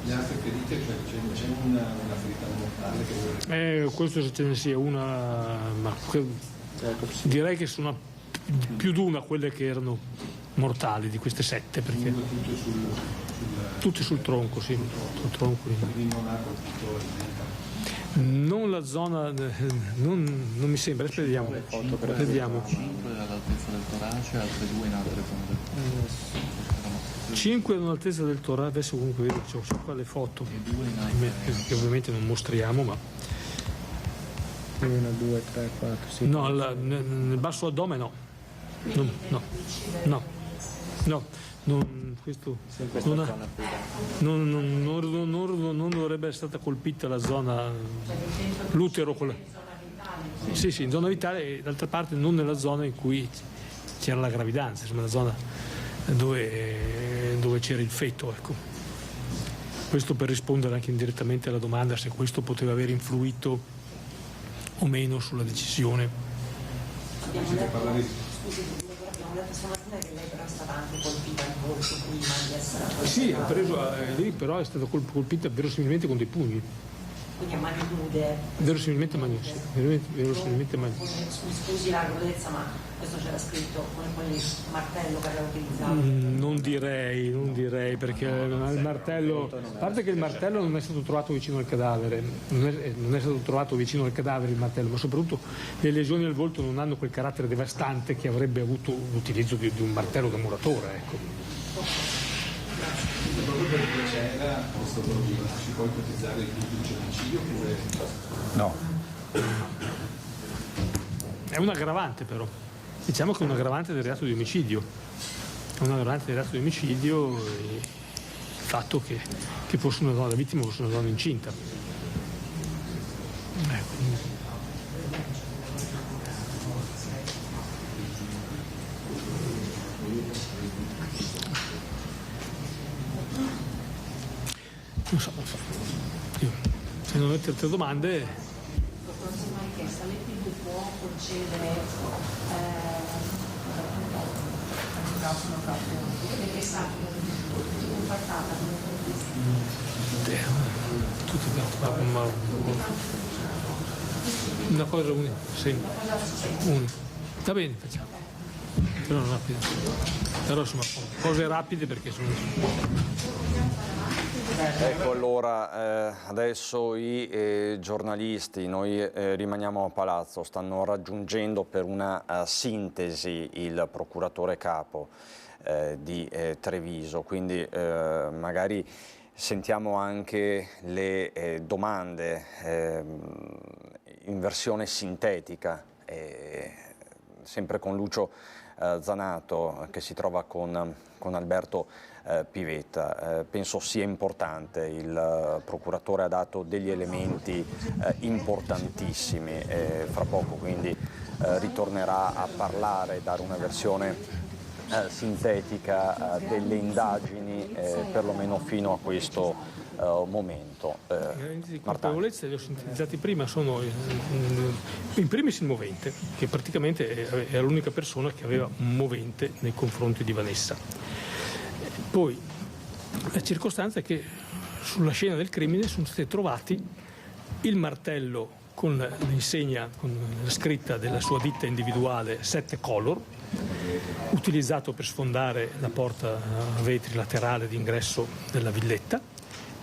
Le altre ferite, c'è una ferita mortale che questo se ce ne sia una, ma direi che sono più di una quelle che erano mortali di queste 7, perché tutte sul tronco, sì, sul tronco. Quindi non ha colpito il meta. Non la zona, non mi sembra, vediamo. Vediamo. 5 all'altezza del torace, altre 2 in altre zone. 5 all'altezza del torace, adesso comunque vedo che c'ho qua le foto, che ovviamente non mostriamo, ma 1, 2, 3, 4, sì. No, nel basso addome no. questo non dovrebbe essere stata colpita la zona, l'utero. Sì, in zona vitale, e d'altra parte non nella zona in cui c'era la gravidanza, insomma, la zona dove c'era il feto, ecco. Questo per rispondere anche indirettamente alla domanda se questo poteva aver influito o meno sulla decisione. Abbiamo detto stamattina che lei però è stata anche colpita al volto prima di essere... Sì, lei però è stata colpita verosimilmente con dei pugni. Quindi a mani nude. Verosimilmente mani. Scusi la crudezza, ma questo c'era scritto con il martello che aveva utilizzato. Non direi, perché il martello, a parte che il martello non è stato trovato vicino al cadavere, non è stato trovato vicino al cadavere il martello, ma soprattutto le lesioni al volto non hanno quel carattere devastante che avrebbe avuto l'utilizzo di un martello da muratore, ecco. Proprio per piacere, si può ipotizzare il duplice omicidio oppure no? È un aggravante, però. Diciamo che è un aggravante del reato di omicidio. È un aggravante del reato di omicidio il fatto che fosse una donna, la vittima fosse una donna incinta. Non so. Se non avete altre domande. Prossima richiesta, l'EPID può concedere perché sa compattata una cosa unica, sì. Va bene, facciamo. Però non rapide. Però insomma cose rapide perché sono. Ecco, allora adesso i giornalisti, noi rimaniamo a Palazzo, stanno raggiungendo per una sintesi il procuratore capo di Treviso, quindi magari sentiamo anche le domande in versione sintetica, sempre con Lucio Zanato che si trova con Alberto Pivetta. Penso sia importante, il procuratore ha dato degli elementi importantissimi, fra poco quindi ritornerà a parlare, dare una versione sintetica delle indagini, perlomeno fino a questo momento. I colpevolezze li ho sintetizzati prima, sono in primis il movente, che praticamente era l'unica persona che aveva un movente nei confronti di Vanessa. Poi la circostanza è che sulla scena del crimine sono stati trovati il martello con l'insegna, con la scritta della sua ditta individuale 7 Color, utilizzato per sfondare la porta a vetri laterale d'ingresso della villetta,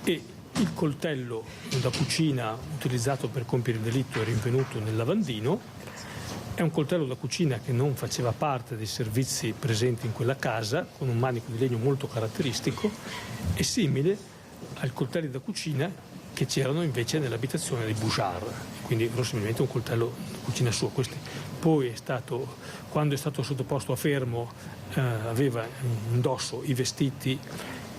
e il coltello da cucina utilizzato per compiere il delitto è rinvenuto nel lavandino. È un coltello da cucina che non faceva parte dei servizi presenti in quella casa, con un manico di legno molto caratteristico e simile ai coltelli da cucina che c'erano invece nell'abitazione di Bouchard, quindi verosimilmente un coltello da cucina suo. Poi quando è stato sottoposto a fermo aveva indosso i vestiti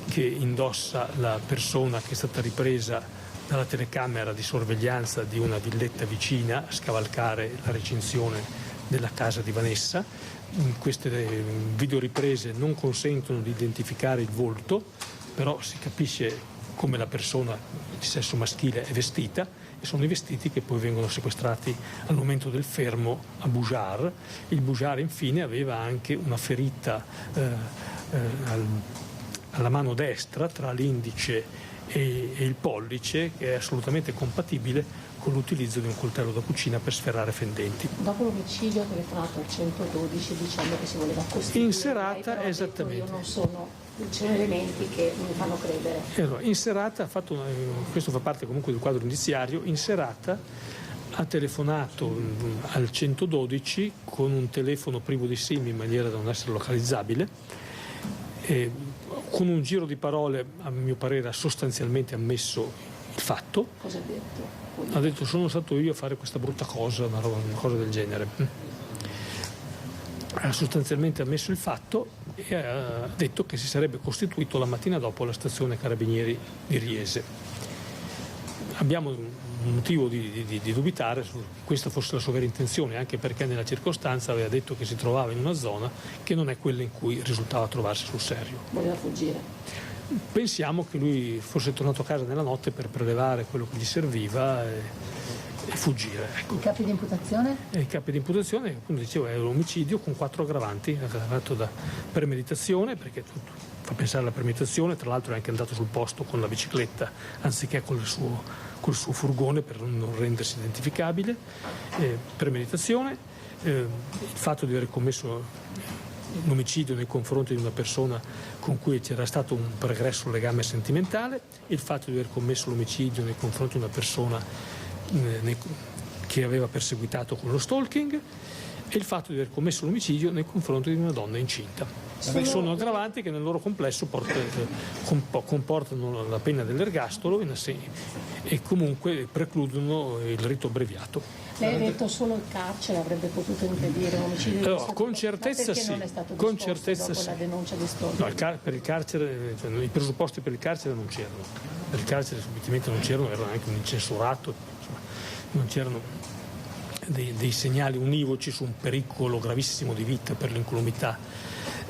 che indossa la persona che è stata ripresa dalla telecamera di sorveglianza di una villetta vicina a scavalcare la recinzione della casa di Vanessa. Queste videoriprese non consentono di identificare il volto, però si capisce come la persona di sesso maschile è vestita, e sono i vestiti che poi vengono sequestrati al momento del fermo a Bouchard. Il Bouchard infine aveva anche una ferita alla mano destra tra l'indice e il pollice, che è assolutamente compatibile con l'utilizzo di un coltello da cucina per sferrare fendenti. Dopo l'omicidio ha telefonato al 112 dicendo che si voleva costituire. In serata, esattamente. C'erano elementi che mi fanno credere. Allora, in serata questo fa parte comunque del quadro indiziario, in serata ha telefonato al 112 con un telefono privo di SIM in maniera da non essere localizzabile, con un giro di parole, a mio parere, ha sostanzialmente ammesso il fatto. Cosa ha detto? Ha detto: sono stato io a fare questa brutta cosa, una cosa del genere. Ha sostanzialmente ammesso il fatto e ha detto che si sarebbe costituito la mattina dopo alla stazione Carabinieri di Riese. Abbiamo un motivo di dubitare che questa fosse la sua vera intenzione, anche perché nella circostanza aveva detto che si trovava in una zona che non è quella in cui risultava trovarsi sul serio. Voleva fuggire. Pensiamo che lui fosse tornato a casa nella notte per prelevare quello che gli serviva e fuggire. Ecco. I capi di imputazione? I capi di imputazione, appunto dicevo, è un omicidio con 4 aggravanti, aggravato da premeditazione, perché fa pensare alla premeditazione, tra l'altro è anche andato sul posto con la bicicletta anziché col suo furgone per non rendersi identificabile, premeditazione, il fatto di aver commesso l'omicidio nei confronti di una persona con cui c'era stato un pregresso legame sentimentale, il fatto di aver commesso l'omicidio nei confronti di una persona che aveva perseguitato con lo stalking e il fatto di aver commesso l'omicidio nei confronti di una donna incinta. Sono aggravanti che nel loro complesso comportano la pena dell'ergastolo e comunque precludono il rito abbreviato. Lei ha detto solo il carcere avrebbe potuto impedire un omicidio? Allora, con certezza sì. Non è stato con certezza dopo sì. la denuncia di stalking? No, per il carcere, cioè, i presupposti per il carcere non c'erano. Per il carcere subitamente non c'erano, era anche un incensurato, insomma, non c'erano dei segnali univoci su un pericolo gravissimo di vita per l'incolumità.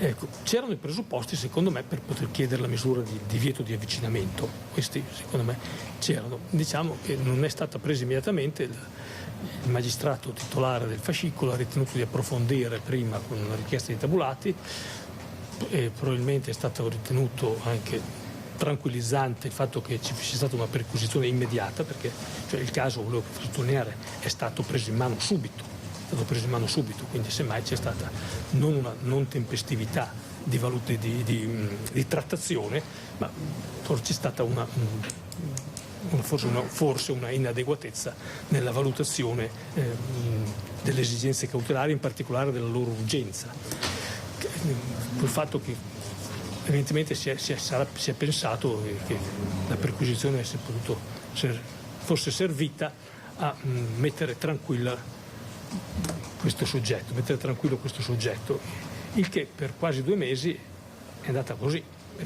Ecco, c'erano i presupposti secondo me per poter chiedere la misura di divieto di avvicinamento, questi secondo me c'erano. Diciamo che non è stata presa immediatamente, il magistrato titolare del fascicolo ha ritenuto di approfondire prima con una richiesta di tabulati e probabilmente è stato ritenuto anche tranquillizzante il fatto che ci sia stata una perquisizione immediata, perché cioè, il caso, volevo sottolineare, è stato preso in mano subito, quindi semmai c'è stata non una non tempestività di trattazione, ma forse c'è stata forse una inadeguatezza nella valutazione delle esigenze cautelari, in particolare della loro urgenza. Col fatto che evidentemente si è pensato che la perquisizione fosse servita a mettere tranquillo questo soggetto, il che per quasi 2 mesi è andata così, e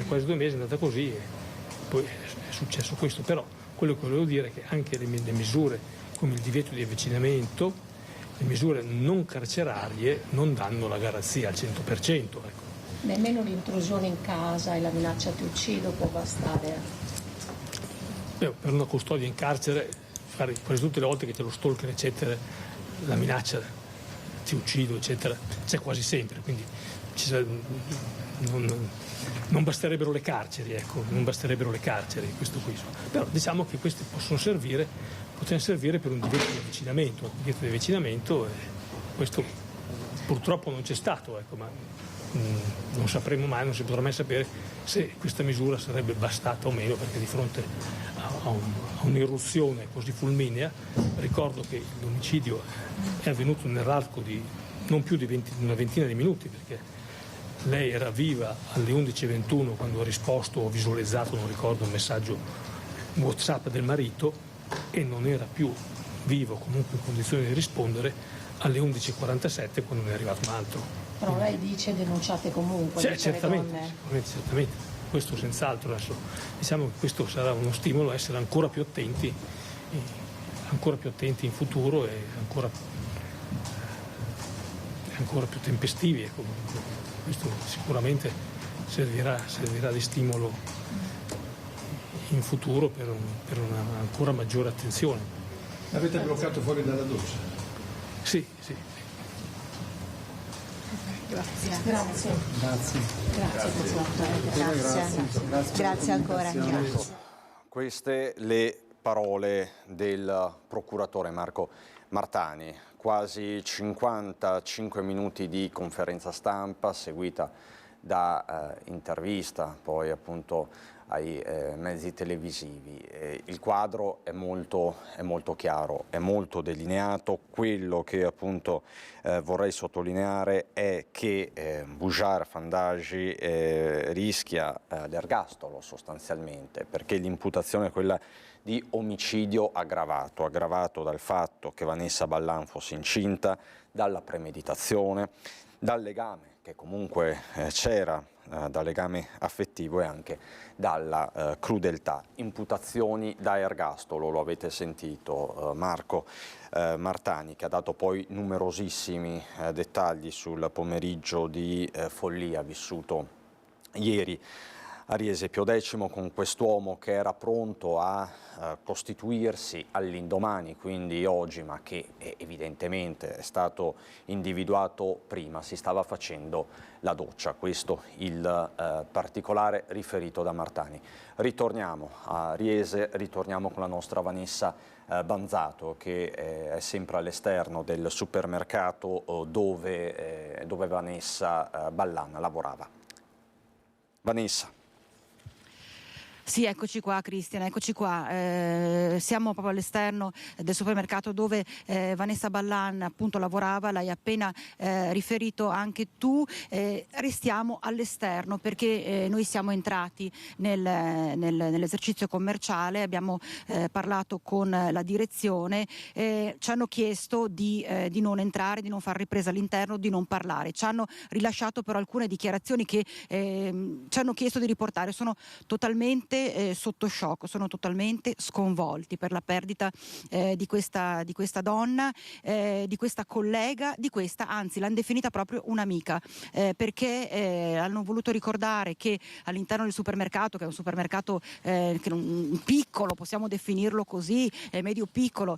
poi è successo questo. Però quello che volevo dire è che anche le misure come il divieto di avvicinamento, le misure non carcerarie non danno la garanzia al 100%. Ecco. Nemmeno l'intrusione in casa e la minaccia ti uccido può bastare? Per una custodia in carcere, quasi tutte le volte che c'è lo stalker eccetera, la minaccia ti uccido eccetera c'è quasi sempre, quindi non basterebbero le carceri, questo qui. Però diciamo che questi potranno servire per un divieto di avvicinamento, e questo purtroppo non c'è stato, ecco, ma non sapremo mai, non si potrà mai sapere se questa misura sarebbe bastata o meno, perché di fronte a un'irruzione così fulminea, ricordo che l'omicidio è avvenuto nell'arco di non più di una ventina di minuti, perché lei era viva alle 11:21 quando ha risposto o visualizzato, non ricordo, un messaggio WhatsApp del marito, e non era più vivo, comunque in condizione di rispondere, alle 11:47 quando ne è arrivato un altro. Però lei dice denunciate comunque, certamente, questo senz'altro. Adesso diciamo che questo sarà uno stimolo a essere ancora più attenti in futuro e ancora più tempestivi. Ecco. Questo sicuramente servirà di stimolo in futuro per una ancora maggiore attenzione. L'avete bloccato fuori dalla doccia? Sì. Grazie ancora. Queste le parole del procuratore Marco Martani. Quasi 55 minuti di conferenza stampa seguita da intervista, poi appunto ai mezzi televisivi. Il quadro è molto chiaro, è molto delineato. Quello che appunto vorrei sottolineare è che Bujar Fandagi rischia l'ergastolo sostanzialmente, perché l'imputazione è quella di omicidio aggravato dal fatto che Vanessa Ballan fosse incinta, dalla premeditazione, dal legame che comunque c'era, dal legame affettivo e anche dalla crudeltà. Imputazioni da ergastolo, lo avete sentito Marco Martani, che ha dato poi numerosissimi dettagli sul pomeriggio di follia vissuto ieri a Riese Pio X, con quest'uomo che era pronto a costituirsi all'indomani, quindi oggi, ma che evidentemente è stato individuato prima, si stava facendo la doccia. Questo il particolare riferito da Martani. Ritorniamo a Riese, ritorniamo con la nostra Vanessa Banzato, che è sempre all'esterno del supermercato dove Vanessa Ballan lavorava. Vanessa. Sì, eccoci qua Cristian, eccoci qua. Siamo proprio all'esterno del supermercato dove Vanessa Ballan appunto lavorava, l'hai appena riferito anche tu. Restiamo all'esterno perché noi siamo entrati nell'esercizio commerciale, abbiamo parlato con la direzione, ci hanno chiesto di non entrare, di non far ripresa all'interno, di non parlare. Ci hanno rilasciato però alcune dichiarazioni che ci hanno chiesto di riportare. Sono totalmente sotto shock, sono totalmente sconvolti per la perdita di questa donna, di questa collega, anzi l'hanno definita proprio un'amica, perché hanno voluto ricordare che all'interno del supermercato, che è un supermercato piccolo, possiamo definirlo così, medio piccolo,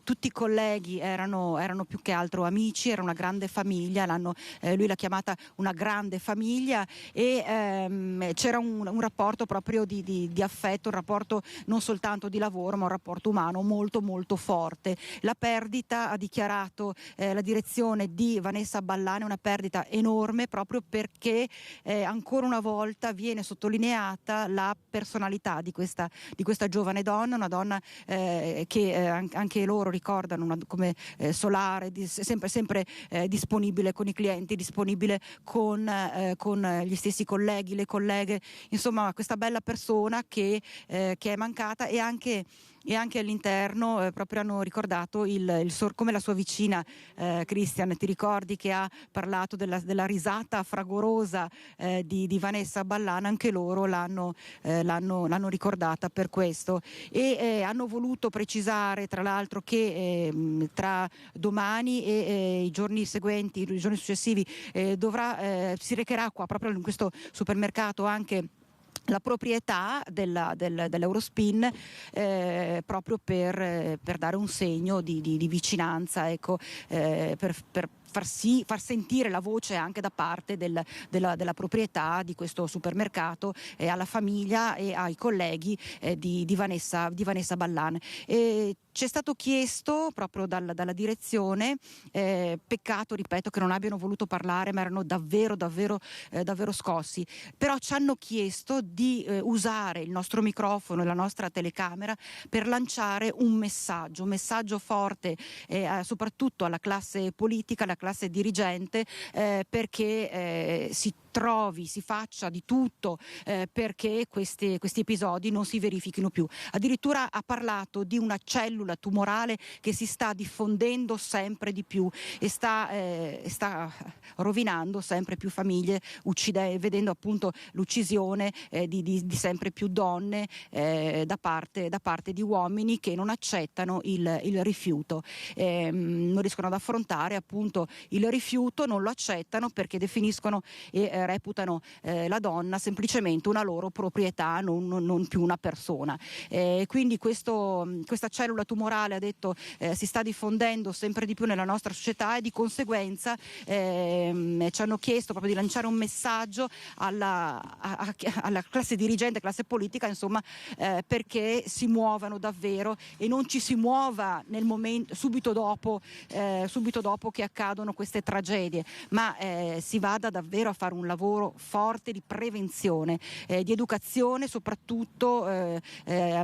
tutti i colleghi erano più che altro amici, era una grande famiglia, lui l'ha chiamata una grande famiglia, e c'era un rapporto proprio di affetto, un rapporto non soltanto di lavoro ma un rapporto umano molto molto forte. La perdita, ha dichiarato la direzione di Vanessa Ballan, è una perdita enorme proprio perché ancora una volta viene sottolineata la personalità di questa giovane donna, una donna che anche loro ricordano come solare, sempre disponibile con i clienti, disponibile con gli stessi colleghi, le colleghe, insomma questa bella persona che è mancata. E anche all'interno proprio hanno ricordato come la sua vicina Christian, ti ricordi che ha parlato della risata fragorosa di Vanessa Ballan, anche loro l'hanno ricordata per questo, e hanno voluto precisare tra l'altro che tra domani e i giorni seguenti, i giorni successivi si recherà qua proprio in questo supermercato anche la proprietà dell'Eurospin, proprio per dare un segno di vicinanza, ecco, per far sentire la voce anche da parte della proprietà di questo supermercato, alla famiglia e ai colleghi di Vanessa Ballan. Ci è stato chiesto proprio dalla direzione, peccato, ripeto, che non abbiano voluto parlare, ma erano davvero scossi, però ci hanno chiesto di usare il nostro microfono e la nostra telecamera per lanciare un messaggio forte, soprattutto alla classe politica, alla classe dirigente, perché si faccia di tutto perché questi episodi non si verifichino più. Addirittura ha parlato di una cellula tumorale che si sta diffondendo sempre di più e sta rovinando sempre più famiglie, vedendo appunto l'uccisione di sempre più donne da parte di uomini che non accettano il rifiuto, non riescono ad affrontare appunto il rifiuto, non lo accettano perché definiscono e reputano la donna semplicemente una loro proprietà, non più una persona. Quindi questa cellula tumorale, ha detto, si sta diffondendo sempre di più nella nostra società, e di conseguenza ci hanno chiesto proprio di lanciare un messaggio alla classe dirigente, classe politica, insomma, perché si muovano davvero e non ci si muova nel momento subito dopo che accadono queste tragedie, ma si vada davvero a fare un lavoro forte di prevenzione, di educazione soprattutto già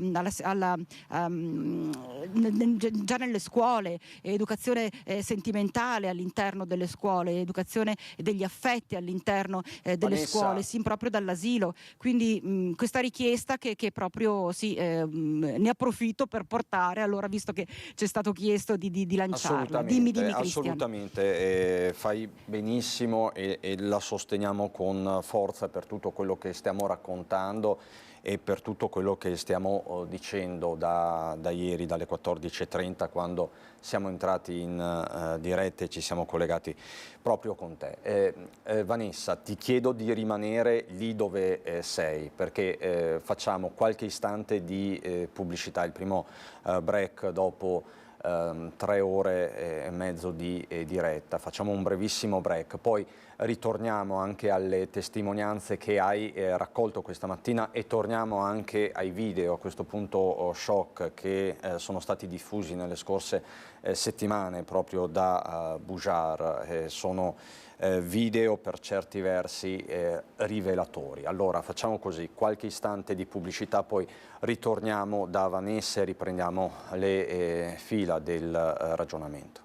nelle scuole, educazione sentimentale all'interno delle scuole, educazione degli affetti all'interno delle scuole, sin proprio dall'asilo. Quindi questa richiesta che proprio ne approfitto per portare, allora, visto che c'è stato chiesto di lanciarla. Dimmi Cristian. Assolutamente, fai benissimo e la sosteniamo con forza per tutto quello che stiamo raccontando e per tutto quello che stiamo dicendo da ieri, dalle 14:30, quando siamo entrati in diretta e ci siamo collegati proprio con te. Vanessa, ti chiedo di rimanere lì dove sei, perché facciamo qualche istante di pubblicità, il primo break dopo 3 ore e mezzo di diretta. Facciamo un brevissimo break, poi ritorniamo anche alle testimonianze che hai raccolto questa mattina e torniamo anche ai video, a questo punto shock, che sono stati diffusi nelle scorse settimane proprio da Bujar. Sono video per certi versi rivelatori. Allora facciamo così, qualche istante di pubblicità, poi ritorniamo da Vanessa e riprendiamo le fila del ragionamento.